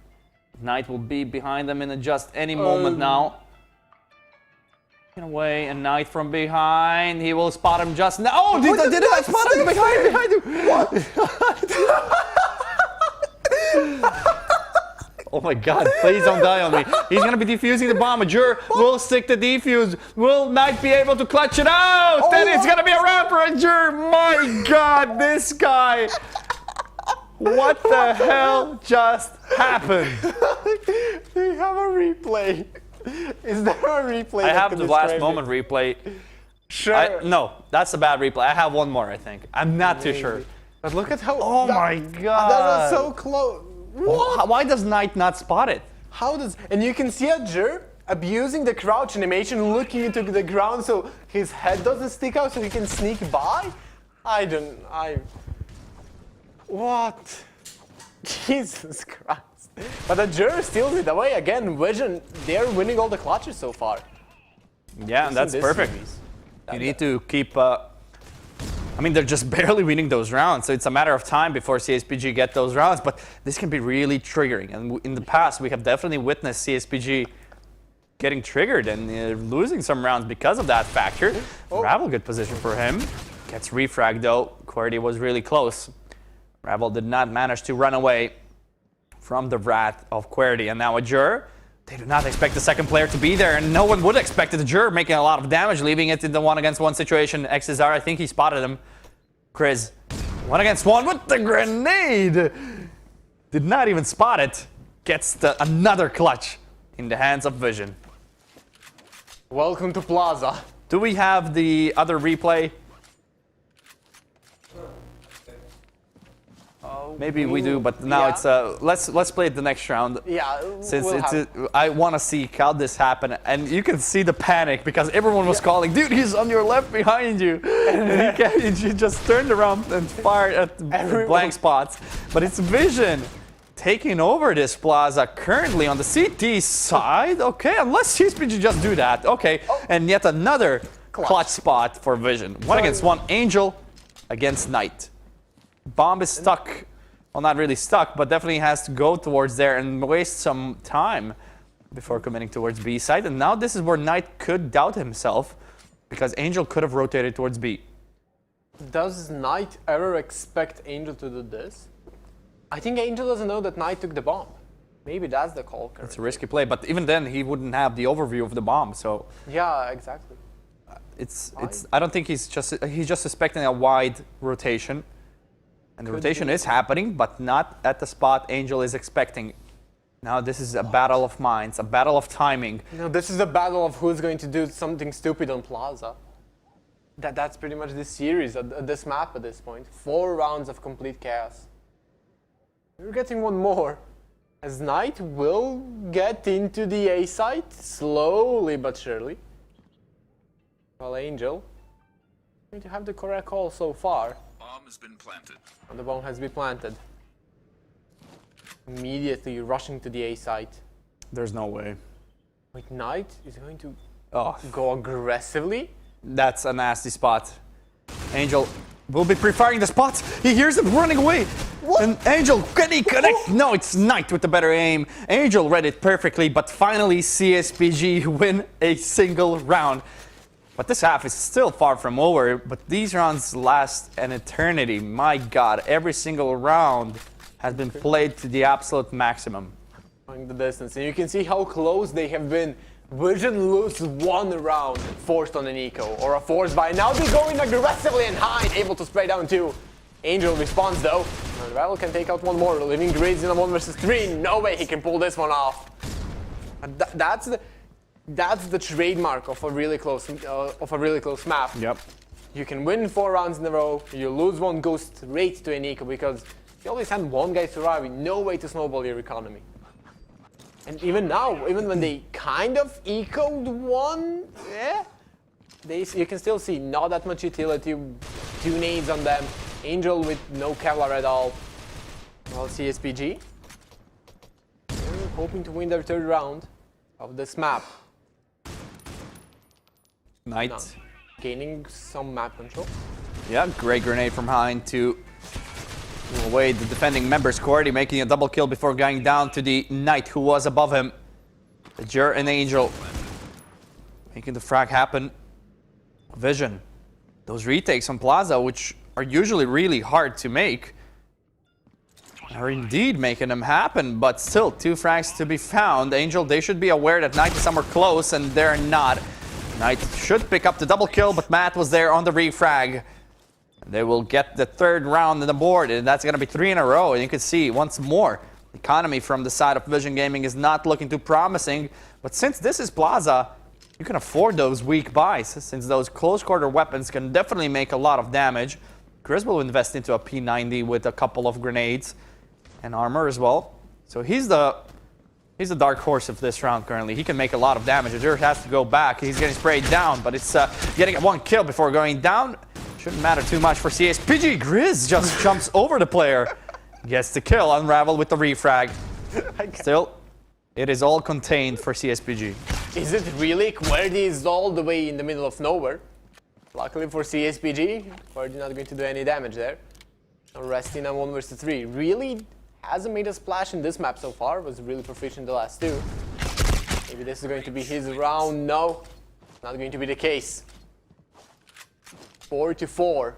Knight will be behind them in just any moment now. Away, and Knight from behind. He will spot him just now. Oh, did I spot him behind you? What? Oh my God, please don't die on me. He's gonna be defusing the bomb. Jur will stick the defuse. Will Knight be able to clutch it out? Then it's gonna be a wrap for Jur. My God, this guy. What the hell just happened? They have a replay. Is there a replay? I have the last moment replay. Sure. No, that's a bad replay. I have one more, I think. I'm not too sure. But look at how. Oh my God. That was so close. What? Why does Knight not spot it? How does. And you can see a Jur abusing the crouch animation, looking into the ground so his head doesn't stick out so he can sneak by? What? Jesus Christ. But the Jur steals it away again. Vision, they're winning all the clutches so far. Yeah, and that's perfect. You need to keep. I mean, they're just barely winning those rounds, so it's a matter of time before CSPG get those rounds. But this can be really triggering. And in the past, we have definitely witnessed CSPG getting triggered and losing some rounds because of that factor. Ravel, good position for him. Gets refragged though. QWERTY was really close. Ravel did not manage to run away from the wrath of QWERTY, and now a Jur. They do not expect the second player to be there, and no one would expect the Jur making a lot of damage, leaving it in the 1-against-1 situation. XSR, I think he spotted him. Chris, 1-against-1 with the grenade. Did not even spot it. Gets another clutch in the hands of Vision. Welcome to Plaza. Do we have the other replay? Maybe we do, but now yeah. it's let's play it the next round. Yeah, Since we'll it's have- I want to see how this happen, and you can see the panic because everyone was calling, dude, he's on your left behind you, and he just turned around and fired at blank spots. But it's Vision taking over this plaza currently on the CT side. Okay, unless CSPG just do that. Okay, and yet another clutch spot for Vision. One against one, Angel against Knight. Bomb is stuck. Well, not really stuck, but definitely has to go towards there and waste some time before committing towards B side. And now this is where Knight could doubt himself because Angel could have rotated towards B. Does Knight ever expect Angel to do this? I think Angel doesn't know that Knight took the bomb. Maybe that's the call. It's a risky play, but even then he wouldn't have the overview of the bomb. So Yeah, exactly. it's I don't think he's just suspecting a wide rotation. And the rotation is happening, but not at the spot Angel is expecting. Now this is a battle of minds, a battle of timing. No, this is a battle of who's going to do something stupid on Plaza. That's pretty much this series, this map at this point. 4 rounds of complete chaos. We're getting one more. As Knight will get into the A site, slowly but surely. Well, Angel going to have the correct call so far. Bomb has been planted. And the bomb has been planted. Immediately rushing to the A site. There's no way. Wait, Knight is going to Oh, go aggressively? that's a nasty spot. Angel will be pre-firing the spots. He hears him running away. What? And Angel, can he connect? No, it's Knight with the better aim. Angel read it perfectly, but finally CSPG win a single round. But this half is still far from over, but these rounds last an eternity. My God, every single round has been played to the absolute maximum. Going the distance. And you can see how close they have been. Vision loses 1 round forced on an eco, or a force buy. Now they're going aggressively and high, able to spray down 2. Angel responds though. And Rival can take out 1 more, leaving Grids in a 1 versus 3. No way he can pull this one off. And that's the trademark of a really close map. Yep. You can win 4 rounds in a row, you lose 1, go straight to an eco because you always had 1 guy surviving, no way to snowball your economy. And even now, even when they kind of ecoed 1, you can still see not that much utility, 2 nades on them, Angel with no Kevlar at all. Well, CSPG, they're hoping to win their 3rd round of this map. Knight. No. Gaining some map control. Yeah, great grenade from Hein to away the defending members. Cordy making a double kill before going down to the Knight who was above him. The Jur and Angel making the frag happen. Vision. Those retakes on Plaza, which are usually really hard to make, are indeed making them happen, but still 2 frags to be found. Angel, they should be aware that Knight is somewhere close, and they're not. Knight should pick up the double kill, but Matt was there on the refrag. They will get the 3rd round on the board, and that's going to be 3 in a row. And you can see once more, the economy from the side of Vision Gaming is not looking too promising. But since this is Plaza, you can afford those weak buys, since those close quarter weapons can definitely make a lot of damage. Grizz will invest into a P90 with a couple of grenades and armor as well. So he's the dark horse of this round currently. He can make a lot of damage. Azure has to go back. He's getting sprayed down, but it's getting 1 kill before going down. Shouldn't matter too much for CSPG. Grizz just jumps over the player. Gets the kill. Unravel with the refrag. Still, it is all contained for CSPG. Is it really? Querdy is all the way in the middle of nowhere. Luckily for CSPG, Querdy not going to do any damage there. Resting on 1 versus 3. Really hasn't made a splash in this map so far. Was really proficient the last 2. Maybe this is going to be his round. No, not going to be the case. 4-4.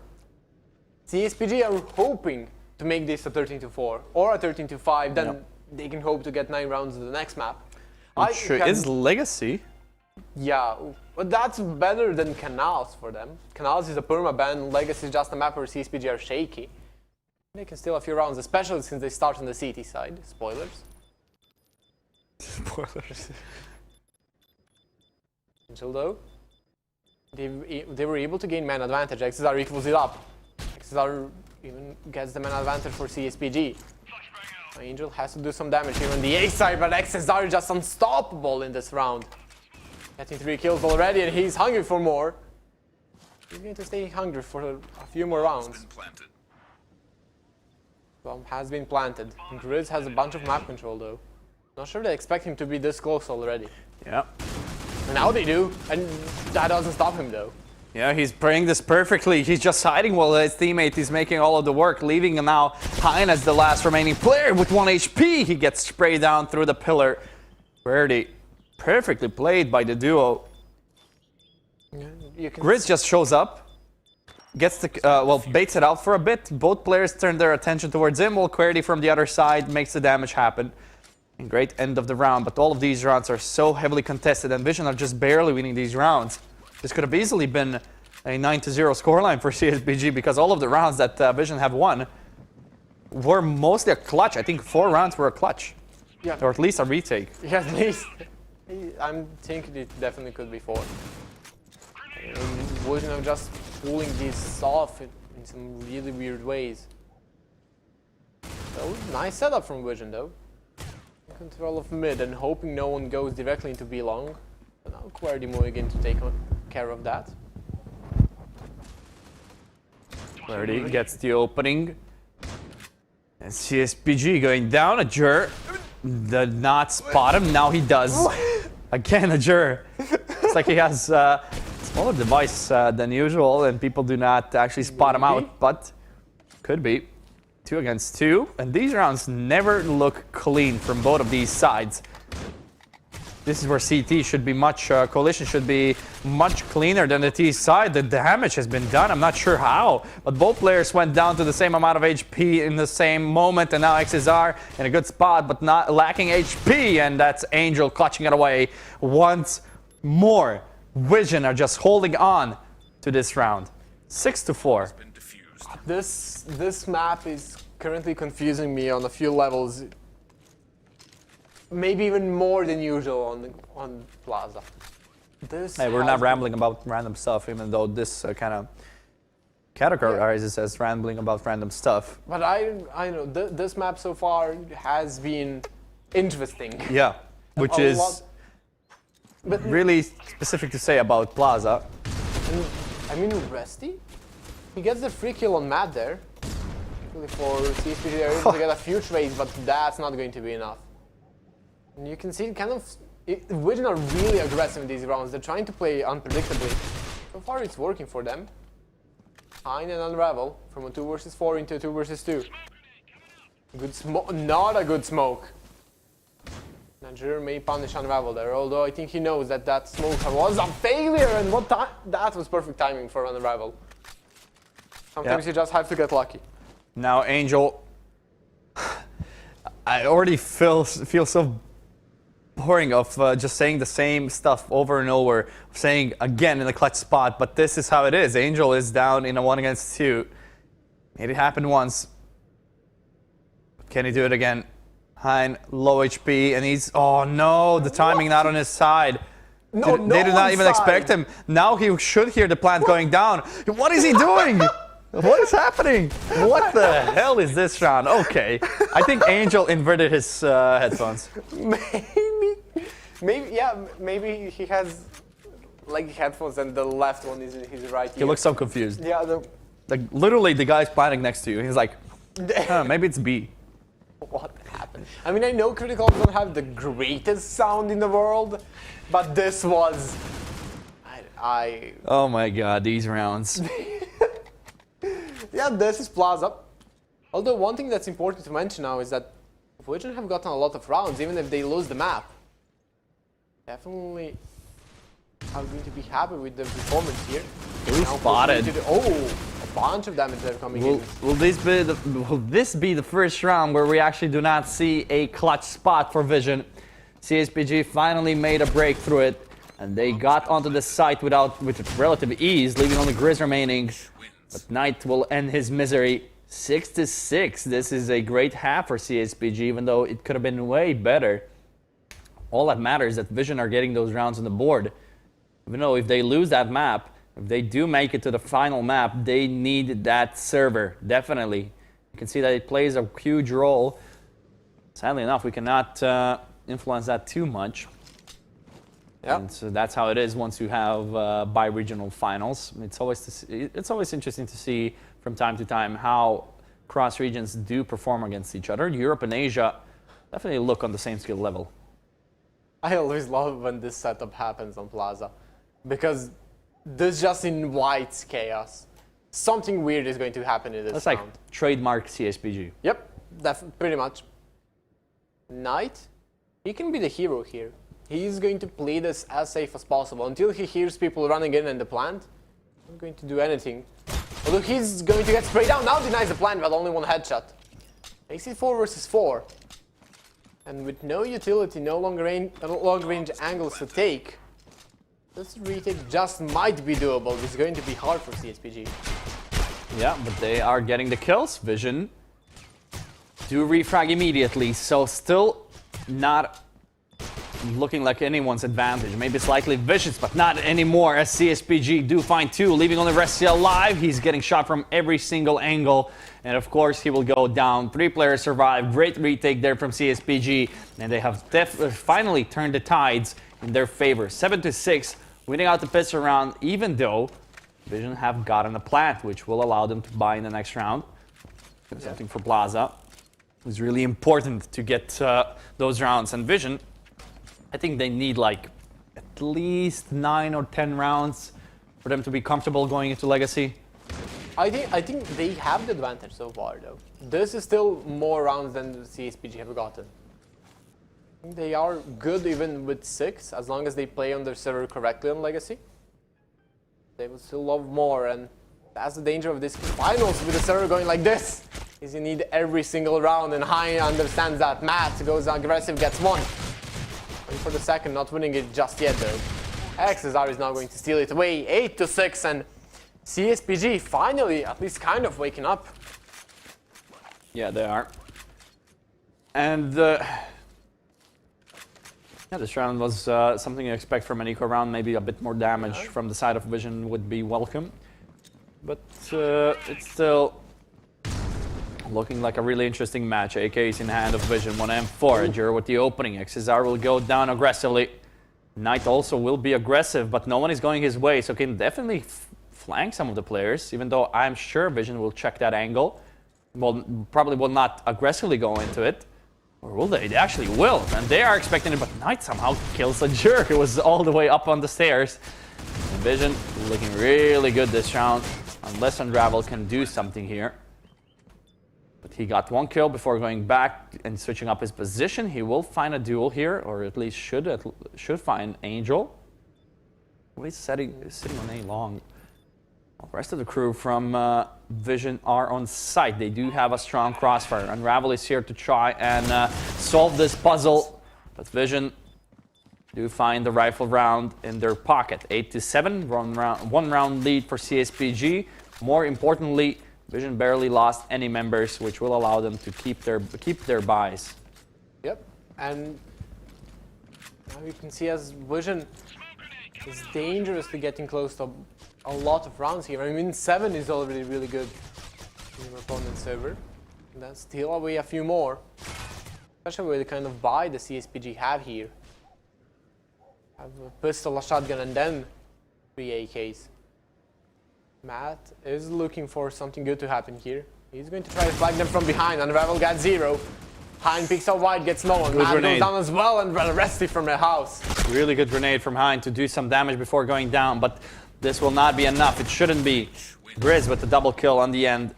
CSPG are hoping to make this a 13-4 or a 13-5. Then they can hope to get 9 rounds in the next map. Is Legacy? Yeah, but that's better than Canals for them. Canals is a perma-ban, Legacy is just a map where CSPG are shaky. They can steal a few rounds, especially since they start on the CT side. Spoilers. Spoilers. Angel though, they were able to gain man advantage. XSR equals it up. XSR even gets the man advantage for CSPG. Angel has to do some damage here on the A side, but XSR is just unstoppable in this round. Getting 3 kills already, and he's hungry for more. He's going to stay hungry for a few more rounds. Bomb has been planted. Grizz has a bunch of map control though. Not sure they expect him to be this close already. Yeah. Now they do, and that doesn't stop him though. Yeah, he's playing this perfectly. He's just hiding while his teammate is making all of the work, leaving him now Hein as the last remaining player with 1 HP. He gets sprayed down through the pillar. Pretty perfectly played by the duo. Grizz just shows up, gets the well, baits it out for a bit. Both players turn their attention towards him, while Querdy from the other side makes the damage happen. And great end of the round, but all of these rounds are so heavily contested, and Vision are just barely winning these rounds. This could have easily been a 9-0 scoreline for CSPG, because all of the rounds that Vision have won were mostly a clutch. I think 4 rounds were a clutch. Yeah. Or at least a retake. Yeah, at least. I'm thinking it definitely could be 4. Vision are just pulling this off in some really weird ways. So, nice setup from Vision though. Control of mid and hoping no one goes directly into B long. But now Querdy moving to take care of that. Querdy gets the opening. And CSPG going down. Ajur did not spot him. Now he does. Again, Ajur. It's like he has a smaller device than usual, and people do not actually spot him out, but could be. 2 against 2, and these rounds never look clean from both of these sides. This is where CT should be Coalition should be much cleaner than the T side. The damage has been done, I'm not sure how, but both players went down to the same amount of HP in the same moment, and now XSR in a good spot, but not lacking HP, and that's Angel clutching it away once more. Vision are just holding on to this round. 6-4. This map is currently confusing me on a few levels. Maybe even more than usual on Plaza. Hey, we're not rambling about random stuff, even though this kind of categorizes as rambling about random stuff. But I know this map so far has been interesting. Yeah, which is really specific to say about Plaza. And, I mean, Resty? He gets the free kill on Matt there. Really for CSPG, they're able to get a few trades, but that's not going to be enough. And you can see Vision are really aggressive in these rounds. They're trying to play unpredictably. So far it's working for them. Hein and Unravel from a 2 versus 4 into a 2 versus 2. Good smoke, not a good smoke. Najir may punish Unravel there, although I think he knows that that smoke was a failure, and that was perfect timing for Unravel. Sometimes you just have to get lucky. Now Angel, I already feel so boring of just saying the same stuff over and over, saying again in the clutch spot, but this is how it is. Angel is down in a 1 against 2. Made it happen once. Can he do it again? Hein, low HP, and he's, oh no, the timing not on his side. No, they did not even expect him. Now he should hear the plant going down. What is he doing? What is happening? What the hell is this round? Okay, I think Angel inverted his headphones. Maybe he has like headphones and the left one is his right ear. He looks so confused. Yeah, like literally the guy's planting next to you. He's like, maybe it's B. What happened? I mean, I know Critical don't have the greatest sound in the world, but this was... Oh my god, these rounds. Yeah, this is Plaza. Although one thing that's important to mention now is that Vision have gotten a lot of rounds, even if they lose the map. Definitely are going to be happy with the performance here. Who spotted? A bunch of damage there coming in. Will this be the first round where we actually do not see a clutch spot for Vision? CSPG finally made a break through it, and they got onto the site with relative ease, leaving only Grizz remaining. But Knight will end his misery. 6-6. This is a great half for CSPG, even though it could have been way better. All that matters is that Vision are getting those rounds on the board. Even though if they lose that map, If they do make it to the final map, they need that server, definitely. You can see that it plays a huge role. Sadly enough, we cannot influence that too much. Yeah. And so that's how it is once you have bi-regional finals. It's always interesting to see from time to time how cross regions do perform against each other. Europe and Asia definitely look on the same skill level. I always love when this setup happens on Plaza, because this just invites chaos. Something weird is going to happen in this That's round. like trademark CSPG. Yep, pretty much. Knight, he can be the hero here. He's going to play this as safe as possible until he hears people running in the plant. Not going to do anything. Although he's going to get sprayed down. Now denies the plant with only one headshot. Makes it 4 versus 4. And with no utility, no long range angles to take, this retake just might be doable. It's going to be hard for CSPG. Yeah, but they are getting the kills. Vision do refrag immediately, so still not looking like anyone's advantage. Maybe slightly vicious, but not anymore, as CSPG do find 2, leaving only Eurasia alive. He's getting shot from every single angle, and of course he will go down. 3 players survive. Great retake there from CSPG, and they have finally turned the tides in their favor. 7-6, winning out the pistol round, even though Vision have gotten a plant, which will allow them to buy in the next round. Something for Plaza. It was really important to get those rounds, and Vision, I think they need like at least 9 or 10 rounds for them to be comfortable going into Legacy. I think they have the advantage so far, though. This is still more rounds than the CSPG have gotten. I think they are good even with 6, as long as they play on their server correctly on Legacy. They will still love more, and that's the danger of this finals with the server going like this, is you need every single round, and Hein understands that. Matt goes aggressive, gets 1. For the second, not winning it just yet though. XSR is now going to steal it away, 8-6, and CSPG finally at least kind of waking up. Yeah, they are. And yeah, this round was something you expect from an eco round. Maybe a bit more damage from the side of Vision would be welcome. But it's still looking like a really interesting match. AK's in hand of Vision, 1M Forager with the opening. XSR will go down aggressively. Knight also will be aggressive, but no one is going his way, so can definitely flank some of the players, even though I'm sure Vision will check that angle. Well, probably will not aggressively go into it. Or will they? They actually will, and they are expecting it, but Knight somehow kills a jerk. It was all the way up on the stairs. And Vision looking really good this round, unless Unravel can do something here. But he got 1 kill before going back and switching up his position. He will find a duel here, or at least should find Angel. Well, he's sitting on A long. The rest of the crew from Vision are on site. They do have a strong crossfire. Unravel is here to try and solve this puzzle, but Vision do find the rifle round in their pocket. 8-7, one round lead for CSPG. More importantly, Vision barely lost any members, which will allow them to keep their buys. Yep, and now you can see as Vision is dangerously getting close to a lot of rounds here. I mean, 7 is already really good in your opponent's server. And then steal away a few more, especially with the kind of buy the CSPG have here. Have a pistol, a shotgun, and then 3 AKs. Matt is looking for something good to happen here. He's going to try to flag them from behind. Unravel got 0. Hein peeks out wide, gets no one. Matt goes down as well, and Resty from the house. Really good grenade from Hein to do some damage before going down, but this will not be enough. It shouldn't be. Grizz with the double kill on the end.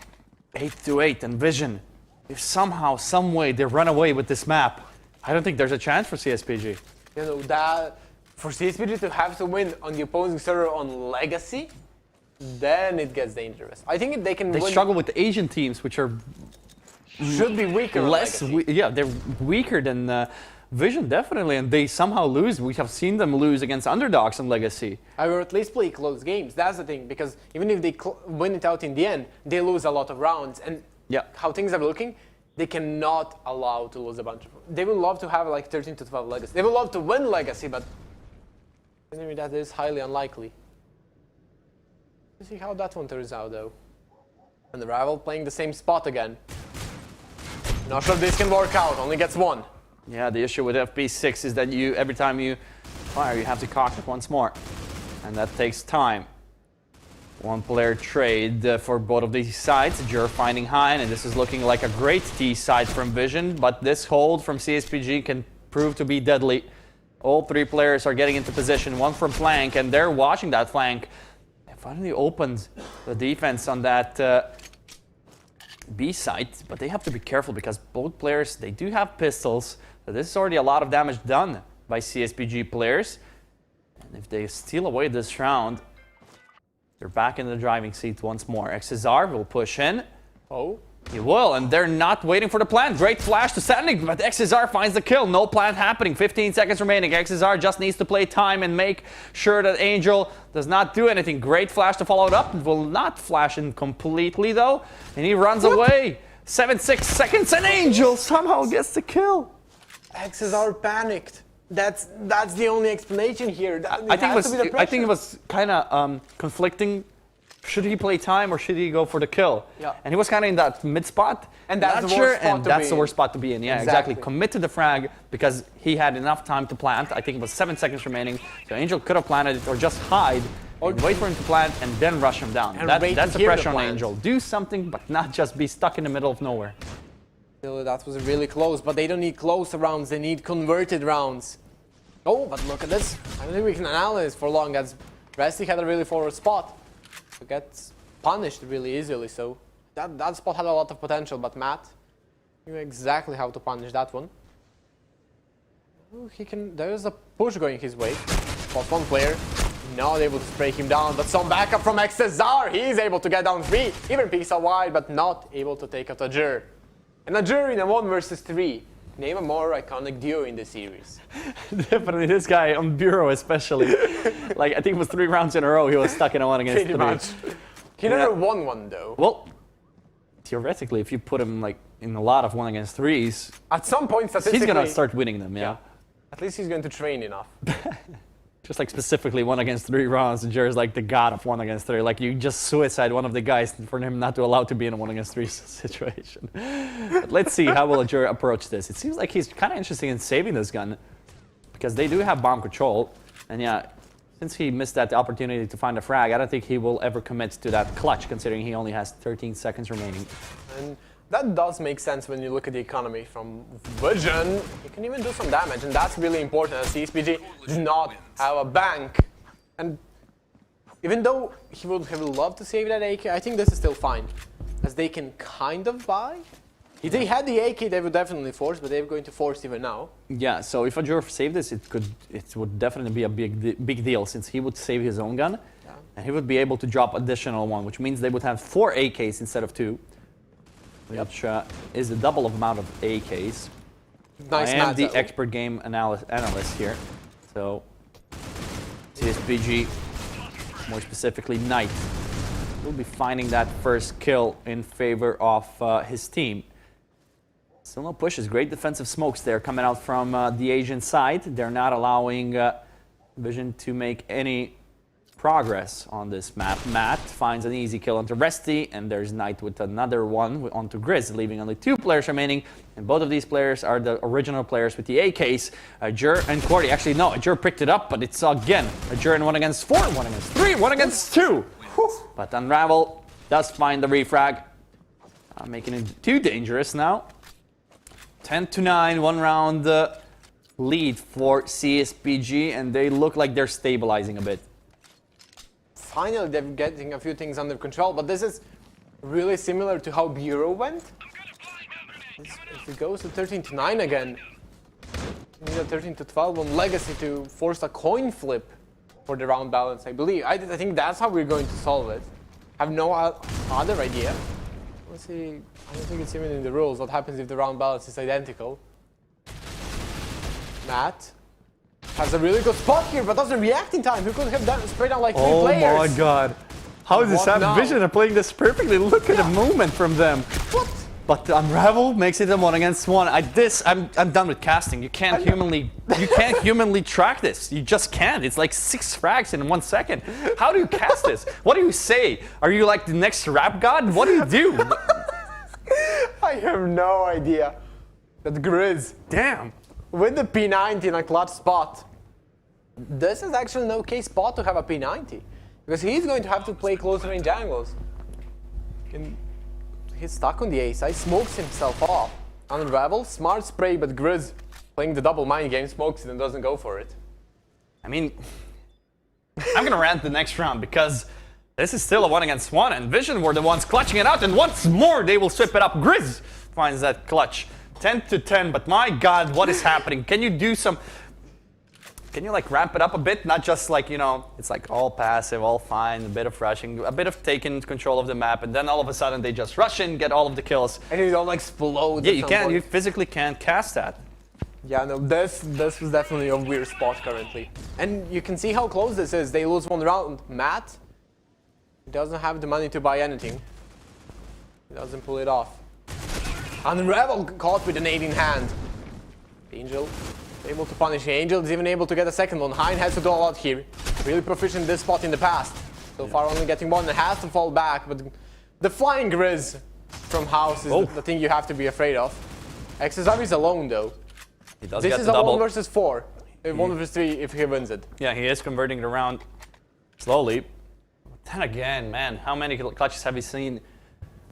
8-8, and Vision, if somehow, some way they run away with this map, I don't think there's a chance for CSPG. You know, that for CSPG to have to win on the opposing server on Legacy, then it gets dangerous. I think they can win. They struggle with the Asian teams, which are should be weaker. Yeah, they're weaker than Vision, definitely, and they somehow lose. We have seen them lose against underdogs in Legacy. I will at least play close games. That's the thing, because even if they win it out in the end, they lose a lot of rounds. And how things are looking, they cannot allow to lose a bunch of. They would love to have like 13-12 Legacy. They would love to win Legacy, but that is highly unlikely. Let's see how that one turns out, though. And the rival playing the same spot again. Not sure if this can work out. Only gets one. Yeah, the issue with FP6 is that every time you fire, you have to cock it once more. And that takes time. One player trade for both of these sides. Jur finding Hein, and this is looking like a great T side from Vision, but this hold from CSPG can prove to be deadly. All three players are getting into position, one from flank, and they're watching that flank. They finally opened the defense on that B site, but they have to be careful because both players, they do have pistols. So this is already a lot of damage done by CSPG players. And if they steal away this round, they're back in the driving seat once more. XSR will push in. Oh. He will, and they're not waiting for the plant. Great flash to Sending, but XSR finds the kill. No plant happening. 15 seconds remaining. XSR just needs to play time and make sure that Angel does not do anything. Great flash to follow it up. Will not flash in completely, though. And he runs away. 7-6 seconds, and Angel somehow gets the kill. XSR panicked. That's the only explanation here. I think it was kind of conflicting. Should he play time or should he go for the kill? Yeah. And he was kind of in that mid spot. And that's not the sure, worst spot and to that's be the in. worst spot to be in. Yeah, exactly. Commit to the frag because he had enough time to plant. I think it was 7 seconds remaining. So Angel could have planted it or just hide or wait for him to plant and then rush him down. And That's the pressure on plant. Angel. Do something, but not just be stuck in the middle of nowhere. That was really close, but they don't need close rounds. They need converted rounds. Oh, but look at this. I don't think we can analyze for long as Resti had a really forward spot. So gets punished really easily, so that spot had a lot of potential, but Matt knew exactly how to punish that one. Oh, there's a push going his way. Spot one player, not able to spray him down, but some backup from XSR. He's able to get down 3, even pixel wide, but not able to take out a Jur. And a Jur in a 1 versus 3. Name a more iconic duo in the series. Definitely this guy on Bureau especially. Like I think it was 3 rounds in a row he was stuck in a 1 against 3. Pretty much. He never won one though. Well, theoretically, if you put him like in a lot of 1 against 3s, at some point statistically, he's gonna start winning them. Yeah. At least he's going to train enough. Just like specifically 1 against 3 rounds, and Jer's like the god of 1 against 3. Like you just suicide one of the guys for him not to allow to be in a 1 against 3 situation. But let's see how will Jer approach this. It seems like he's kind of interested in saving this gun because they do have bomb control, and yeah. Since he missed that opportunity to find a frag, I don't think he will ever commit to that clutch, considering he only has 13 seconds remaining. And that does make sense when you look at the economy from Vision. You can even do some damage, and that's really important as CSPG does not have a bank. And even though he would have loved to save that AK, I think this is still fine, as they can kind of buy. If they had the AK, they would definitely force, but they're going to force even now. Yeah, so if Ajur saved this, it would definitely be a big deal, since he would save his own gun, and he would be able to drop additional 1, which means they would have 4 AKs instead of 2, which is the double amount of AKs. Nice. I am the expert game analyst here, so CSPG, more specifically Knight, will be finding that first kill in favor of his team. Still no pushes. Great defensive smokes there coming out from the Asian side. They're not allowing Vision to make any progress on this map. Matt finds an easy kill onto Resti, and there's Knight with another one onto Grizz, leaving only 2 players remaining. And both of these players are the original players with the AKs. Jur and Cordy. Actually, no, Jur picked it up, but it's again a Jur in 1 against 4, 1 against 3, 1 against 2. But Unravel does find the refrag, making it too dangerous now. 10-9, 1 round lead for CSPG, and they look like they're stabilizing a bit. Finally, they're getting a few things under control, but this is really similar to how Bureau went. If it goes to 13-9 again, you need a 13-12 on Legacy to force a coin flip for the round balance, I believe. I think that's how we're going to solve it. I have no other idea. Let's see. I don't think it's even in the rules. What happens if the round balance is identical? Matt has a really good spot here, but doesn't react in time. He could have sprayed down like 3 players. Oh my god. How is this What now? Vision are playing this perfectly? Look at the movement from them. What? But Unravel makes it a 1-against-1. I'm done with casting. You can't humanly track this. You just can't. It's like 6 frags in 1 second. How do you cast this? What do you say? Are you like the next rap god? What do you do? I have no idea. That Grizz, Damn. with the P90 in a clutch spot, this is actually an okay spot to have a P90. Because he's going to have to play close range angles. And he's stuck on the A side, smokes himself off. Unravel, smart spray, but Grizz, playing the double mind game, smokes it and doesn't go for it. I mean, I'm gonna rant the next round because this is still a 1-against-1, and Vision were the ones clutching it out, and once more they will swip it up. Grizz finds that clutch. 10-10, but my god, what is happening? Can you do some... Can you like ramp it up a bit? Not just like, you know, it's like all passive, all fine, a bit of rushing, a bit of taking control of the map, and then all of a sudden they just rush in, get all of the kills. And it all explodes. Yeah, you can't, you physically can't cast that. Yeah, no, this was definitely a weird spot currently. And you can see how close this is. They lose 1 round. Matt doesn't have the money to buy anything. He doesn't pull it off. Unravel caught with an 8 in hand. Angel able to punish. Angel is even able to get a second one. Hein has to do a lot here. Really proficient in this spot in the past. So far only getting 1 and has to fall back. But the flying Grizz from House is the thing you have to be afraid of. XSR is alone though. He does This get is the a double. 1 versus 4. 1 versus 3 if he wins it. Yeah, he is converting it around slowly. But then again, man, how many clutches have we seen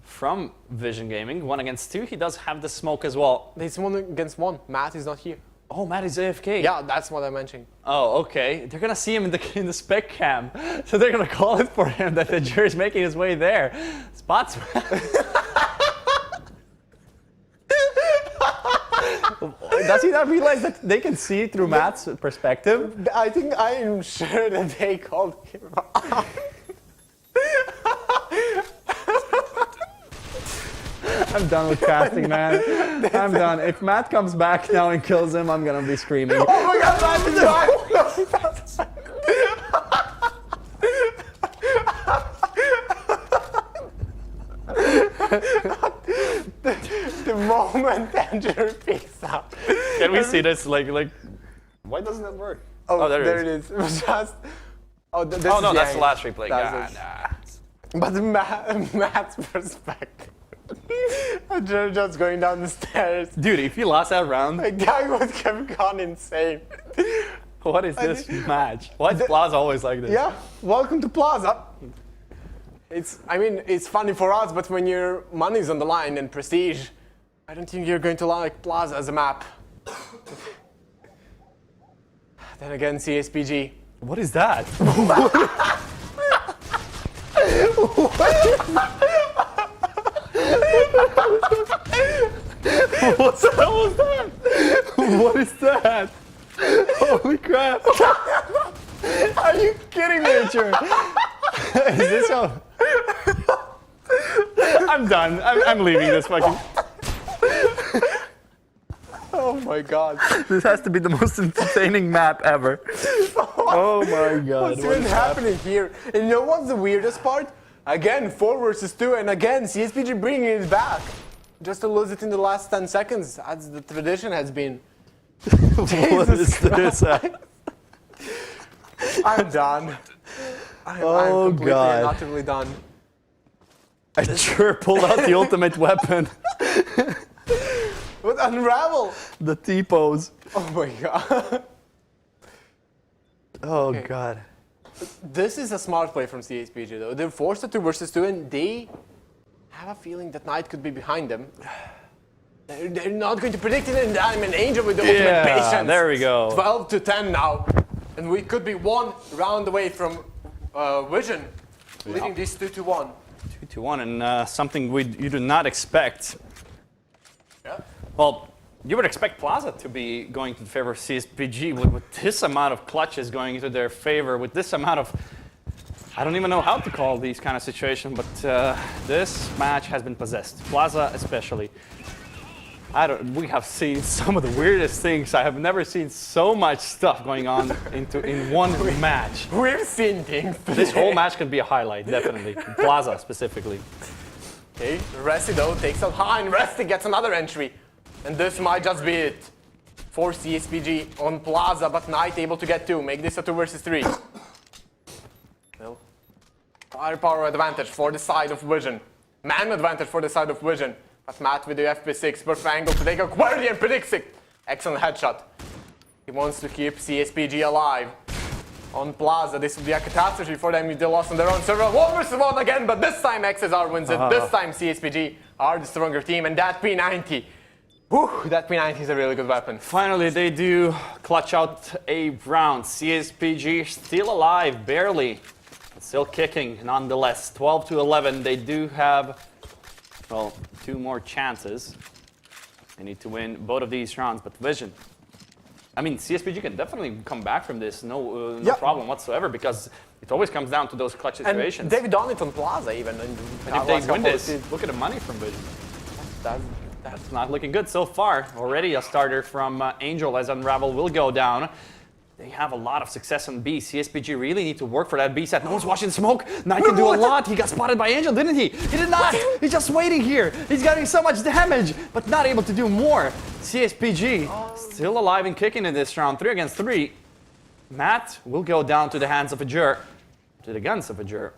from Vision Gaming? 1-against-2, he does have the smoke as well. It's 1 against 1. Matt is not here. Oh, Matt is AFK. Yeah, that's what I mentioned. Oh, okay. They're gonna see him in the spec cam, so they're gonna call it for him that the jury's making his way there. Spots. Does he not realize that they can see through Matt's perspective? I'm sure that they called him out. I'm done with casting, man. I'm done. If Matt comes back now and kills him, I'm gonna be screaming. Oh my god, Matt is back! the moment Andrew picks up. Can we see this? Like, why doesn't it work? Oh, there it is. It was just. Oh, this Oh is no, the that's the angle. last replay. That's Nah. But Matt's perspective. Andrew just going down the stairs. Dude, if you lost that round, The guy would have gone insane. what is this match? Why is Plaza always like this? Yeah, welcome to Plaza. It's funny for us, but when your money's on the line and prestige, I don't think you're going to like Plaza as a map. Then again, CSPG. What is that? What the hell was that? What is that? Holy crap! Are you kidding me, Richard? Is this how? I'm done. I'm leaving this fucking. Oh my god. This has to be the most entertaining map ever. Oh my god. What's even happening here? And you know what's the weirdest part? Again, 4 versus 2, and again, CSPG bringing it back. Just to lose it in the last 10 seconds, as the tradition has been. What is this? I'm done. I'm Oh, completely God. and utterly done. I sure pulled out the ultimate weapon. But Unravel! The T-pose. Oh my god. Oh god. This is a smart play from CSPG though. They're forced to 2 versus 2 and they have a feeling that Knight could be behind them. They're not going to predict it in time, and Angel with the ultimate patience. There we go. 12-10 now. And we could be 1 round away from Vision, leading this 2-1. 2-1, and something you do not expect. Yeah. Well, you would expect Plaza to be going in favor of CSPG with this amount of clutches going into their favor, with this amount of... I don't even know how to call these kind of situations, but this match has been possessed. Plaza especially. We have seen some of the weirdest things. I have never seen so much stuff going on in one match. We've seen things. This whole match can be a highlight, definitely. Plaza specifically. Okay, Resti though takes out high, and Resti gets another entry. And this might just be it for CSPG on Plaza, but Knight able to get 2, make this a 2 versus 3. Well, firepower advantage for the side of Vision. Man advantage for the side of Vision. But Matt with the FP6, perfect angle to take a query and predicts it. Excellent headshot. He wants to keep CSPG alive. On Plaza, this would be a catastrophe for them if they lost on their own server. 1 versus 1 again, but this time XSR wins it. This time CSPG are the stronger team, and that P90. Whew, that P90 is a really good weapon. Finally, they do clutch out a round. CSPG still alive, barely. But still kicking, nonetheless. 12 to 11. They do have, well, 2 more chances. They need to win both of these rounds, but Vision. I mean, CSPG can definitely come back from this, no problem whatsoever, because it always comes down to those clutch situations. And they've done it on Plaza even. And if they win this, look at the money from Vision. That's not looking good so far. Already a starter from Angel as Unravel will go down. They have a lot of success on B. CSPG really need to work for that B set. No one's watching smoke. Knight can do a lot. He got spotted by Angel, didn't he? He did not. He's just waiting here. He's getting so much damage, but not able to do more. CSPG still alive and kicking in this round. 3 against 3. Matt will go down to the hands of a Jur. To the guns of a Jur.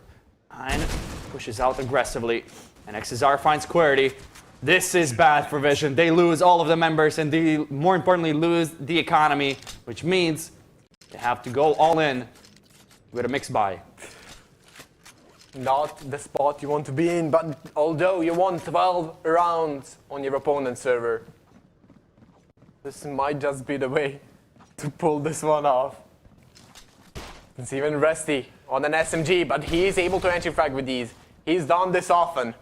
Hein pushes out aggressively. And XSR finds Querity. This is bad for Vision. They lose all of the members and they, more importantly, lose the economy, which means they have to go all in with a mixed buy. Not the spot you want to be in, but although you want 12 rounds on your opponent's server, this might just be the way to pull this one off. It's even Resti on an SMG, but he is able to anti-frag with these. He's done this often.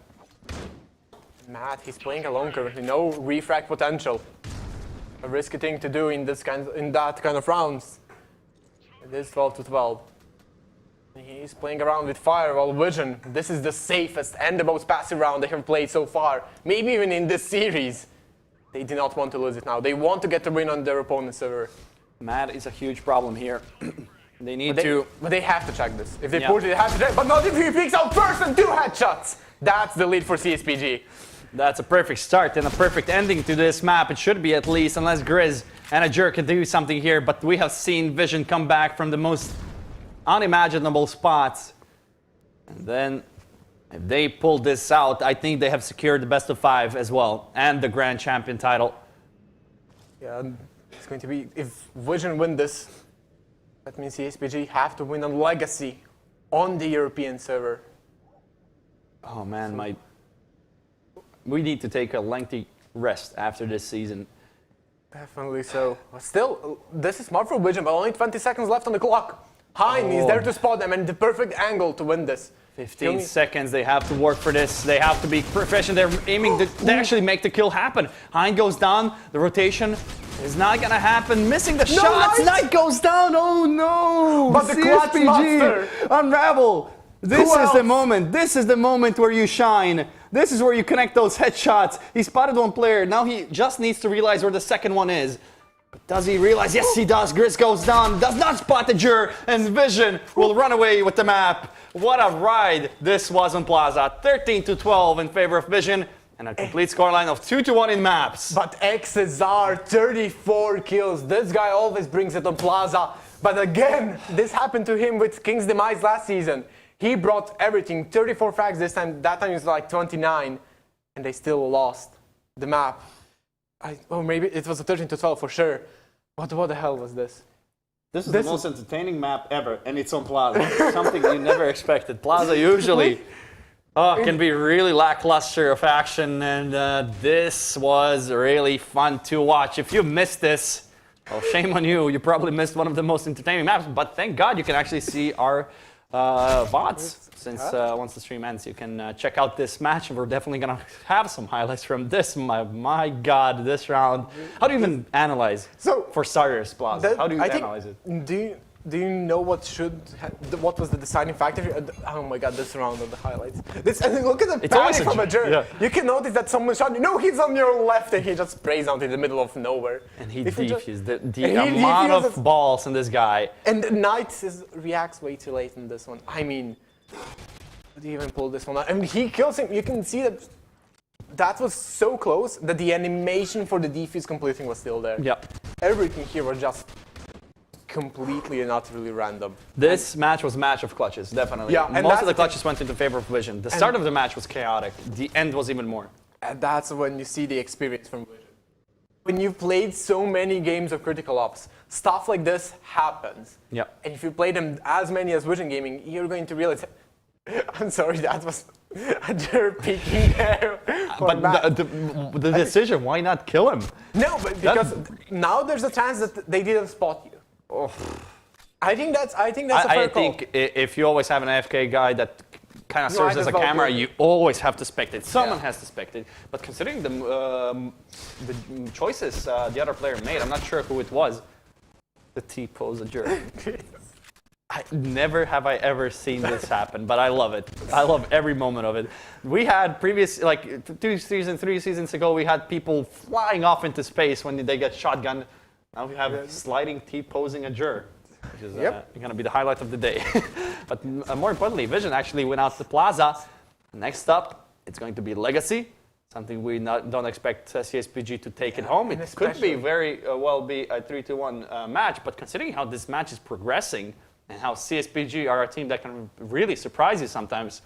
Matt, he's playing alone currently, no refrag potential. A risky thing to do in that kind of rounds. It is 12 to 12. He's playing around with fire while Vision. This is the safest and the most passive round they have played so far. Maybe even in this series. They do not want to lose it now. They want to get the win on their opponent's server. Matt is a huge problem here. They need But they have to check this. If they push it, they have to check. But not if he picks out first and 2 headshots. That's the lead for CSPG. That's a perfect start and a perfect ending to this map. It should be at least, unless Grizz and a Jur can do something here. But we have seen Vision come back from the most unimaginable spots. And then, if they pull this out, I think they have secured the best of 5 as well. And the Grand Champion title. Yeah, it's going to be, if Vision win this, that means CSPG have to win on Legacy on the European server. Oh man, we need to take a lengthy rest after this season. Definitely so. But still, this is smart for Vision, but only 20 seconds left on the clock. Hein is there to spot them and the perfect angle to win this. 15 seconds, they have to work for this. They have to be proficient. They're aiming to actually make the kill happen. Hein goes down, the rotation is not gonna happen. Missing the shots, Knight goes down, oh no! But the clutch master! Unravel! This is the moment. This is the moment where you shine. This is where you connect those headshots. He spotted one player. Now he just needs to realize where the second one is. But does he realize? Yes, he does. Grizz goes down. Does not spot the Jur. And Vision will run away with the map. What a ride this was on Plaza. 13 to 12 in favor of Vision. And a complete scoreline of 2 to 1 in maps. But XSR, 34 kills. This guy always brings it on Plaza. But again, this happened to him with King's Demise last season. He brought everything, 34 frags this time, that time it was like 29, and they still lost the map. Oh, maybe it was a 13 to 12 for sure. What the hell was this? This is the most entertaining map ever, and it's on Plaza. Something you never expected. Plaza usually can be really lackluster of action, and this was really fun to watch. If you missed this, well, shame on you. You probably missed one of the most entertaining maps, but thank God you can actually see our VODs, since once the stream ends, you can check out this match, and we're definitely gonna have some highlights from this. My God, this round. How do you even analyze? So for starters, Plaza, how do you analyze it? Do you know what was the deciding factor here? Oh my God, this round of the highlights. Look at the panic from a Jur. Yeah. You can notice that someone shot you. No, he's on your left, and he just sprays out in the middle of nowhere. And he defused the amount of balls in this guy. And Knight reacts way too late in this one. I mean, Did he even pull this one out? I mean, he kills him. You can see that that was so close that the animation for the defuse completing was still there. Yeah. Everything here was just completely and utterly random. This match was a match of clutches, definitely. Yeah, and most of the that's- clutches went into favor of Vision. The start of the match was chaotic. The end was even more. And that's when you see the experience from Vision. When you've played so many games of Critical Ops, stuff like this happens. Yeah. And if you play them as many as Vision Gaming, you're going to realize, I'm sorry, that was a jerk peeking there. But the decision, why not kill him? No, but because now there's a chance that they didn't spot you. Oh. I think that's a fair I call. think if you always have an AFK guy that kind of You serves might as a as well camera, do it. you always have to spectate. Someone Yeah. has to spectate. But considering the choices the other player made, I'm not sure who it was. The T-pose a jerk. Never have I ever seen this happen, but I love it. I love every moment of it. We had previous, like 3 seasons ago, we had people flying off into space when they get shotgunned. Now we have sliding T-posing a jerk, which is going to be the highlight of the day. But more importantly, Vision actually went out to the plaza. Next up, it's going to be Legacy, something we don't expect CSPG to take it home. It could be very well be a 3-1 match, but considering how this match is progressing and how CSPG are a team that can really surprise you sometimes,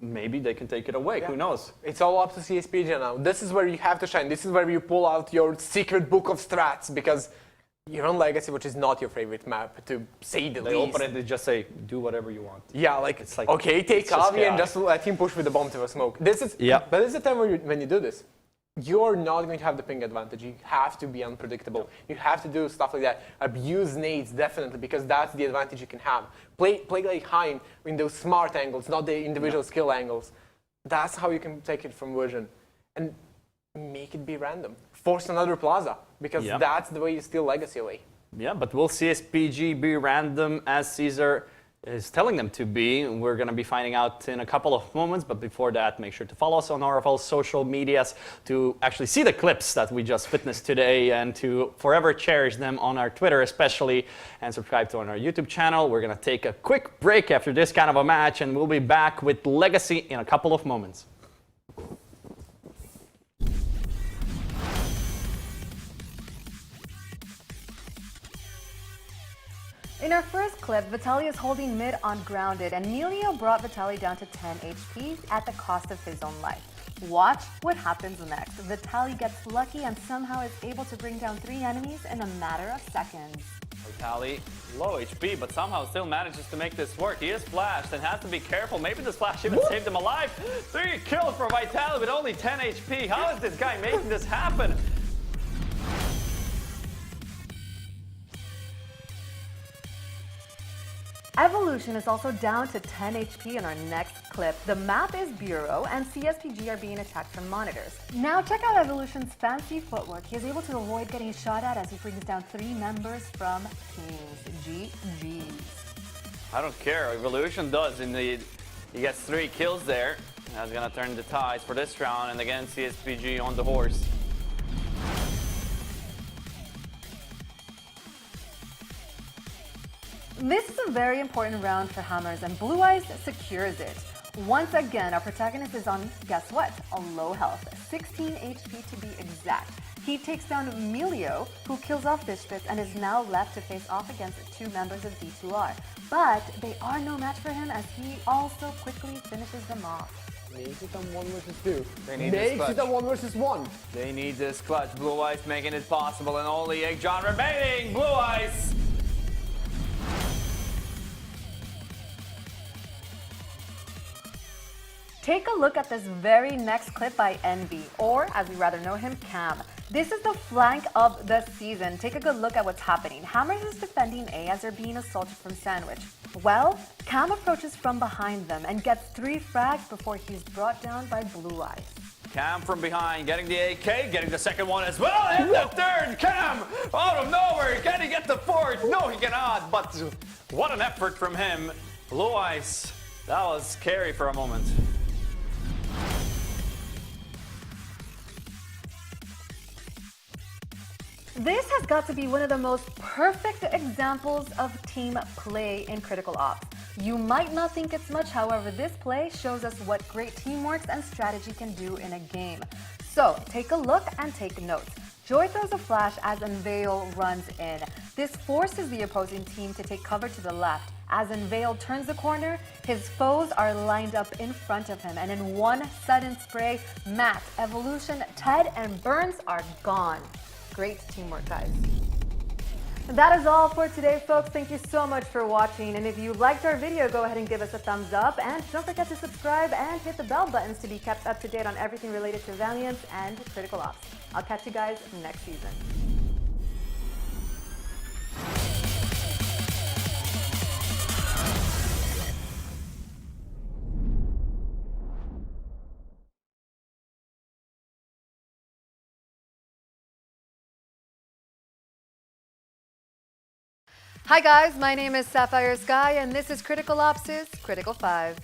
maybe they can take it away. Who knows? It's all up to CSPG now. This is where you have to shine. This is where you pull out your secret book of strats, because you're on Legacy, which is not your favorite map, to say the They least. open it, they just say, do whatever you want. Yeah, like, It's like, okay, take it's just Avi and chaotic. just let him push with the bomb to a smoke. This is, Yeah. But this is the time when you do this. You're not going to have the ping advantage. You have to be unpredictable. You have to do stuff like that. Abuse nades, definitely, because that's the advantage you can have. Play like Hein in those smart angles, not the individual skill angles. That's how you can take it from Vision. And make it be random. Force another plaza, because that's the way you steal Legacy away. Yeah, but will CSPG be random as Caesar is telling them to be? We're going to be finding out in a couple of moments, but before that, make sure to follow us on RFL social medias to actually see the clips that we just witnessed today and to forever cherish them on our Twitter especially, and subscribe to our YouTube channel. We're going to take a quick break after this kind of a match, and we'll be back with Legacy in a couple of moments. In our first clip, Vitaly is holding mid on grounded, and Nelio brought Vitaly down to 10 HP at the cost of his own life. Watch what happens next. Vitaly gets lucky and somehow is able to bring down 3 enemies in a matter of seconds. Vitaly, low HP, but somehow still manages to make this work. He is flashed and has to be careful. Maybe this flash even saved him alive. 3 kills for Vitaly with only 10 HP. How is this guy making this happen? Evolution is also down to 10 HP in our next clip. The map is Bureau, and CSPG are being attacked from monitors. Now check out Evolution's fancy footwork. He is able to avoid getting shot at as he brings down 3 members from Kings. GG's. I don't care. Evolution does. Indeed. He gets 3 kills there. That's going to turn the tides for this round. And again, CSPG on the horse. This is a very important round for Hammers, and Blue Eyes secures it. Once again, our protagonist is on, guess what? A low health, 16 HP to be exact. He takes down Melio, who kills off Fishfist, and is now left to face off against 2 members of D2R. But they are no match for him, as he also quickly finishes them off. Makes it a 1 versus 2. They need this Makes it a clutch. 1 versus 1. They need this clutch. Blue Eyes making it possible, and only Egg John remaining. Blue Eyes. Take a look at this very next clip by Envy, or as we rather know him, Cam. This is the flank of the season. Take a good look at what's happening. Hammers is defending A as they're being assaulted from Sandwich. Well, Cam approaches from behind them and gets 3 frags before he's brought down by Blue Eyes. Cam from behind, getting the AK, getting the second one as well, and the third. Cam out of nowhere, can he get the 4th? No, he cannot, but what an effort from him. Blue Eyes, that was scary for a moment. This has got to be one of the most perfect examples of team play in Critical Ops. You might not think it's much, however, this play shows us what great teamwork and strategy can do in a game. So take a look and take notes. Joy throws a flash as Unveil runs in. This forces the opposing team to take cover to the left. As Unveil turns the corner, his foes are lined up in front of him, and in one sudden spray, Matt, Evolution, Ted, and Burns are gone. Great teamwork, guys. That is all for today, folks. Thank you so much for watching. And if you liked our video, go ahead and give us a thumbs up. And don't forget to subscribe and hit the bell buttons to be kept up to date on everything related to Valiant and Critical Ops. I'll catch you guys next season. Hi guys, my name is Sapphire Sky and this is Critical Ops' Critical 5.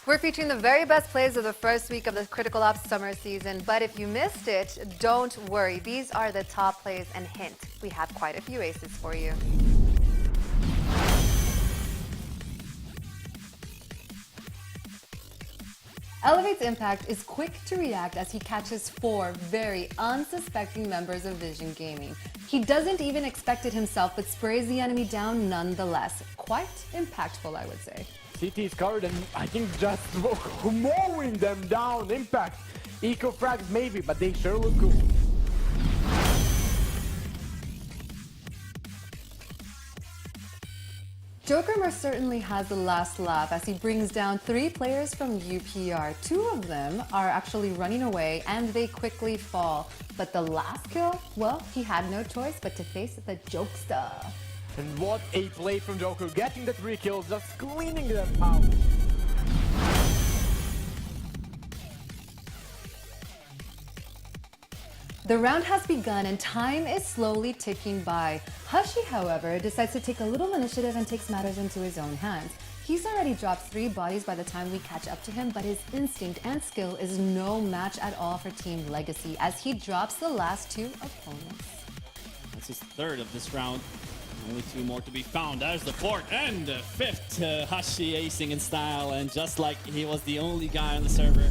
We're featuring the very best plays of the first week of the Critical Ops summer season, but if you missed it, don't worry. These are the top plays, and hint, we have quite a few aces for you. Elevate's impact is quick to react as he catches 4 very unsuspecting members of Vision Gaming. He doesn't even expect it himself, but sprays the enemy down nonetheless. Quite impactful, I would say. CT is covered and I think just mowing them down. Impact. Eco frags maybe, but they sure look cool. Joker most certainly has the last laugh as he brings down 3 players from UPR. 2 of them are actually running away and they quickly fall. But the last kill, well, he had no choice but to face the Jokester. And what a play from Joker, getting the 3 kills, just cleaning them out. The round has begun and time is slowly ticking by. Hushy, however, decides to take a little initiative and takes matters into his own hands. He's already dropped 3 bodies by the time we catch up to him, but his instinct and skill is no match at all for Team Legacy as he drops the last 2 opponents. That's his 3rd of this round. Only 2 more to be found. There's the 4th and the 5th. Hashi acing in style, and just like he was the only guy on the server.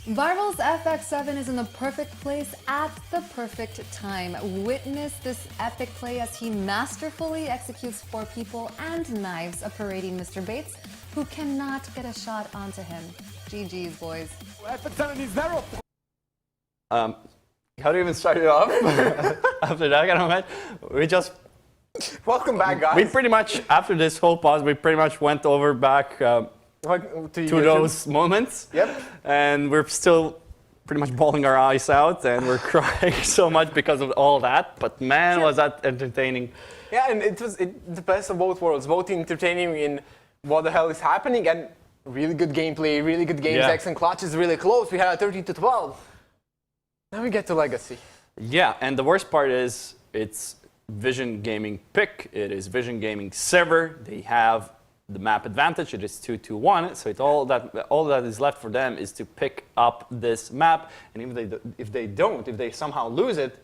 Varvel's FX7 is in the perfect place at the perfect time. Witness this epic play as he masterfully executes 4 people and knives a parading Mr. Bates, who cannot get a shot onto him. GG's, boys. FX7 is 0. How do you even start it off? After that kind of match, we just... Welcome back, guys. We pretty much, after this whole pause, we pretty much went over back to those moments. Yep. And we're still pretty much bawling our eyes out and we're crying so much because of all that. But man, was that entertaining. Yeah, and it was the best of both worlds. Both entertaining in what the hell is happening and really good gameplay, really good games. X and Clutch is really close. We had a 13-12. Now we get to Legacy. Yeah, and the worst part is it's Vision Gaming pick. It is Vision Gaming server. They have the map advantage. It is 2-2-1. So all that is left for them is to pick up this map. And if they somehow lose it,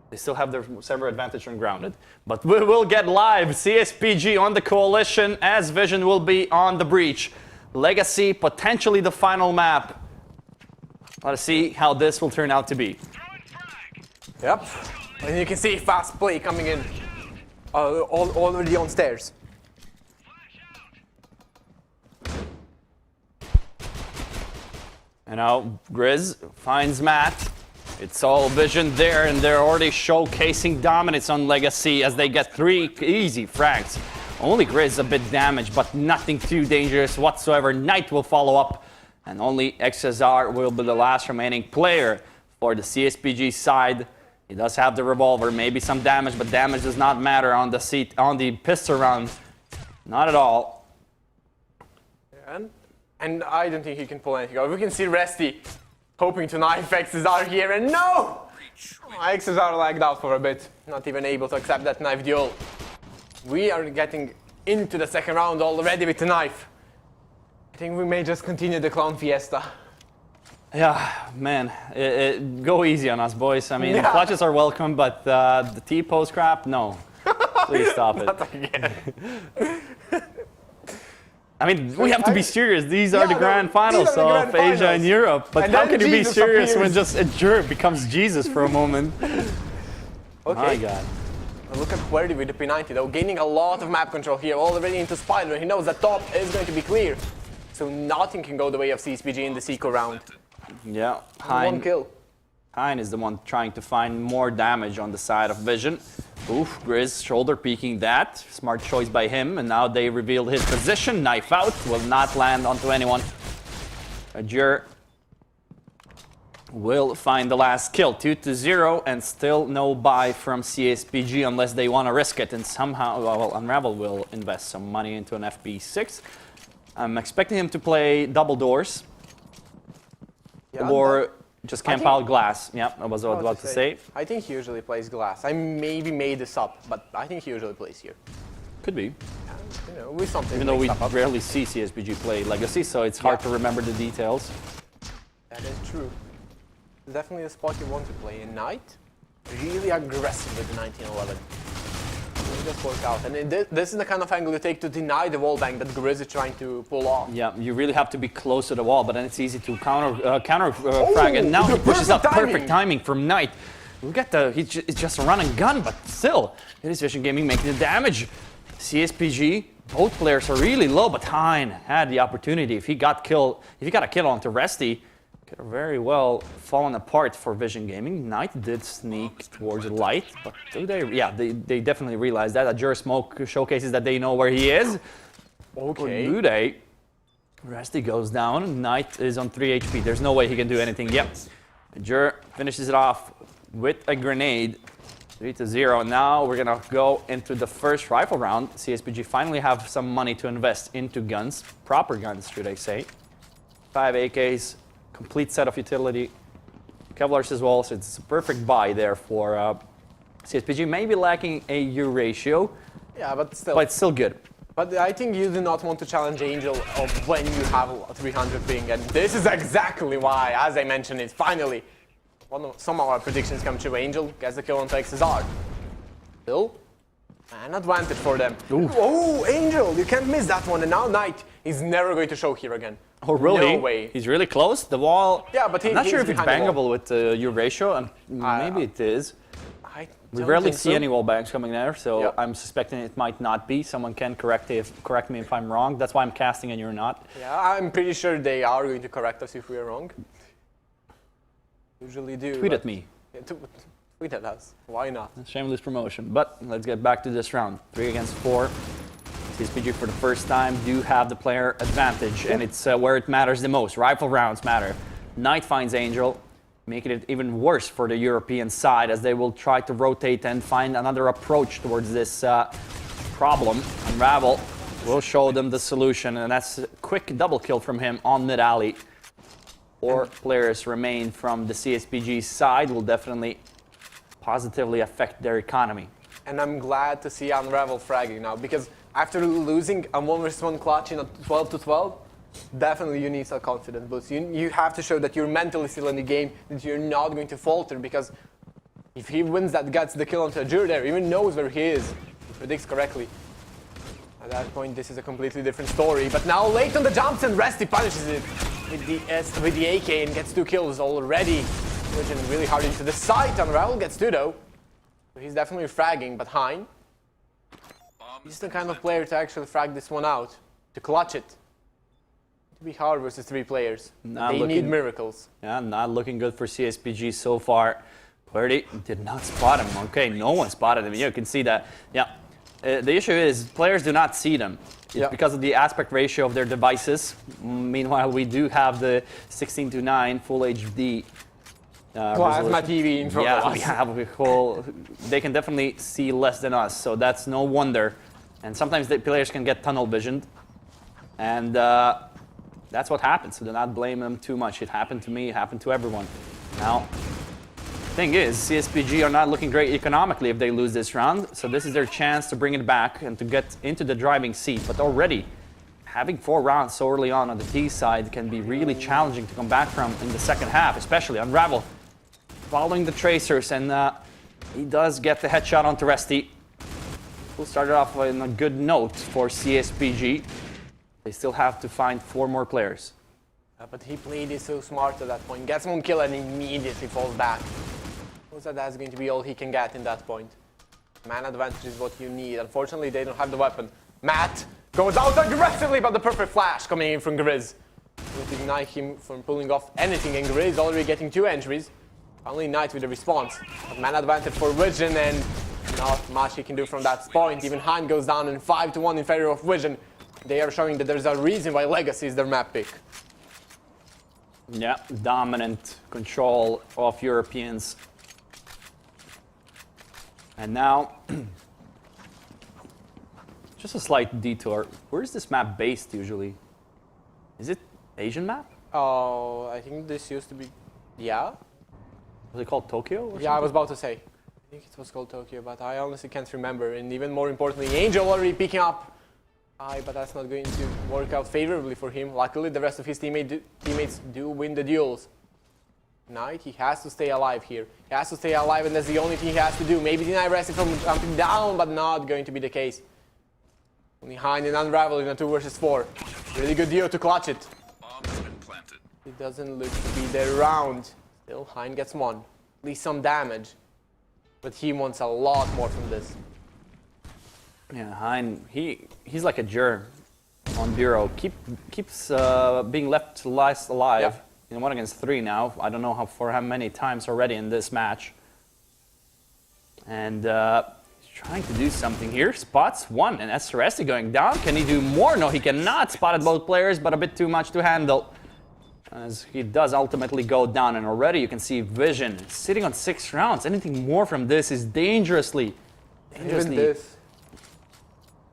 they still have their server advantage on grounded. But we will get live CSPG on the Coalition as Vision will be on the Breach. Legacy, potentially the final map. Let's see how this will turn out to be. Yep. And you can see fast play coming in already on stairs. And now Grizz finds Matt. It's all Vision there, and they're already showcasing dominance on Legacy as they get 3 easy frags. Only Grizz a bit damaged, but nothing too dangerous whatsoever. Knight will follow up, and only XSR will be the last remaining player for the CSPG side. He does have the revolver, maybe some damage, but damage does not matter on the pistol round. Not at all. And I don't think he can pull anything out. We can see Resty hoping to knife XSR here, and no! XSR lagged out for a bit, not even able to accept that knife duel. We are getting into the second round already with the knife. I think we may just continue the clown fiesta. Yeah, man, go easy on us, boys. I mean, clutches are welcome, but the T-pose crap, no. Please stop it. Not again. I mean, we have to be serious. These are the grand finals these are the grand of Asia finals. and Europe. But And how then can you be Jesus serious appears. when just a jerk becomes Jesus for a moment? Okay. My God. Look at QWERTY with the P90 though, gaining a lot of map control here, already into Spider. He knows that top is going to be clear. So nothing can go the way of CSPG in the Seco round. Yeah, One kill. Hein is the one trying to find more damage on the side of Vision. Oof, Grizz shoulder peeking that. Smart choice by him, and now they revealed his position. Knife out, will not land onto anyone. Ajur will find the last kill, 2-0, and still no buy from CSPG unless they want to risk it. And somehow, well, Unravel will invest some money into an FP6. I'm expecting him to play double doors. Yeah, Or just camp out glass. Yeah, I was about to say. I think he usually plays glass. I maybe made this up, but I think he usually plays here. Could be. You know, we something. Even though we mix up. rarely see CSPG play Legacy, so it's hard to remember the details. That is true. Definitely a spot you want to play in Knight. Really aggressive with the 1911. It just work out. And this is the kind of angle you take to deny the wall bang that Grizz is trying to pull off. Yeah, you really have to be close to the wall, but then it's easy to counter frag. And now he pushes out perfect timing from Knight. Look at it's just a run and gun, but still, it is Vision Gaming making the damage. CSPG, both players are really low, but Hein had the opportunity. If he got a kill onto Resty, could have very well fallen apart for Vision Gaming. Knight did sneak towards Light, but do they? Yeah, they definitely realized that. Ajur smoke showcases that they know where he is. Okay. Or do they? Resty goes down. Knight is on 3 HP. There's no way he can do anything. Yep. Ajur finishes it off with a grenade. 3-0. Now we're gonna go into the first rifle round. CSPG finally have some money to invest into guns. Proper guns, should I say. 5 AKs. Complete set of utility. Kevlars as well, so it's a perfect buy there for CSPG. Maybe lacking a Eurasia, Yeah, but still. but it's still good. But I think you do not want to challenge Angel of when you have a 300 ping, and this is exactly why, as I mentioned it, finally, some of our predictions come true. Angel gets the kill onto XSR. Still, an advantage for them. Ooh. Oh, Angel, you can't miss that one, and now Knight is never going to show here again. Oh, really? No way. He's really close. The wall. Yeah, but I'm not sure if he's it's behind the bangable with Eurasia, and maybe it is. I We don't rarely think see so. any wall bangs coming there, so Yeah. I'm suspecting it might not be. Someone can correct me if I'm wrong. That's why I'm casting and you're not. Yeah, I'm pretty sure they are going to correct us if we are wrong. Usually do. Tweet but- at me. Yeah, tweet at us. Why not? Shameless promotion. But let's get back to this round. 3 against 4. CSPG for the first time do have the player advantage, and it's where it matters the most. Rifle rounds matter. Knight finds Angel, making it even worse for the European side as they will try to rotate and find another approach towards this problem. Unravel will show them the solution, and that's a quick double kill from him on mid alley. 4 players remain from the CSPG side, will definitely positively affect their economy. And I'm glad to see Unravel fragging now, because after losing a 1v1 clutch in a 12-12, definitely you need some confidence boost. You have to show that you're mentally still in the game, that you're not going to falter, because if he wins that, gets the kill onto Ajur there, even knows where he is, he predicts correctly. At that point, this is a completely different story. But now late on the jumps, and Resty punishes it with the AK and gets 2 kills already. Pushing really hard into the site. Unravel gets 2 though. He's definitely fragging, but Hein, he's the kind of player to actually frag this one out, to clutch it. To be hard versus 3 players. They need miracles. Yeah, not looking good for CSPG so far. QWERTY did not spot him. Okay, no one spotted him. You can see that. Yeah, the issue is players do not see them. It's because of the aspect ratio of their devices. Meanwhile, we do have the 16:9 Full HD. Plasma TV in front of us. Yeah, they can definitely see less than us, so that's no wonder. And sometimes the players can get tunnel visioned, and that's what happens. So do not blame them too much. It happened to me, it happened to everyone. Now, Thing is, CSPG are not looking great economically if they lose this round, so this is their chance to bring it back and to get into the driving seat. But already, having 4 rounds so early on the T side can be really challenging to come back from in the second half, especially Unravel following the tracers, and he does get the headshot onto Resty. We'll start it off on a good note for CSPG. They still have to find 4 more players. But he played it so smart at that point. Gets one kill and immediately falls back. Knows that that's going to be all he can get in that point. Man advantage is what you need. Unfortunately, they don't have the weapon. Matt goes out aggressively, but the perfect flash coming in from Grizz will deny him from pulling off anything, and Grizz already getting 2 entries. Only Knight with the response. But man advantage for Vision, and not much he can do from that point. Even Hein goes down in 5-1 in favor of Vision. They are showing that there's a reason why Legacy is their map pick. Yeah, dominant control of Europeans. And now, just a slight detour. Where is this map based usually? Is it Asian map? Oh, I think this used to be... Yeah? Was it called Tokyo? Or Yeah, I was about to say. I think it was called Tokyo, but I honestly can't remember. And even more importantly, Angel already picking up. But that's not going to work out favorably for him. Luckily, the rest of his teammates do win the duels. Knight, he has to stay alive here. He has to stay alive, and that's the only thing he has to do. Maybe deny Resty from jumping down, but not going to be the case. Only Hein and Unravel in a 2 versus 4. Really good deal to clutch it. Bomb has been planted. It doesn't look to be their round. Still, Hein gets 1. At least some damage. But he wants a lot more from this. Yeah, Hein, he's like a germ on Bureau. Keeps being left last alive. Yep. In 1 against 3 now. I don't know how many times already in this match. And he's trying to do something here. Spots 1, and Resty going down. Can he do more? No, he cannot. Spotted both players, but a bit too much to handle. As he does ultimately go down, and already you can see Vision sitting on 6 rounds. Anything more from this is dangerously. Even this.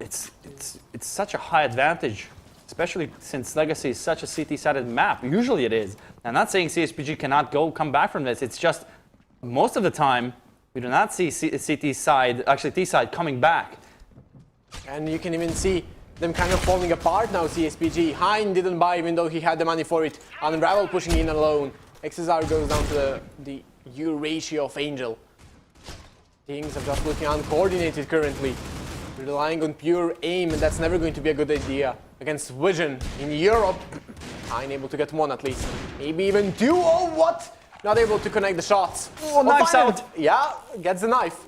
It's such a high advantage, especially since Legacy is such a CT-sided map. Usually it is. I'm not saying CSPG cannot come back from this. It's just most of the time we do not see CT side, actually T side, coming back. And you can even see them kind of falling apart now, CSPG. Hein didn't buy even though he had the money for it. Unravel pushing in alone. XSR goes down to the Eurasia of Angel. Things are just looking uncoordinated currently. Relying on pure aim, and that's never going to be a good idea. Against Vision in Europe. Hein able to get 1 at least. Maybe even 2. Oh, what? Not able to connect the shots. Oh, knife's out. Yeah, gets the knife.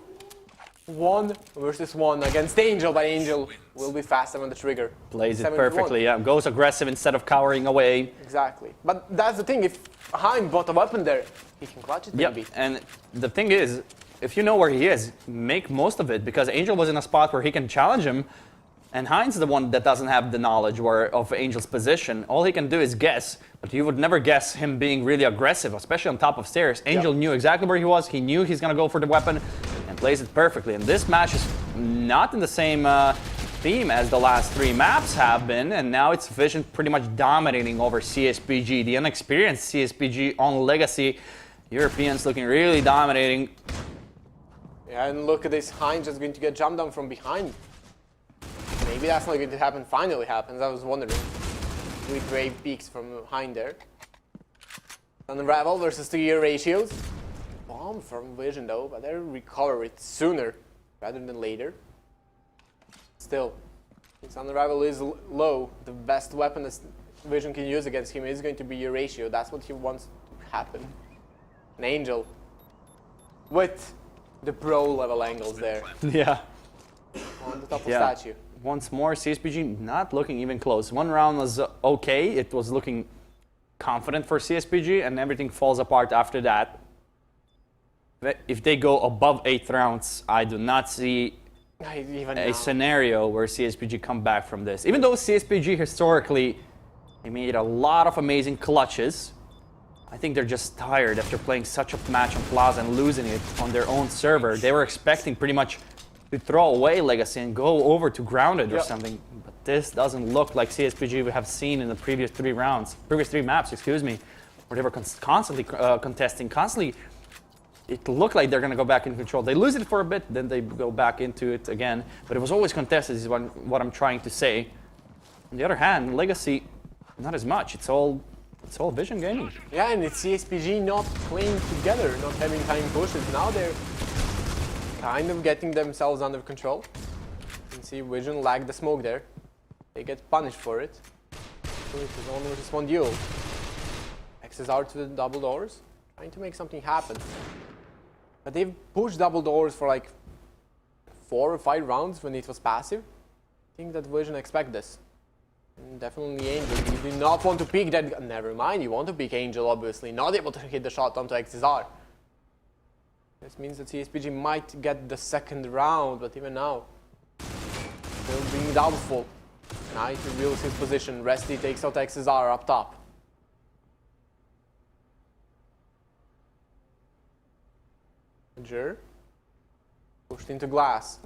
1 versus 1 against Angel, but Angel will be faster on the trigger. Plays it perfectly, yeah. Goes aggressive instead of cowering away. Exactly. But that's the thing, if Hein bought a weapon there, he can clutch it maybe. Yep, and the thing is, if you know where he is, make most of it, because Angel was in a spot where he can challenge him, and Hein's the one that doesn't have the knowledge of Angel's position. All he can do is guess, but you would never guess him being really aggressive, especially on top of stairs. Angel knew exactly where he was, he knew he's going to go for the weapon, and plays it perfectly. And this match is not in the same theme as the last 3 maps have been, and now it's Vision pretty much dominating over CSPG. The inexperienced CSPG on Legacy. Europeans looking really dominating. Yeah, and look at this, Hein just going to get jumped down from behind. Maybe that's not going to happen, finally happens, I was wondering. 3 brave peeks from Hein there. Unravel versus 2 year ratios. Bomb from Vision though, but they'll recover it sooner rather than later. Still, since Unravel is low, the best weapon that Vision can use against him is going to be your ratio. That's what he wants to happen. An Angel with the pro level angles there Yeah. on the top of statue. Once more, CSPG not looking even close. 1 round was okay. It was looking confident for CSPG, and everything falls apart after that. If they go above 8 rounds, I do not see a scenario where CSPG come back from this. Even though CSPG historically, they made a lot of amazing clutches, I think they're just tired after playing such a match on Plaza and losing it on their own server. They were expecting pretty much to throw away Legacy and go over to Grounded or something. But this doesn't look like CSPG we have seen in the previous 3 maps, excuse me, where they were constantly contesting, constantly it looked like they're going to go back in control. They lose it for a bit, then they go back into it again. But it was always contested, is what I'm trying to say. On the other hand, Legacy, not as much. It's all Vision gaming. Yeah, and it's CSPG not playing together, not having time pushes. Now they're kind of getting themselves under control. You can see Vision lag the smoke there. They get punished for it. So it is 1 versus 1 duel. XSR to the double doors, trying to make something happen. But they've pushed double doors for like 4 or 5 rounds when it was passive. I think that Vision expect this. And definitely Angel. You do not want to pick that. Never mind, you want to pick Angel, obviously. Not able to hit the shot onto XSR. This means that CSPG might get the second round, but even now, still being doubtful. Knight reveals his position. Resty takes out XSR up top. Jer pushed into glass.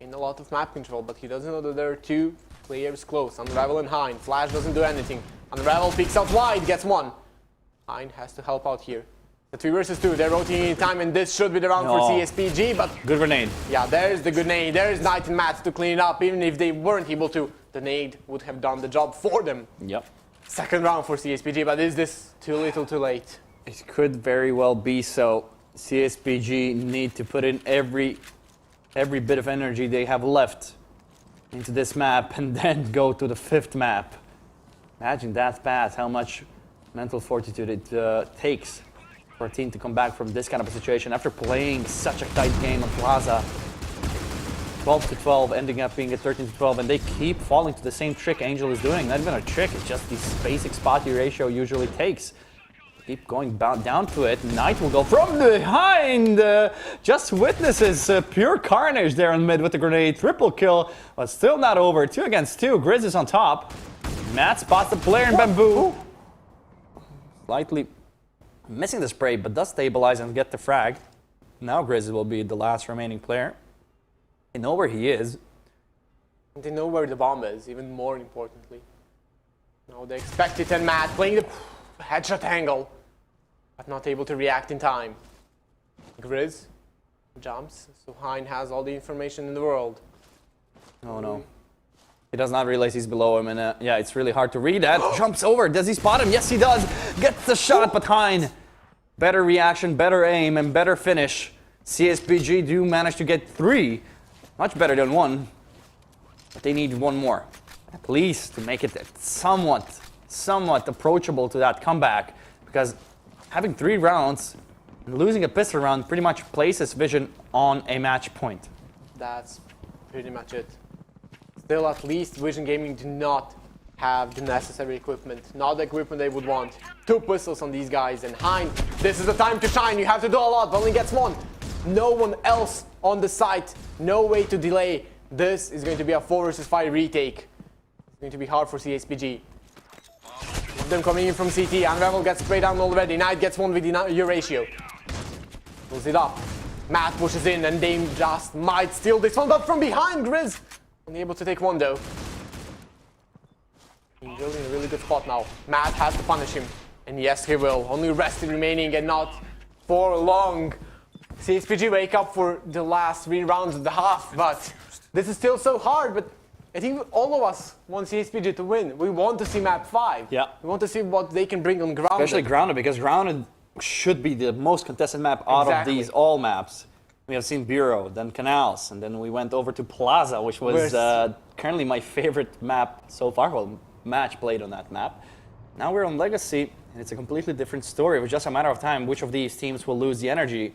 In a lot of map control, but he doesn't know that there are 2 players close. Unravel and Hein. Flash doesn't do anything. Unravel peeks out wide, gets 1. Hein has to help out here. The 3 versus 2, they're rotating in time, and this should be the round for CSPG, but... Good grenade. Yeah, there's the grenade. There's Knight and Matt to clean it up. Even if they weren't able to, the nade would have done the job for them. Yep. Second round for CSPG, but is this too little too late? It could very well be so. CSPG need to put in every bit of energy they have left into this map and then go to the 5th map. Imagine that path, how much mental fortitude it takes for a team to come back from this kind of a situation after playing such a tight game on Plaza. 12-12, ending up being a 13-12, and they keep falling to the same trick Angel is doing. Not even a trick, it's just this basic spot Eurasia usually takes. Keep going down to it. Knight will go from behind. Just witnesses pure carnage there on mid with the grenade. Triple kill, but still not over. 2 against 2. Grizz is on top. Matt spots the player in Bamboo. Slightly missing the spray, but does stabilize and get the frag. Now Grizz will be the last remaining player. They know where he is. And they know where the bomb is, even more importantly. Now they expect it, and Matt playing the headshot angle, but not able to react in time. Grizz jumps, so Hein has all the information in the world. Oh no. He does not realize he's below him, and yeah, it's really hard to read that. Jumps over. Does he spot him? Yes, he does. Gets the shot, but Hein. Better reaction, better aim, and better finish. CSPG do manage to get 3. Much better than 1. But they need 1 more. At least to make it somewhat approachable to that comeback. Because having 3 rounds and losing a pistol round pretty much places Vision on a match point. That's pretty much it. Still, at least Vision Gaming do not have the necessary equipment. Not the equipment they would want. 2 pistols on these guys, and Hein, this is the time to shine. You have to do a lot, but only gets 1. No one else on the site. No way to delay. This is going to be a 4 versus 5 retake. It's going to be hard for CSPG. Them coming in from CT. Unravel gets sprayed down already. Knight gets 1 with Eurasia. Pulls it up. Matt pushes in, and they just might steal this one, but from behind, Grizz only able to take 1 though. Angel in a really good spot now. Matt has to punish him, and yes, he will. Only Resty remaining, and not for long. CSPG wake up for the last 3 rounds of the half, but this is still so hard. But I think all of us want CSPG to win. We want to see map 5. Yeah. We want to see what they can bring on Grounded. Especially Grounded, because Grounded should be the most contested map out of these all maps. We have seen Bureau, then Canals, and then we went over to Plaza, which was currently my favorite map so far. Well, match played on that map. Now we're on Legacy, and it's a completely different story. It was just a matter of time which of these teams will lose the energy.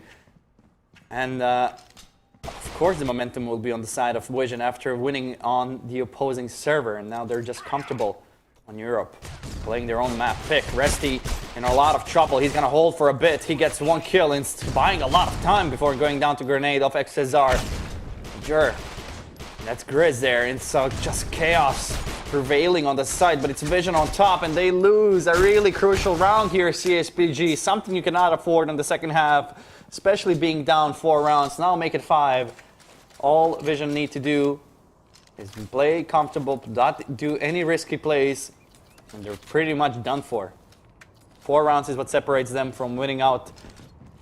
And of course the momentum will be on the side of Vision after winning on the opposing server, and now they're just comfortable on Europe, playing their own map pick. Resty in a lot of trouble. He's gonna hold for a bit. He gets 1 kill and buying a lot of time before going down to grenade off XSR. Sure, that's Grizz there, and so just chaos prevailing on the side, but it's Vision on top, and they lose a really crucial round here, CSPG. Something you cannot afford in the second half, especially being down 4 rounds. Now make it 5. All Vision need to do is play comfortable, not do any risky plays, and they're pretty much done for. 4 rounds is what separates them from winning out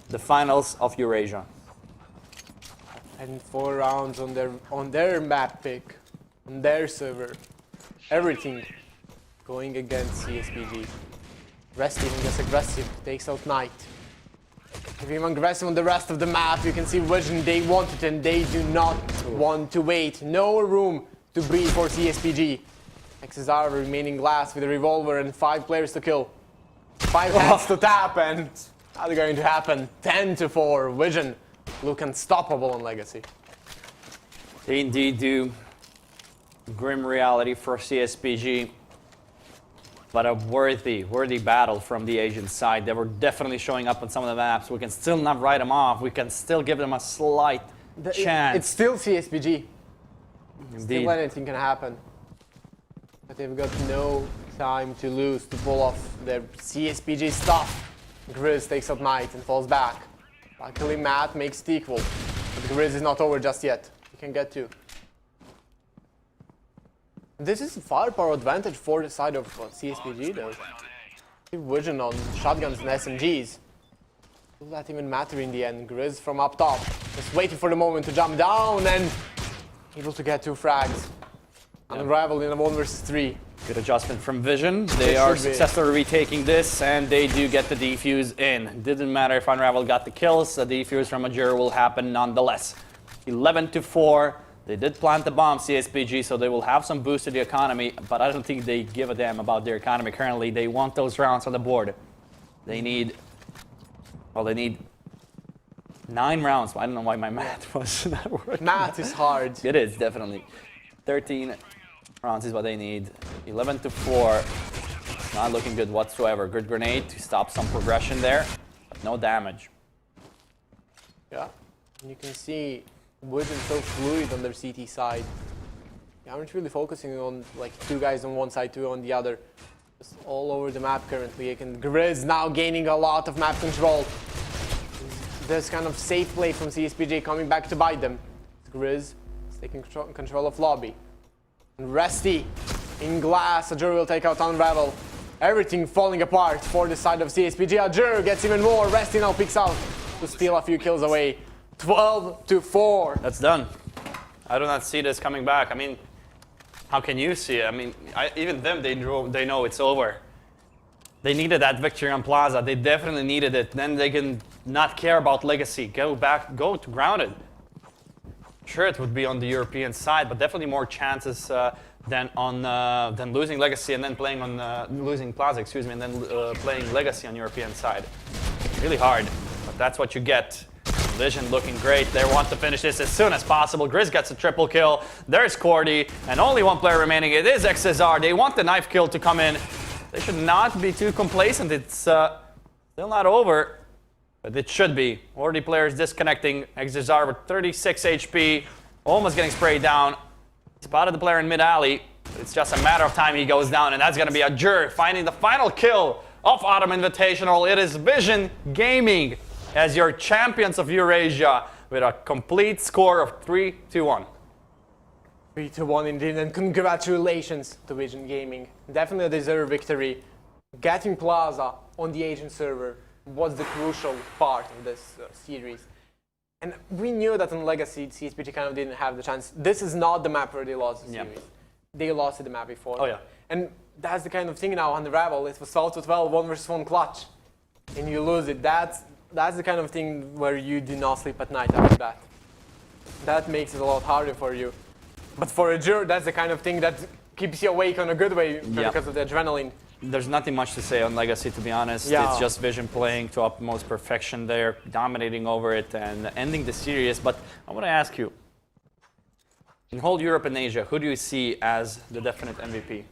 the finals of Eurasia. And 4 rounds on their map pick, on their server. Everything going against CSPG. Rest even gets aggressive, takes out Knight. If you're aggressive on the rest of the map, you can see Vision, they want it and they do not want to wait. No room to breathe for CSPG. XSR remaining last with a revolver and 5 players to kill. 5 heads to tap, and how's it going to happen? 10-4. Vision look unstoppable on Legacy. They indeed do. Grim reality for CSPG. But a worthy battle from the Asian side. They were definitely showing up on some of the maps. We can still not write them off. We can still give them a slight chance. It's still CSPG. Indeed. Still anything can happen. But they've got no time to lose to pull off their CSPG stuff. Grizz takes out Knight and falls back. Luckily Matt makes it equal. But Grizz is not over just yet. He can get 2. This is firepower advantage for the side of CSPG though. Vision on shotguns and SMGs. Will that even matter in the end? Grizz from up top, just waiting for the moment to jump down and able to get 2 frags. Unraveled in a 1 versus 3. Good adjustment from Vision. They are successfully retaking this, and they do get the defuse in. Didn't matter if Unravel got the kills, the defuse from Ajur will happen nonetheless. 11-4. They did plant the bomb, CSPG, so they will have some boost to the economy, but I don't think they give a damn about their economy currently. They want those rounds on the board. They need, well, they need 9 rounds. I don't know why my math was not working. Math is hard. It is, definitely. 13 rounds is what they need. 11-4. Not looking good whatsoever. Good grenade to stop some progression there, but no damage. Yeah, you can see Vision so fluid on their CT side. They aren't really focusing on like 2 guys on one side, 2 on the other. Just all over the map currently. And Grizz now gaining a lot of map control. This kind of safe play from CSPG coming back to bite them. Grizz is taking control of lobby. And Resty in glass. Ajur will take out Unravel. Everything falling apart for the side of CSPG. Ajur gets even more. Resty now picks out to steal a few kills away. 12-4. That's done. I do not see this coming back. I mean, how can you see it? I mean, even them, they know it's over. They needed that victory on Plaza. They definitely needed it. Then they can not care about Legacy. Go back, go to Grounded. Sure, it would be on the European side, but definitely more chances than losing Legacy and then playing on losing Plaza, excuse me, and then playing Legacy on European side. Really hard, but that's what you get. Vision looking great. They want to finish this as soon as possible. Grizz gets a triple kill. There's Cordy, and only 1 player remaining. It is XSR. They want the knife kill to come in. They should not be too complacent. It's still not over, but it should be. Already players disconnecting. XSR with 36 HP, almost getting sprayed down. Spotted the player in mid-alley. It's just a matter of time he goes down, and that's going to be Ajur finding the final kill of Autumn Invitational. It is Vision Gaming as your champions of Eurasia with a complete score of 3-1. 3-1 indeed, and congratulations to Vision Gaming. Definitely a deserved victory. Getting Plaza on the Asian server was the crucial part of this series. And we knew that on Legacy, CSPG kind of didn't have the chance. This is not the map where they lost the series. They lost the map before. Oh yeah. And that's the kind of thing now on the Unravel. It was 12-12, 1 versus 1 clutch. And you lose it. That's the kind of thing where you do not sleep at night after that. That makes it a lot harder for you. But for Ajur, that's the kind of thing that keeps you awake on a good way because of the adrenaline. There's nothing much to say on Legacy, to be honest. Yeah. It's just Vision playing to utmost perfection there, dominating over it and ending the series. But I want to ask you, in whole Europe and Asia, who do you see as the definite MVP?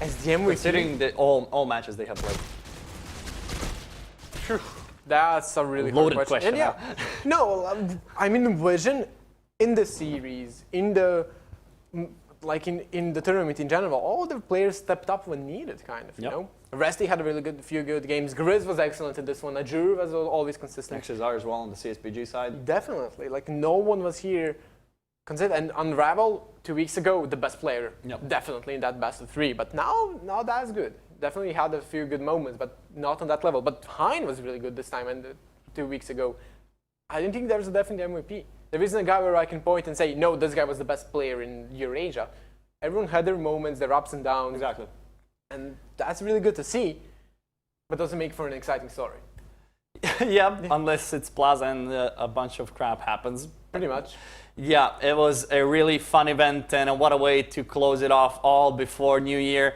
As the MVP? Considering all matches they have played. That's a really loaded hard question. question. And no, I mean Vision in the series, in the tournament in general, all the players stepped up when needed, kind of. You know, Resty had a really few good games. Grizz was excellent in this one. Ajur was always consistent. XSR as well on the CSPG side. Definitely, like no one was here. And Unravel 2 weeks ago, the best player, definitely in that best of 3. But now that's good. definitely had a few good moments, but not on that level. But Hein was really good this time, and 2 weeks ago. I don't think there's a definite MVP. There isn't a guy where I can point and say, no, this guy was the best player in Eurasia. Everyone had their moments, their ups and downs. Exactly. And that's really good to see, but doesn't make for an exciting story. Yeah, unless it's Plaza and a bunch of crap happens. Pretty much. Yeah, it was a really fun event, and what a way to close it off all before New Year.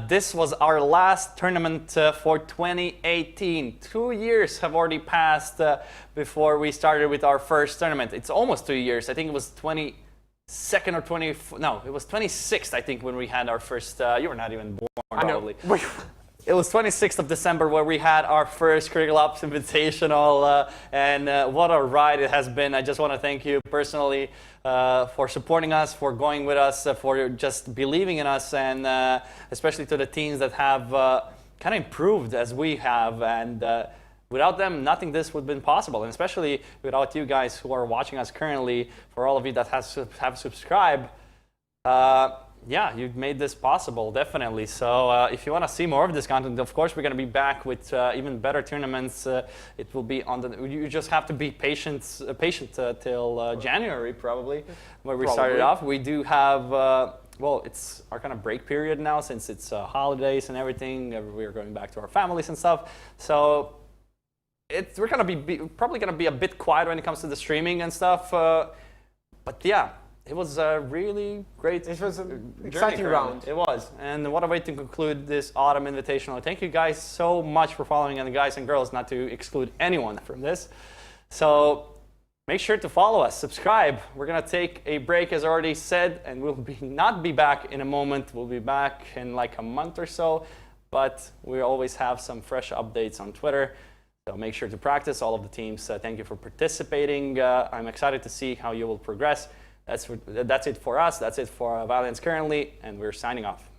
This was our last tournament for 2018. 2 years have already passed before we started with our first tournament. It's almost 2 years. I think it was 22nd or 24th. No, it was 26th, I think, when we had our first. You were not even born, probably. It was 26th of December where we had our first Critical Ops Invitational, and what a ride it has been. I just want to thank you personally for supporting us, for going with us, for just believing in us, and especially to the teams that have kind of improved as we have. And without them, nothing this would have been possible, and especially without you guys who are watching us currently, for all of you that have subscribed. Yeah, you've made this possible, definitely. So if you want to see more of this content, of course, we're going to be back with even better tournaments. It will be on the. You just have to be patient till January, probably, where we started off. We do have. Well, it's our kind of break period now since it's holidays and everything. We're going back to our families and stuff. So we're going to be probably going to be a bit quiet when it comes to the streaming and stuff. But yeah. It was a really great. It was an exciting round. It was. And what a way to conclude this autumn invitational. Thank you guys so much for following, and the guys and girls, not to exclude anyone from this. So make sure to follow us, subscribe. We're going to take a break, as already said, and we'll not be back in a moment. We'll be back in like a month or so. But we always have some fresh updates on Twitter. So make sure to practice, all of the teams. Thank you for participating. I'm excited to see how you will progress. That's it for us. That's it for Valiance currently, and we're signing off.